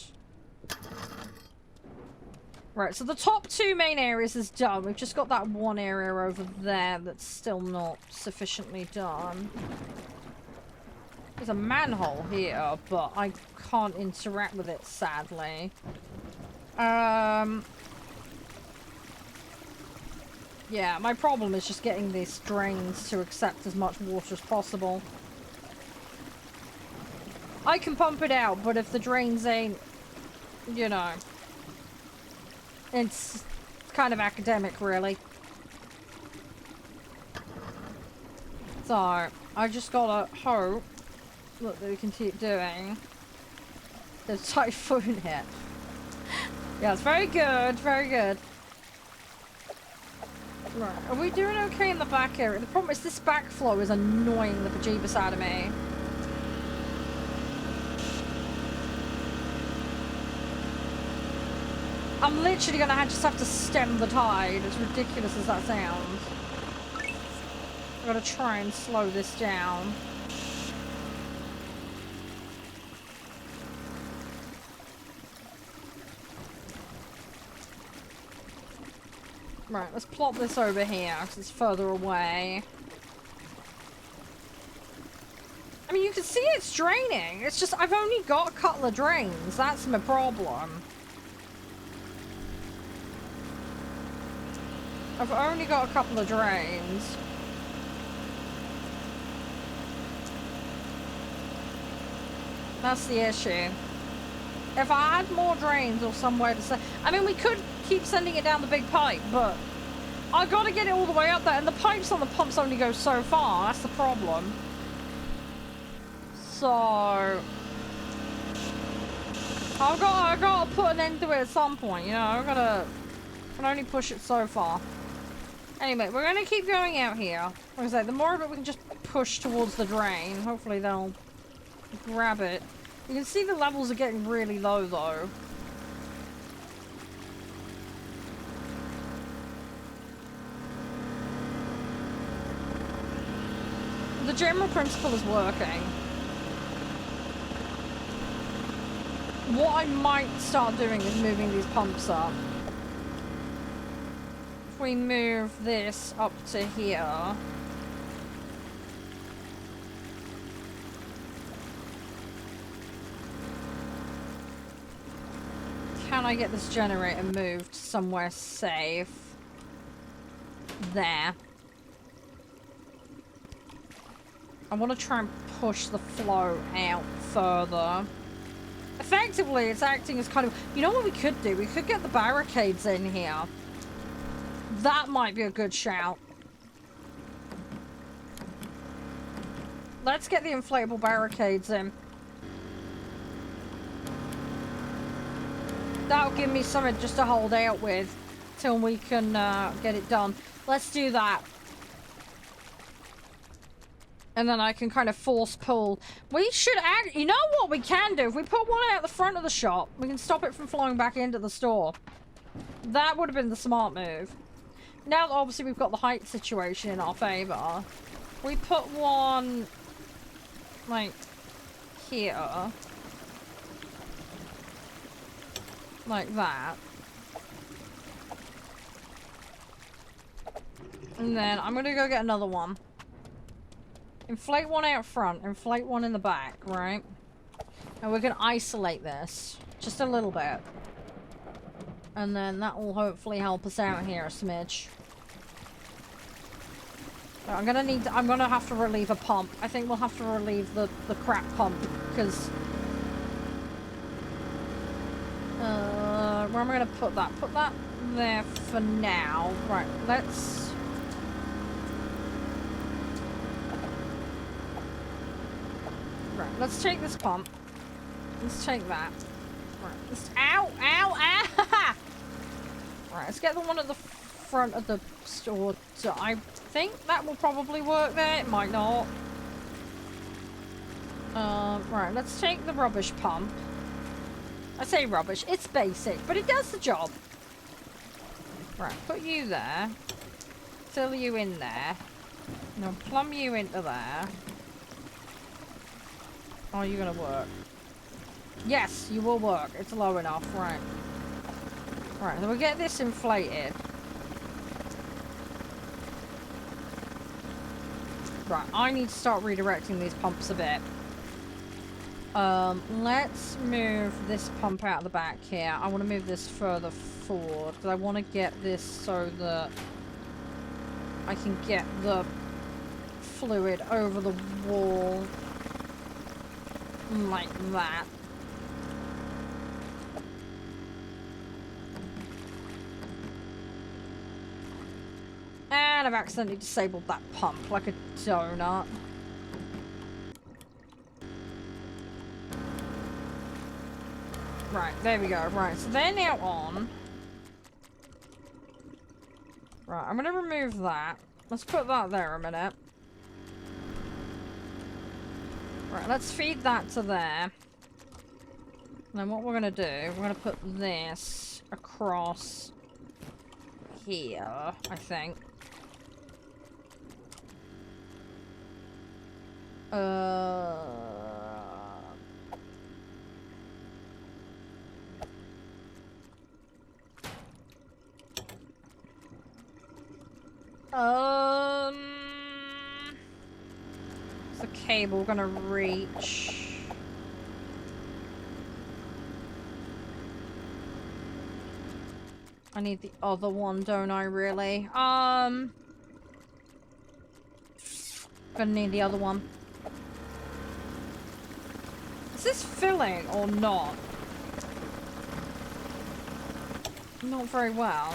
Right, so the top 2 main areas is done. We've just got that one area over there that's still not sufficiently done. There's a manhole here, but I can't interact with it, sadly. Yeah, my problem is just getting these drains to accept as much water as possible. I can pump it out, but if the drains ain't, you know, it's kind of academic, really. So, I just gotta hope that we can keep doing. There's typhoon hit. Yeah, it's very good, very good. Right, are we doing okay in the back area? The problem is this backflow is annoying the bejeebus out of me. I'm literally gonna just have to stem the tide, as ridiculous as that sounds. I've gotta try and slow this down. Right, let's plop this over here, because it's further away. I mean, you can see it's draining. It's just, I've only got a couple of drains. That's my problem. I've only got a couple of drains. That's the issue. If I had more drains or somewhere to send... I mean, we could keep sending it down the big pipe, but I gotta get it all the way up there, and the pipes on the pumps only go so far. That's the problem. So... I've got to put an end to it at some point, you know? I can only push it so far. Anyway, we're gonna keep going out here. Like I say, the more of it we can just push towards the drain. Hopefully they'll grab it. You can see the levels are getting really low, though. The general principle is working. What I might start doing is moving these pumps up. If we move this up to here... Can I get this generator moved somewhere safe? There. I want to try and push the flow out further. Effectively, it's acting as kind of... You know what we could do? We could get the barricades in here. That might be a good shout. Let's get the inflatable barricades in. That'll give me something just to hold out with till we can get it done. Let's do that. And then I can kind of force pull. We should act... You know what we can do? If we put one out the front of the shop, we can stop it from flowing back into the store. That would have been the smart move. Now that obviously we've got the height situation in our favor, we put one... like... here. Like that. And then I'm gonna go get another one. Inflate one out front, inflate one in the back, right? And we're gonna isolate this just a little bit. And then that will hopefully help us out here a smidge. I'm gonna have to relieve a pump. I think we'll have to relieve the crap pump because where am I gonna put that? Put that there for now. Right, let's... Right, let's take this pump. Let's take that. Right, let's... Ow! Ow! Ow! Right, let's get the one at the front of the store. So I think that will probably work there. It might not. Right, let's take the rubbish pump. I say rubbish, it's basic, but it does the job. Right, put you there. Fill you in there. Now plumb you into there. Are you gonna work? Yes, you will work. It's low enough, right. Right, so we get this inflated. Right, I need to start redirecting these pumps a bit. Let's move this pump out of the back here. I want to move this further forward because I want to get this so that I can get the fluid over the wall like that. And I've accidentally disabled that pump like a donut. Right, there we go. Right, so they're now on. Right, I'm gonna remove that. Let's put that there a minute. Right, let's feed that to there. And then what we're gonna do, we're gonna put this across here, I think. Is the cable gonna reach? I need the other one, don't I, really? Gonna need the other one. Is this filling or not? Not very well.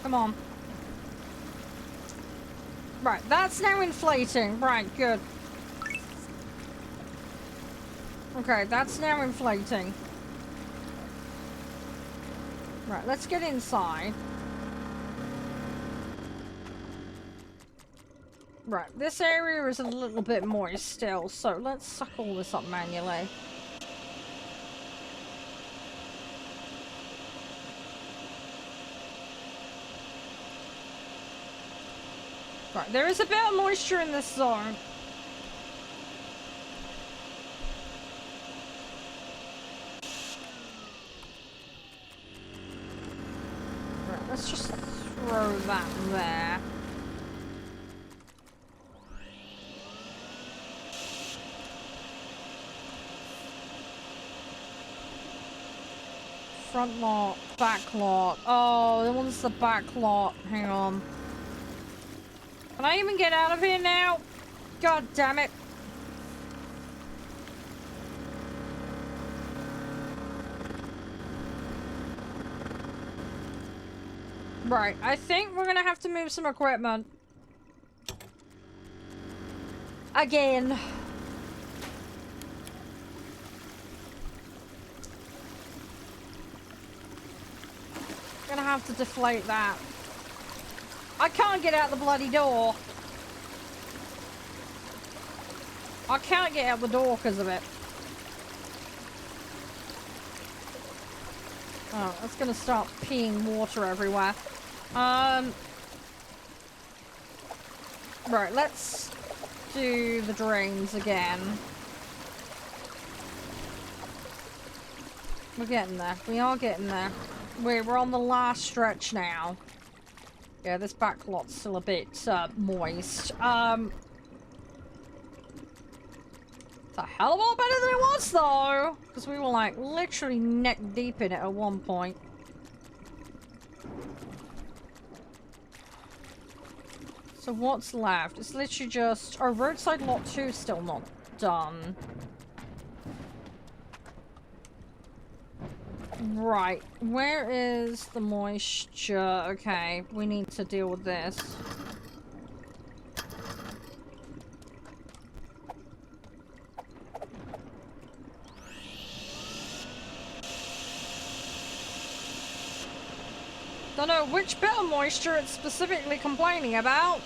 Come on. Right, that's now inflating. Right, good. Okay, that's now inflating. Right, let's get inside. Right, this area is a little bit moist still, so let's suck all this up manually. Right, there is a bit of moisture in this zone. Right, let's just throw that there. Front lot, back lot. Oh, that one's the back lot. Hang on. Can I even get out of here now? God damn it. Right, I think we're gonna have to move some equipment. Again. Gonna have to deflate that. I can't get out the bloody door. I can't get out the door because of it. Oh, that's gonna start peeing water everywhere. Right, let's do the drains again. We're getting there. We are getting there. We're on the last stretch now. Yeah, this back lot's still a bit moist. It's a hell of a lot better than it was, though! Because we were, like, literally neck deep in it at one point. So what's left? It's literally just... Oh, roadside lot 2 is still not done. Right, where is the moisture? Okay, we need to deal with this. Don't know which bit of moisture it's specifically complaining about.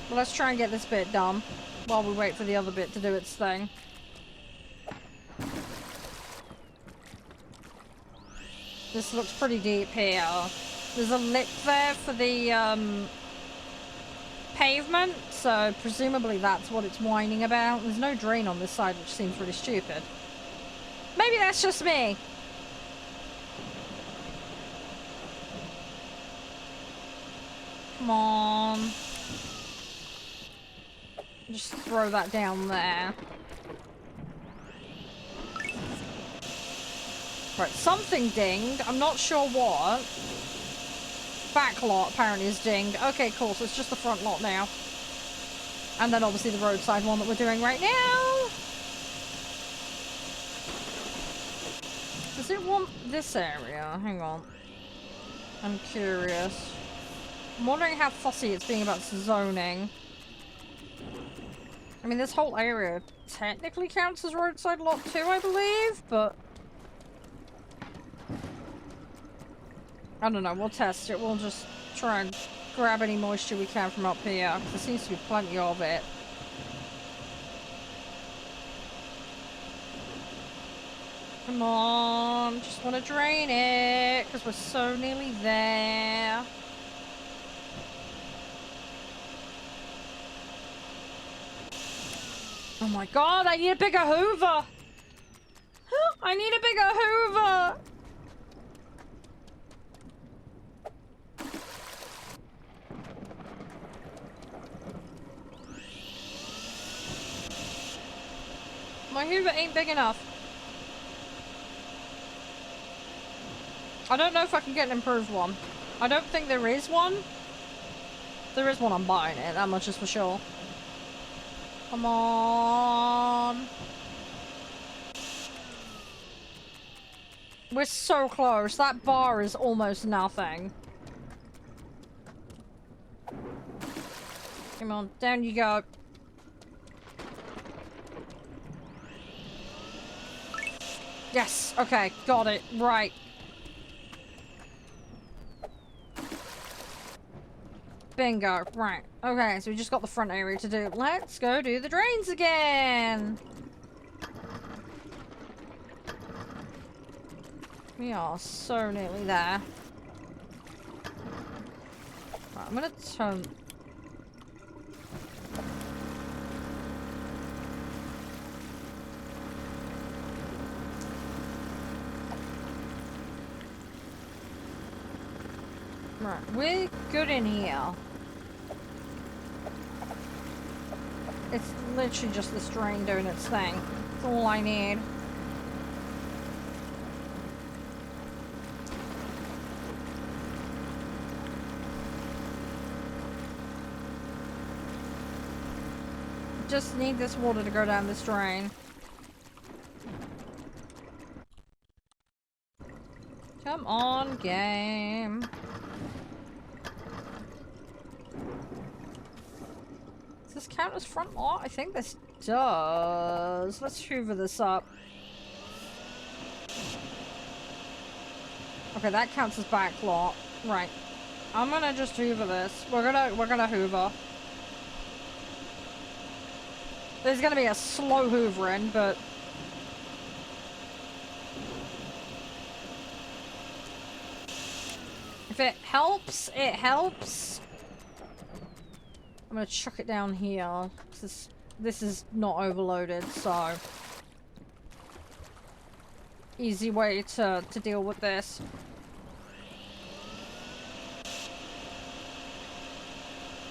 But let's try and get this bit done while we wait for the other bit to do its thing. This looks pretty deep here. There's a lip there for the, pavement, so presumably that's what it's whining about. There's no drain on this side, which seems really stupid. Maybe that's just me. Come on. Just throw that down there. Right, something dinged. I'm not sure what. Back lot apparently is dinged. Okay, cool. So it's just the front lot now. And then obviously the roadside one that we're doing right now. Does it want this area? Hang on. I'm curious. I'm wondering how fussy it's being about zoning. I mean, this whole area technically counts as roadside lot 2, I believe, but... I don't know, we'll test it. We'll just try and grab any moisture we can from up here, because there seems to be plenty of it. Come on, just want to drain it, because we're so nearly there. Oh my god, I need a bigger hoover! I need a bigger hoover! My hoover ain't big enough. I don't know if I can get an improved one. I don't think there is one. If there is one, I'm buying it. That much is for sure. Come on. We're so close. That bar is almost nothing. Come on, down you go. Yes, okay, got it, right. Bingo, right. Okay, so we just got the front area to do. Let's go do the drains again. We are so nearly there. Right, I'm gonna turn... Right, we're good in here. It's literally just this drain doing its thing. That's all I need. Just need this water to go down this drain. Come on, game. Does this count as front lot? I think this does. Let's hoover this up. Okay, that counts as back lot. Right. I'm gonna just hoover this. We're gonna hoover. There's gonna be a slow hoovering, but if it helps, it helps. I'm gonna chuck it down here. This is not overloaded, so easy way to deal with this.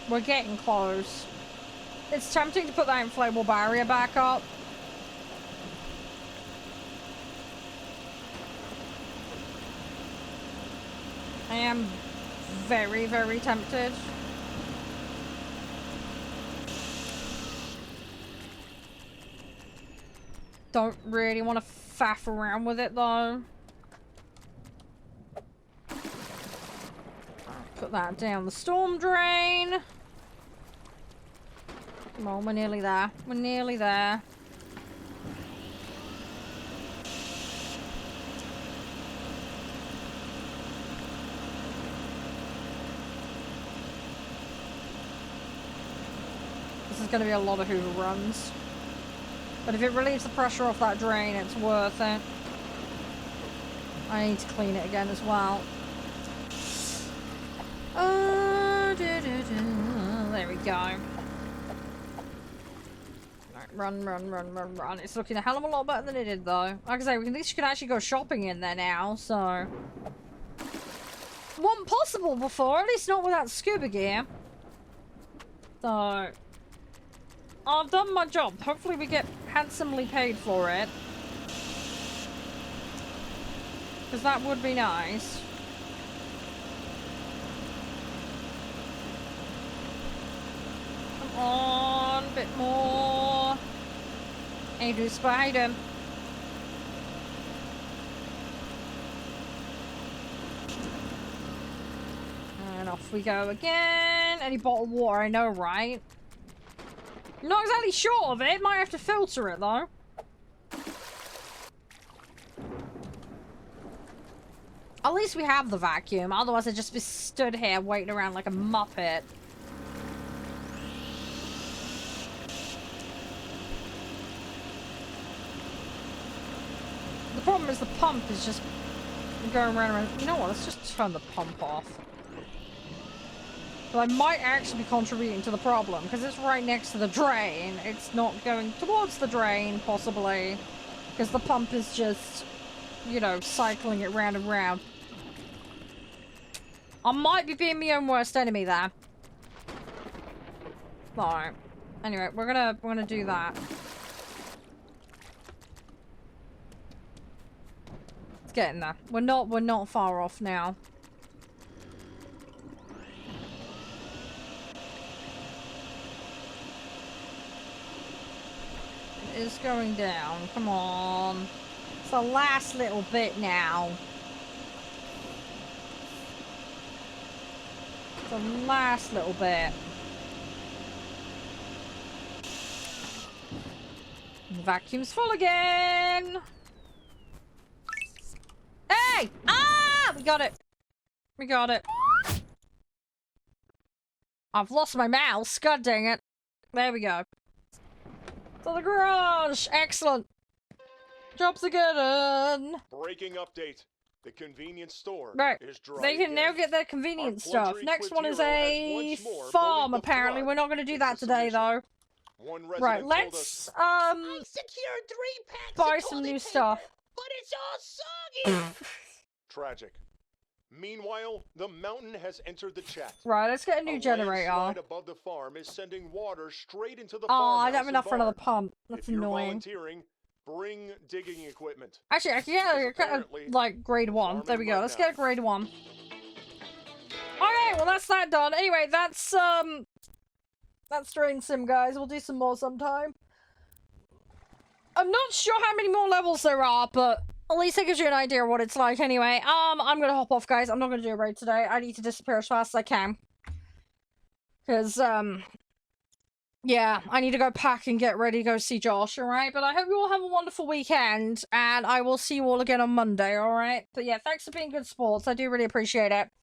We're getting close. It's tempting to put that inflatable barrier back up. I am very, very tempted. Don't really want to faff around with it though. Put that down the storm drain. Come on, we're nearly there. We're nearly there. This is going to be a lot of hoover runs. But if it relieves the pressure off that drain, it's worth it. I need to clean it again as well. There we go. Right, run. It's looking a hell of a lot better than it did, though. Like I say, at least you can actually go shopping in there now, so... Wasn't possible before, at least not without scuba gear. So... I've done my job. Hopefully we get handsomely paid for it. Because that would be nice. Come on, a bit more. Hey, do spider. And off we go again. Any bottled water, I know, right? I'm not exactly sure of it. Might have to filter it, though. At least we have the vacuum. Otherwise, I'd just be stood here waiting around like a muppet. The problem is the pump is just going around. You know what? Let's just turn the pump off. But I might actually be contributing to the problem because it's right next to the drain. It's not going towards the drain, possibly, because the pump is just, you know, cycling it round and round. I might be being my own worst enemy there. Alright. Anyway, we're gonna do that. Let's get in there. We're not far off now. It is going down. Come on. It's the last little bit now. The last little bit. The vacuum's full again. Hey! Ah! We got it. We got it. I've lost my mouse. God dang it. There we go. To the garage. Excellent. Jobs are good. Breaking update. The convenience store is dry. They can now get their convenience stuff. Next one is a farm, apparently. We're not going to do that today, though. Right, let's, I secured 3 packs buy of some toilet new paper, stuff. but it's all soggy. Tragic. Meanwhile, the mountain has entered the chat. Right, let's get a new generator. Landslide above the farm is sending water straight into the Oh, I farmhouse don't have enough for and another barn. pump. That's If you're annoying. volunteering, bring digging equipment. Actually, I can get a, like, grade 1. There we go. Let's get a grade 1. Okay, well, that's that done. Anyway, that's DrainSim, guys. We'll do some more sometime. I'm not sure how many more levels there are, but at least it gives you an idea of what it's like anyway. I'm gonna hop off, guys. I'm not gonna do a raid today. I need to disappear as fast as I can. Because, yeah, I need to go pack and get ready to go see Josh, alright? But I hope you all have a wonderful weekend, and I will see you all again on Monday, alright? But yeah, thanks for being good sports. I do really appreciate it.